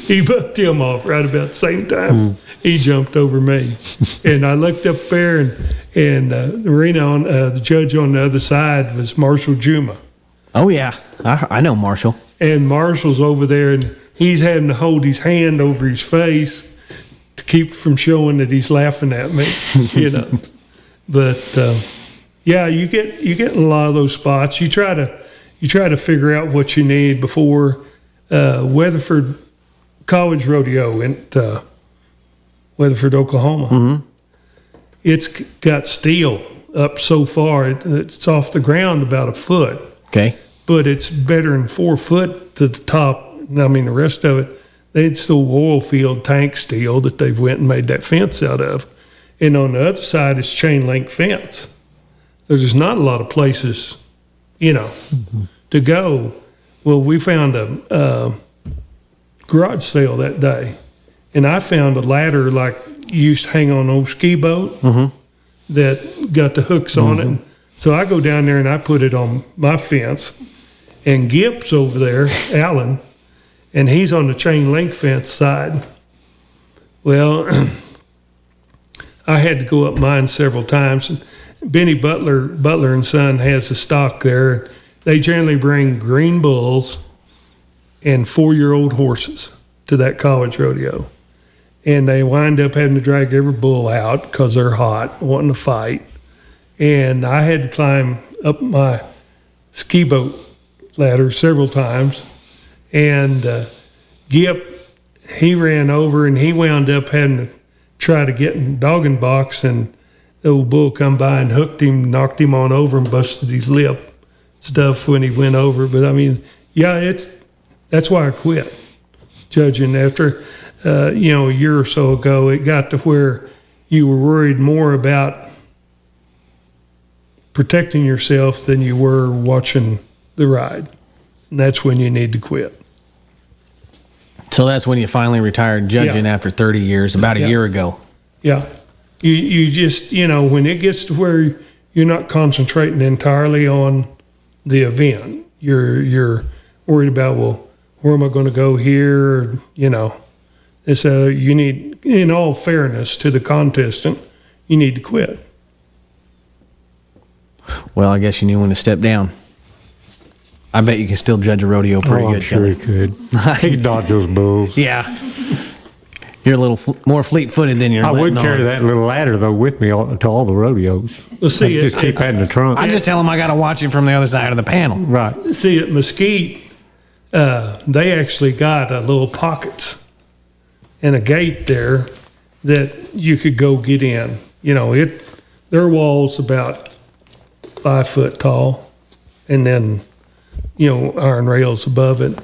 He bucked him off right about the same time. He jumped over me. And I looked up there, and the arena the judge on the other side was Marshall Juma. Oh, yeah. I know Marshall. And Marshall's over there, and he's having to hold his hand over his face to keep from showing that he's laughing at me, But you get in a lot of those spots. You try to figure out what you need before Weatherford College Rodeo in Weatherford, Oklahoma. Mm-hmm. It's got steel up so far. It's off the ground about a foot. Okay. But it's better than 4 foot to the top. I mean, the rest of it, it's the oil field tank steel that they've went and made that fence out of. And on the other side, it's chain link fence. There's not a lot of places, to go. Well, we found a garage sale that day, and I found a ladder like you used to hang on an old ski boat that got the hooks on it. So I go down there and I put it on my fence, and Gip's over there, Alan, and he's on the chain link fence side. Well, I had to go up mine several times. Benny Butler and Son has a stock there. They generally bring green bulls and 4-year-old horses to that college rodeo. And they wind up having to drag every bull out because they're hot, wanting to fight. and I had to climb up my ski boat ladder several times. And Gip, he ran over and he wound up having to try to get in dogging box, and the old bull come by and hooked him, knocked him on over and busted his lip stuff when he went over. But I mean, yeah, that's why I quit judging after, a year or so ago. It got to where you were worried more about protecting yourself than you were watching the ride. And that's when you need to quit. So that's when you finally retired judging after 30 years, about a year ago. Yeah. You just, when it gets to where you're not concentrating entirely on the event, you're worried about, well, where am I going to go here? And so you need, in all fairness to the contestant, you need to quit. Well, I guess you knew when to step down. I bet you can still judge a rodeo pretty good. I'm sure he could. He could dodge those bulls. Yeah. You're a little more fleet-footed than you're I would letting carry on. that little ladder, though, with me to all the rodeos. Well, see, I'd just keep that in the trunk. I just tell them I got to watch it from the other side of the panel. Right. See, at Mesquite, they actually got little pockets and a gate there that you could go get in. Their wall's about 5 foot tall, and then iron rails above it.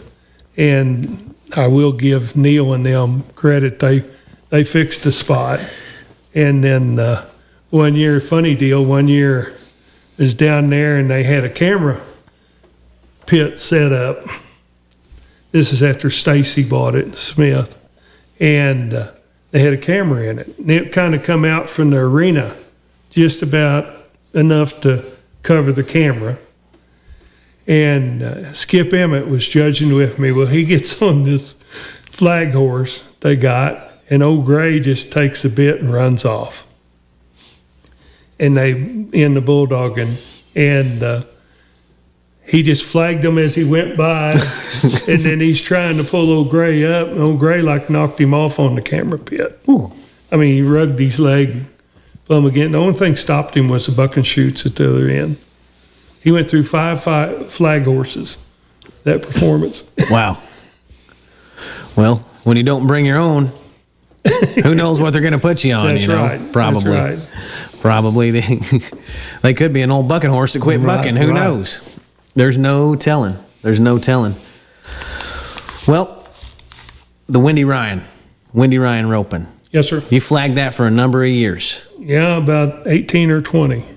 And I will give Neil and them credit. They fixed the spot. And then one year I was down there and they had a camera pit set up. This is after Stacy bought it, Smith. And they had a camera in it. And it kind of come out from the arena just about enough to cover the camera. And Skip Emmett was judging with me. Well, he gets on this flag horse they got, and old Gray just takes a bit and runs off. And they in the bulldogging, and he just flagged him as he went by, and then he's trying to pull old Gray up, and old Gray knocked him off on the camera pit. Ooh. I mean, he rugged his leg plumb again. The only thing stopped him was the buck and shoots at the other end. He went through five flag horses, that performance. Wow. Well, when you don't bring your own, who knows what they're going to put you on, That's right. Probably. That's right. Probably they could be an old bucking horse that quit bucking. Who knows? There's no telling. Well, the Wendy Ryan roping. Yes, sir. You flagged that for a number of years. Yeah, about 18 or 20.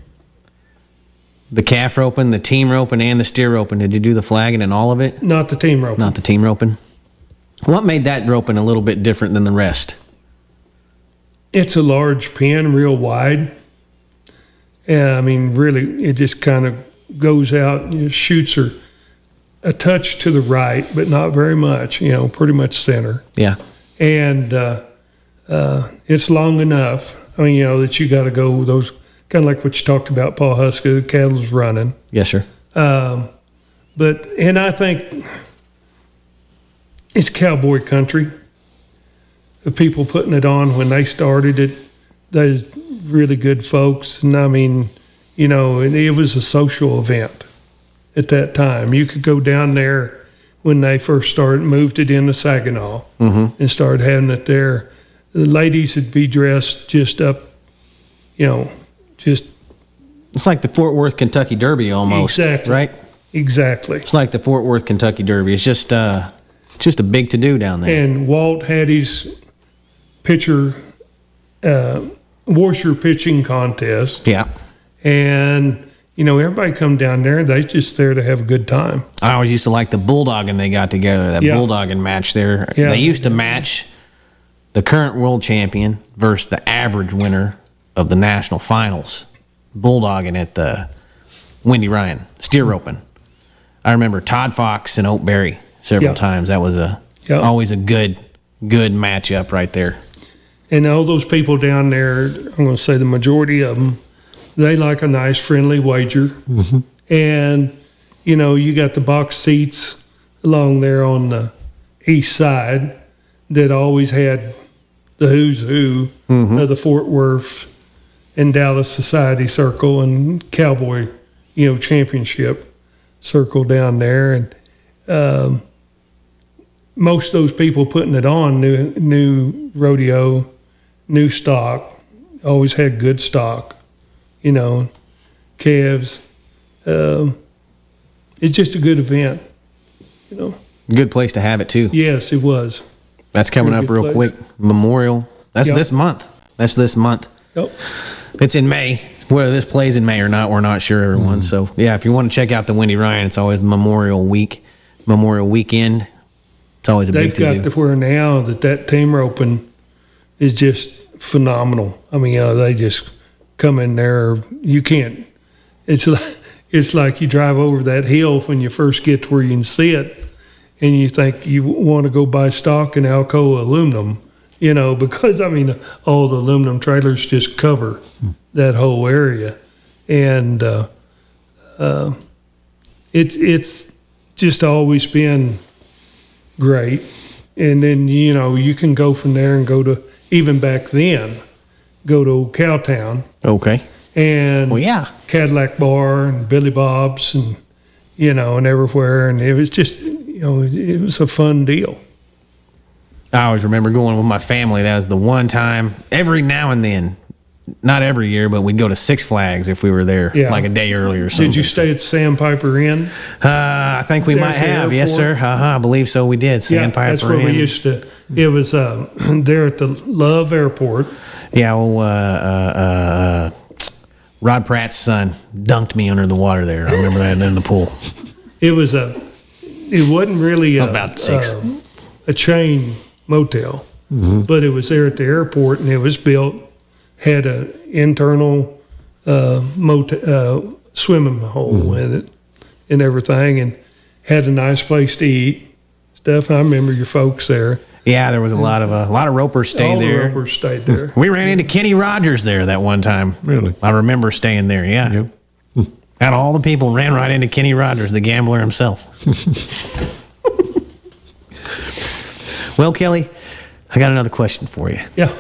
The calf roping, the team roping, and the steer roping. Did you do the flagging and all of it? Not the team rope. Not the team roping. What made that roping a little bit different than the rest? It's a large pen, real wide. And I mean, really, it just kind of goes out. Shoots are a touch to the right, but not very much. Pretty much center. Yeah. And it's long enough. I mean, that you got to go those. Kind of like what you talked about, Paul Huska, the cattle's running. Yes, sir. And I think it's cowboy country. The people putting it on when they started it, those really good folks. And I mean, it was a social event at that time. You could go down there when they first moved it into Saginaw and started having it there. The ladies would be dressed just up, It's like the Fort Worth Kentucky Derby almost. Exactly. Right? Exactly. It's like the Fort Worth Kentucky Derby. It's just a big to-do down there. And Walt had his washer pitching contest. Yeah. And, everybody come down there. They just there to have a good time. I always used to like the bulldogging they got together, that bulldogging match there. Yeah. They used to match the current world champion versus the average winner of the national finals, bulldogging at the Wendy Ryan steer roping. I remember Todd Fox and Oak Berry several times. That was always a good matchup right there. And all those people down there, I'm going to say the majority of them, they like a nice friendly wager. Mm-hmm. And, you got the box seats along there on the east side that always had the who's who of the Fort Worth and Dallas Society Circle and Cowboy, Championship Circle down there. And most of those people putting it on new rodeo, new stock, always had good stock, calves. It's just a good event, Good place to have it too. Yes, it was. That's coming up real quick. Memorial. That's this month. Yep. It's in May. Whether this plays in May or not, we're not sure, everyone. So, yeah, if you want to check out the Wendy Ryan, it's always Memorial Weekend. It's always a big to-do. They've got to where now that team roping is just phenomenal. I mean, they just come in there. You can't. It's like you drive over that hill when you first get to where you can see it, and you think you want to go buy stock in Alcoa aluminum, because, all the aluminum trailers just cover that whole area. And it's just always been great. And then, you can go from there and go to, even back then, go to Cowtown. Okay. And Cadillac Bar and Billy Bob's and, and everywhere. And it was just, it was a fun deal. I always remember going with my family. That was the one time, every now and then, not every year, but we'd go to Six Flags if we were there like a day earlier or something. Did you stay at Sandpiper Inn? I think we might have. Yes, sir. I believe so. We did. Sandpiper that's where Inn. We used to. It was there at the Love Airport. Yeah, Rod Pratt's son dunked me under the water there. I remember that in the pool. It wasn't really about 6. A chain motel, but it was there at the airport, and it was built, had an internal swimming hole in it and everything, and had a nice place to eat stuff. I remember your folks there. Yeah, there was a lot of ropers stayed there. All the ropers stayed there. We ran into Kenny Rogers there that one time. Really? I remember staying there, yeah. Yep. Out of all the people, ran right into Kenny Rogers, the gambler himself. Well, Kelly, I got another question for you. Yeah.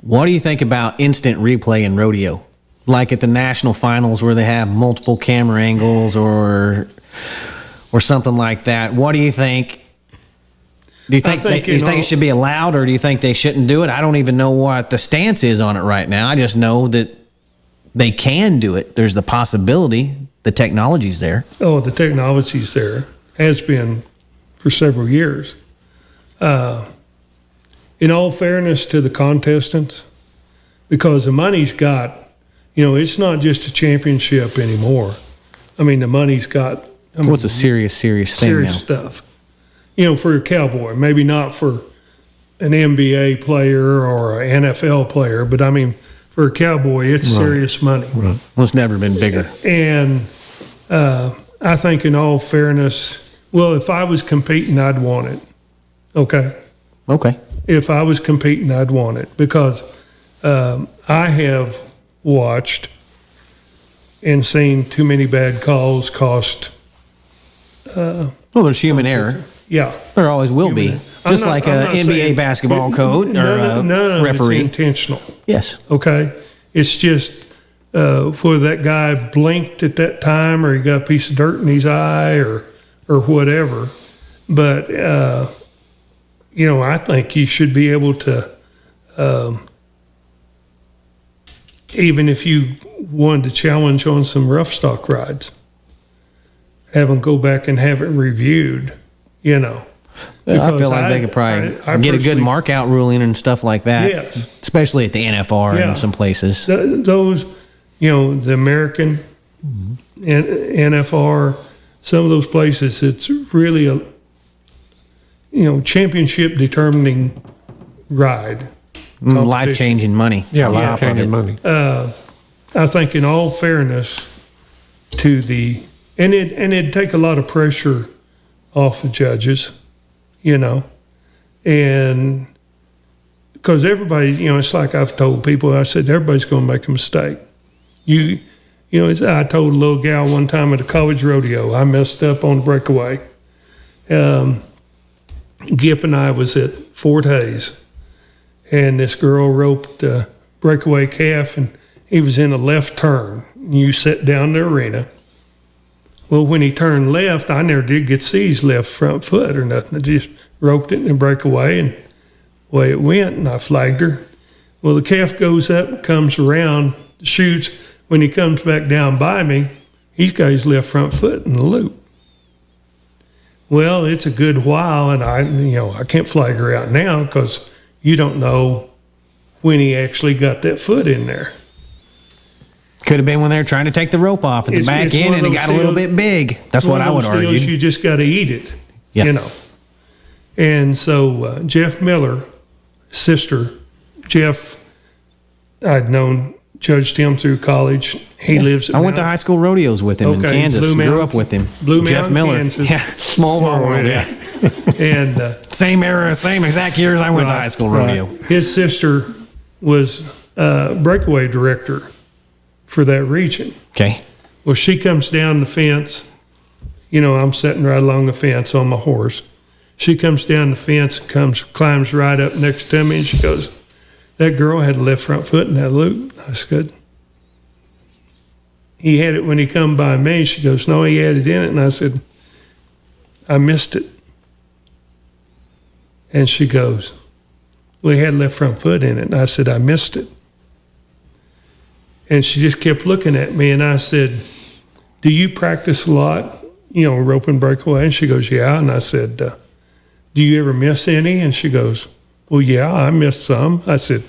What do you think about instant replay in rodeo? Like at the national finals where they have multiple camera angles or something like that. What do you think? Do you think it should be allowed, or do you think they shouldn't do it? I don't even know what the stance is on it right now. I just know that they can do it. There's the possibility. The technology's there. Oh, the technology's there. Has been for several years. In all fairness to the contestants, because the money's got, it's not just a championship anymore. I mean, the money's got. What's a serious thing serious now? Stuff. For a cowboy, maybe not for an NBA player or an NFL player, but for a cowboy, it's serious money. Right. Well, it's never been bigger. And I think in all fairness, well, if I was competing, I'd want it. Okay. If I was competing, I'd want it because I have watched and seen too many bad calls cost. Well, there's human error. Yeah. There always will be. Just like an NBA basketball coach or a referee. It's intentional. Yes. Okay. It's just whether that guy blinked at that time or he got a piece of dirt in his eye or whatever. But, I think you should be able to, even if you wanted to challenge on some rough stock rides, have them go back and have it reviewed, I feel like they could probably get a good mark out ruling and stuff like that. Yes. Especially at the NFR and some places. Those, the American NFR, some of those places, it's really a, championship determining ride. Life-changing money. Yeah, life-changing money. I think in all fairness to the, and it'd take a lot of pressure off the judges, and because everybody, it's like I've told people, I said, everybody's going to make a mistake. I told a little gal one time at a college rodeo, I messed up on the breakaway. Gip and I was at Fort Hays, and this girl roped breakaway calf, and he was in a left turn. You sat down the arena. Well, when he turned left, I never did get to see his left front foot or nothing. I just roped it and breakaway, and away it went, and I flagged her. Well, the calf goes up, comes around, shoots. When he comes back down by me, he's got his left front foot in the loop. Well, it's a good while, and I can't flag her out now because you don't know when he actually got that foot in there. Could have been when they were trying to take the rope off at the back end and it got a little bit big. That's what I would argue. You just got to eat it, Yeah. And so Jeff Miller, sister, Jeff, I'd known, judged him through college. He lives at I went to high school rodeos with him in Kansas. Grew up with him. Blue Jeff Mountain, Miller. Kansas. Yeah, small world. Yeah. And Same era, same exact years I went to high school rodeo. his sister was breakaway director for that region. Okay. Well, she comes down the fence. I'm sitting right along the fence on my horse. She comes down the fence, climbs right up next to me, and she goes, "That girl had a left front foot in that loop." I said, "He had it when he come by me." She goes, "No, he had it in it." And I said, "I missed it." And she goes, "Well, he had left front foot in it." And I said, "I missed it." And she just kept looking at me, and I said, "Do you practice a lot, rope and breakaway?" And she goes, "Yeah." And I said, "Do you ever miss any?" And she goes, "Well, yeah, I missed some." I said,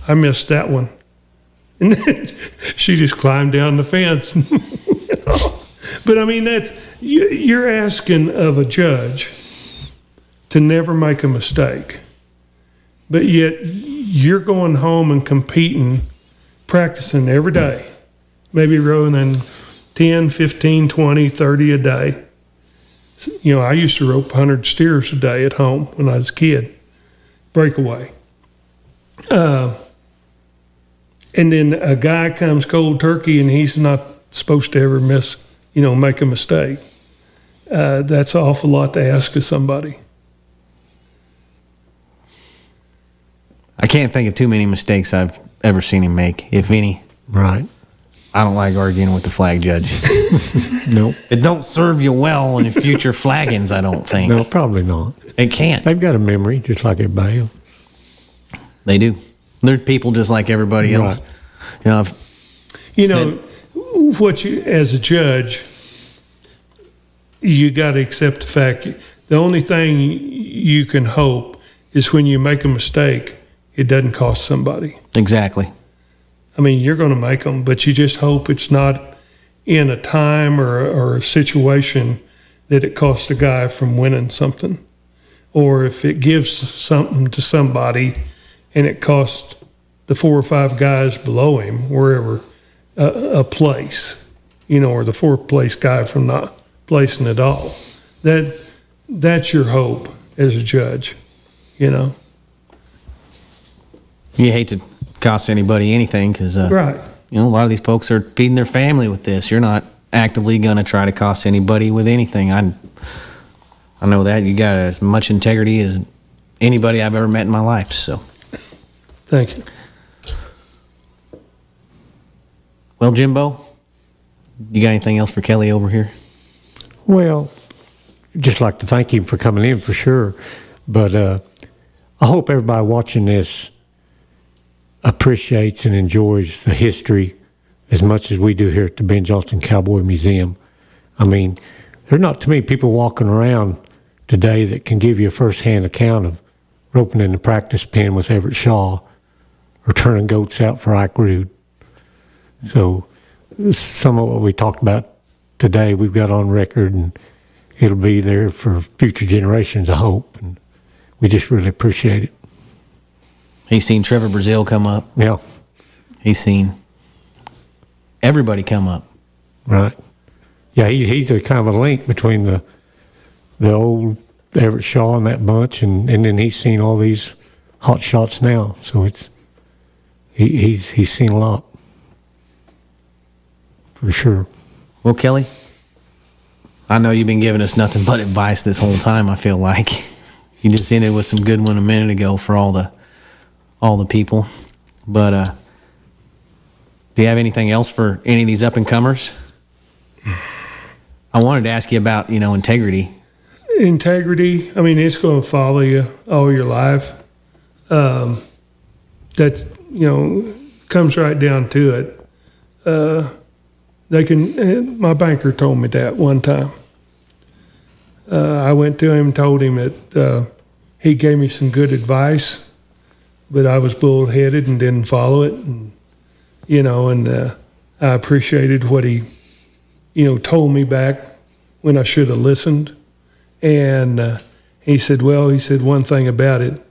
"I missed that one." And then she just climbed down the fence. But I mean, you're asking of a judge to never make a mistake. But yet you're going home and competing, practicing every day, maybe rolling 10, 15, 20, 30 a day. I used to rope 100 steers a day at home when I was a kid, breakaway. And then a guy comes cold turkey and he's not supposed to ever make a mistake. That's an awful lot to ask of somebody. I can't think of too many mistakes I've ever seen him make, if any. Right. I don't like arguing with the flag judge. Nope. It don't serve you well in future flaggings, I don't think. No, probably not. It can't. They've got a memory just like everybody else. They do. They're people just like everybody else. Right. What you, as a judge, you got to accept the fact the only thing you can hope is when you make a mistake, it doesn't cost somebody. Exactly. I mean, you're going to make them, but you just hope it's not in a time or a situation that it costs a guy from winning something. Or if it gives something to somebody and it costs the 4 or 5 guys below him, wherever, a place, or the 4th place guy from not placing at all. That's your hope as a judge, You hate to cost anybody anything because, right. A lot of these folks are feeding their family with this. You're not actively going to try to cost anybody with anything. I know that. You got as much integrity as anybody I've ever met in my life. So, thank you. Well, Jimbo, you got anything else for Kelly over here? Well, just like to thank him for coming in for sure. But I hope everybody watching this appreciates and enjoys the history as much as we do here at the Ben Johnson Cowboy Museum. I mean, there's not too many people walking around today that can give you a first-hand account of roping in the practice pen with Everett Shaw or turning goats out for Ike Rude. So some of what we talked about today we've got on record, and it'll be there for future generations, I hope. And we just really appreciate it. He's seen Trever Brazile come up. Yeah. He's seen everybody come up. Right. Yeah, he's a kind of a link between the old Everett Shaw and that bunch, and then he's seen all these hot shots now. So he's seen a lot. For sure. Well, Kelly, I know you've been giving us nothing but advice this whole time, I feel like. You just ended with some good one a minute ago for all the people. But Do you have anything else for any of these up and comers? I wanted to ask you about, integrity. Integrity, I mean, it's going to follow you all your life. That's, comes right down to it. My banker told me that one time. I went to him and told him that he gave me some good advice, but I was bullheaded and didn't follow it. And, I appreciated what he, told me back when I should have listened. And he said, one thing about it,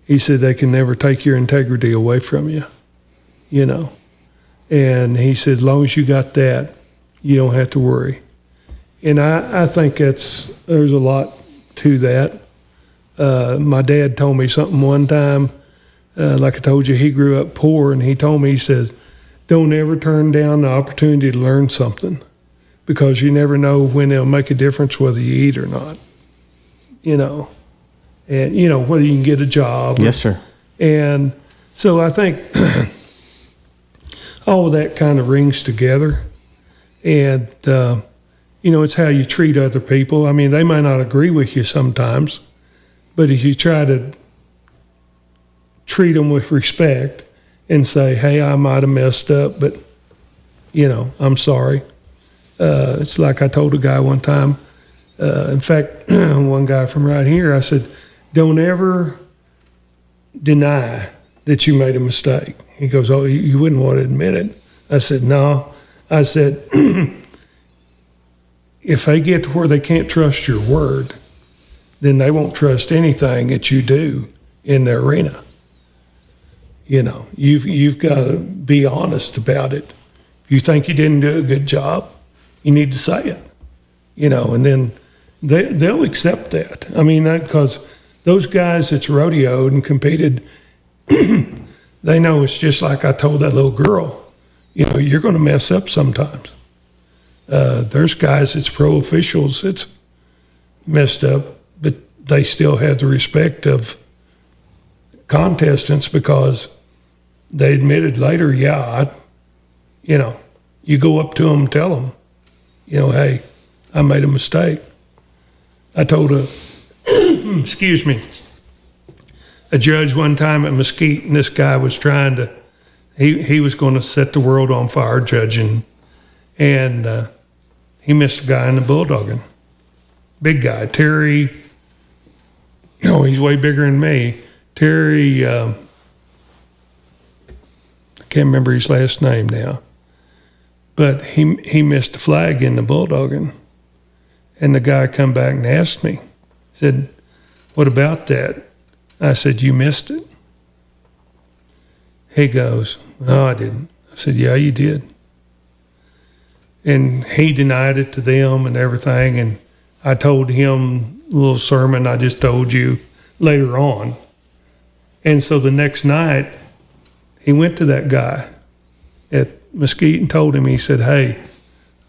he said, they can never take your integrity away from you, And he said, as long as you got that, you don't have to worry. And I think there's a lot to that. My dad told me something one time, like I told you, he grew up poor, and he told me, he says, don't ever turn down the opportunity to learn something, because you never know when it'll make a difference whether you eat or not, and, whether you can get a job. Yes, sir. And so I think all of that kind of rings together. And, it's how you treat other people. I mean, they might not agree with you sometimes, but if you try to treat them with respect and say, hey, I might have messed up, but, I'm sorry. It's like I told a guy one time, in fact, one guy from right here, I said, don't ever deny that you made a mistake. He goes, oh, you wouldn't want to admit it. I said, no. I said, if they get to where they can't trust your word, then they won't trust anything that you do in the arena. You've got to be honest about it. If you think you didn't do a good job, you need to say it, and then they'll accept that. I mean, because those guys that's rodeoed and competed, they know it's just like I told that little girl, you're going to mess up sometimes. There's guys that's pro officials that's messed up, but they still have the respect of contestants because they admitted later, you go up to them and tell them, hey, I made a mistake. I told a judge one time at Mesquite, and this guy was trying to, he was going to set the world on fire judging, and he missed a guy in the bulldogging. Big guy, Terry, he's way bigger than me. Terry, I can't remember his last name now, but he missed a flag in the bulldogging. And the guy come back and asked me, said, what about that? I said, you missed it? He goes, no, I didn't. I said, yeah, you did. And he denied it to them and everything. And I told him a little sermon I just told you later on. And so the next night, he went to that guy at Mesquite and told him, he said, hey,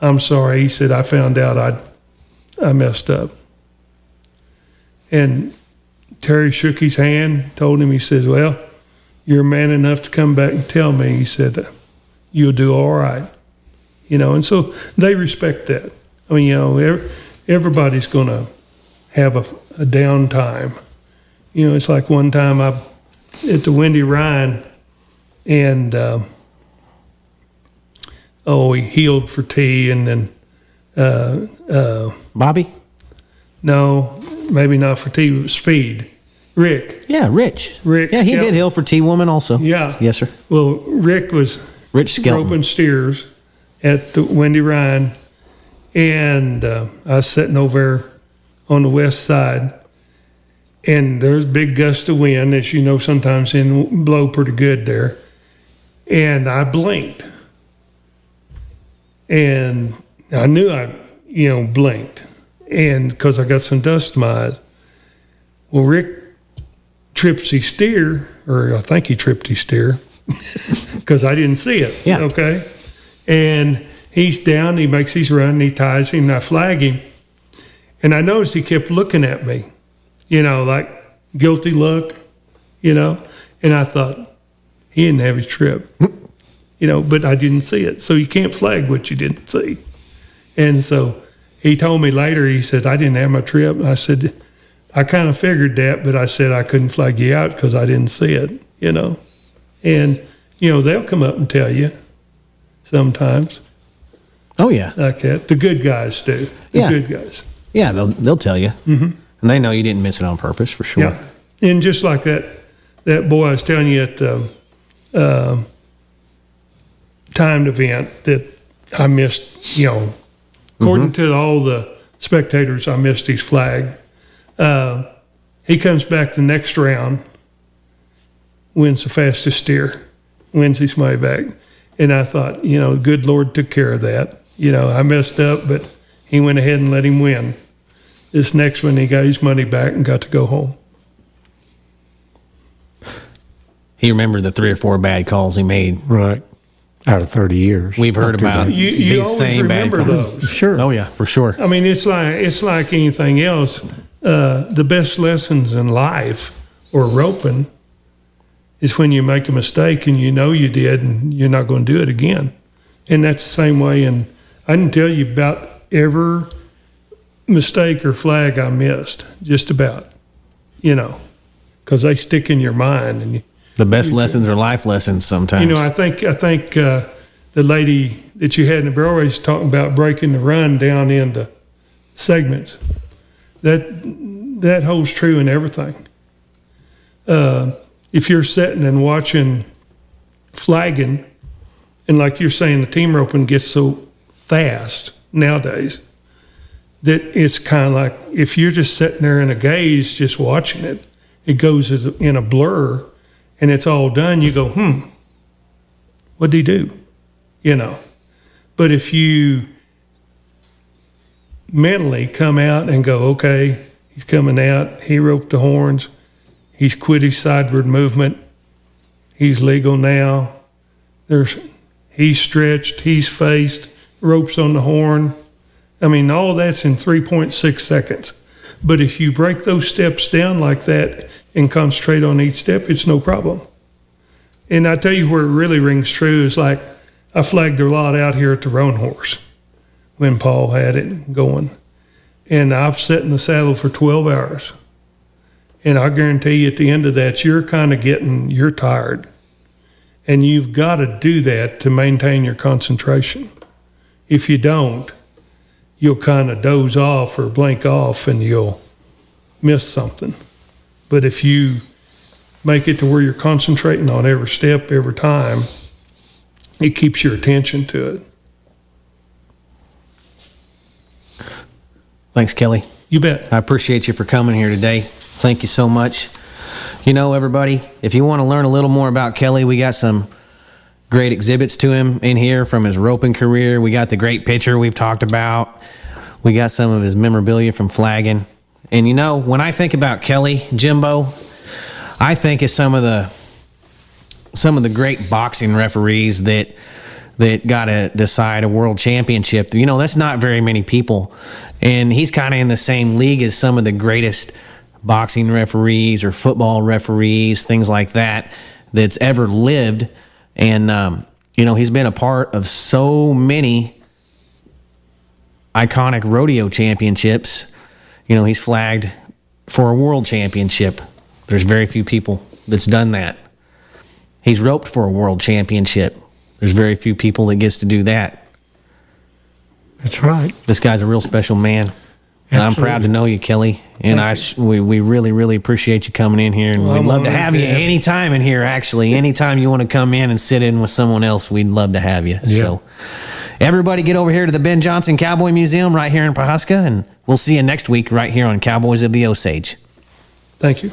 I'm sorry. He said, I found out I messed up. And Terry shook his hand, told him, he says, well, you're man enough to come back and tell me. He said, you'll do all right. And so they respect that. I mean, everybody's going to have a down time. It's like one time I at the Wendy Ryan, and he healed for T, and then Bobby? No, maybe not for T. It was Speed. Rick. Yeah, Rich. Rick. Yeah, he did heal for T Woman also. Yeah. Yes, sir. Well, Rick was Rich Skelton. roping steers at the Wendy Ryan, and I was sitting over there on the west side, and there's a big gust of wind, as you know, sometimes can blow pretty good there. And I blinked. And I knew I, blinked. And because I got some dust in my eyes. Well, Rick trips his steer, or I think he tripped his steer, because I didn't see it. Yeah. Okay. And he's down, he makes his run, and he ties him, and I flag him. And I noticed he kept looking at me, like guilty look, and I thought, he didn't have his trip, but I didn't see it. So you can't flag what you didn't see. And so he told me later, he said, I didn't have my trip. And I said, I kind of figured that, but I said I couldn't flag you out because I didn't see it, And, they'll come up and tell you sometimes. Oh, yeah. Like that. The good guys do. The good guys. Yeah, they'll tell you. Mm-hmm. And they know you didn't miss it on purpose, for sure. Yeah. And just like that boy I was telling you at the timed event that I missed, according to all the spectators, I missed his flag. He comes back the next round, wins the fastest steer, wins his money back. And I thought, good Lord took care of that. I messed up, but he went ahead and let him win. This next one, he got his money back and got to go home. He remembered the 3 or 4 bad calls he made. Right. Out of 30 years. We've heard about you these always same bad remember calls. those. Sure. Oh, yeah, for sure. I mean, it's like anything else. The best lessons in life or roping is when you make a mistake and you did and you're not going to do it again. And that's the same way. And I can tell you about every mistake or flag I missed, just about, because they stick in your mind. And the best lessons are life lessons sometimes. I think the lady that you had in the barrel race talking about breaking the run down into segments. That holds true in everything. If you're sitting and watching flagging, and like you're saying, the team roping gets so fast nowadays that it's kind of like if you're just sitting there in a gaze just watching it, it goes in a blur and it's all done. You go, what did he do? But if you mentally come out and go, okay, he's coming out, he roped the horns, he's quit his sideward movement, he's legal now, he's stretched, he's faced, ropes on the horn. I mean, all that's in 3.6 seconds. But if you break those steps down like that and concentrate on each step, it's no problem. And I tell you where it really rings true is like I flagged a lot out here at the Roan Horse when Paul had it going. And I've sat in the saddle for 12 hours. And I guarantee you at the end of that, you're tired. And you've got to do that to maintain your concentration. If you don't, you'll kind of doze off or blink off and you'll miss something. But if you make it to where you're concentrating on every step, every time, it keeps your attention to it. Thanks, Kelly. You bet. I appreciate you for coming here today. Thank you so much. Everybody, if you want to learn a little more about Kelly, we got some great exhibits to him in here from his roping career. We got the great picture we've talked about. We got some of his memorabilia from flagging. And when I think about Kelly, Jimbo, I think of some of the great boxing referees that got to decide a world championship. That's not very many people. And he's kind of in the same league as some of the greatest boxing referees or football referees, things like that's ever lived. And, he's been a part of so many iconic rodeo championships. He's flagged for a world championship. There's very few people that's done that. He's roped for a world championship. There's very few people that gets to do that. That's right. This guy's a real special man. And Absolutely. I'm proud to know you, Kelly. And we really, really appreciate you coming in here. And we'd love to have you anytime in here, actually. Anytime you want to come in and sit in with someone else, we'd love to have you. Yeah. So everybody get over here to the Ben Johnson Cowboy Museum right here in Pawhuska. And we'll see you next week right here on Cowboys of the Osage. Thank you.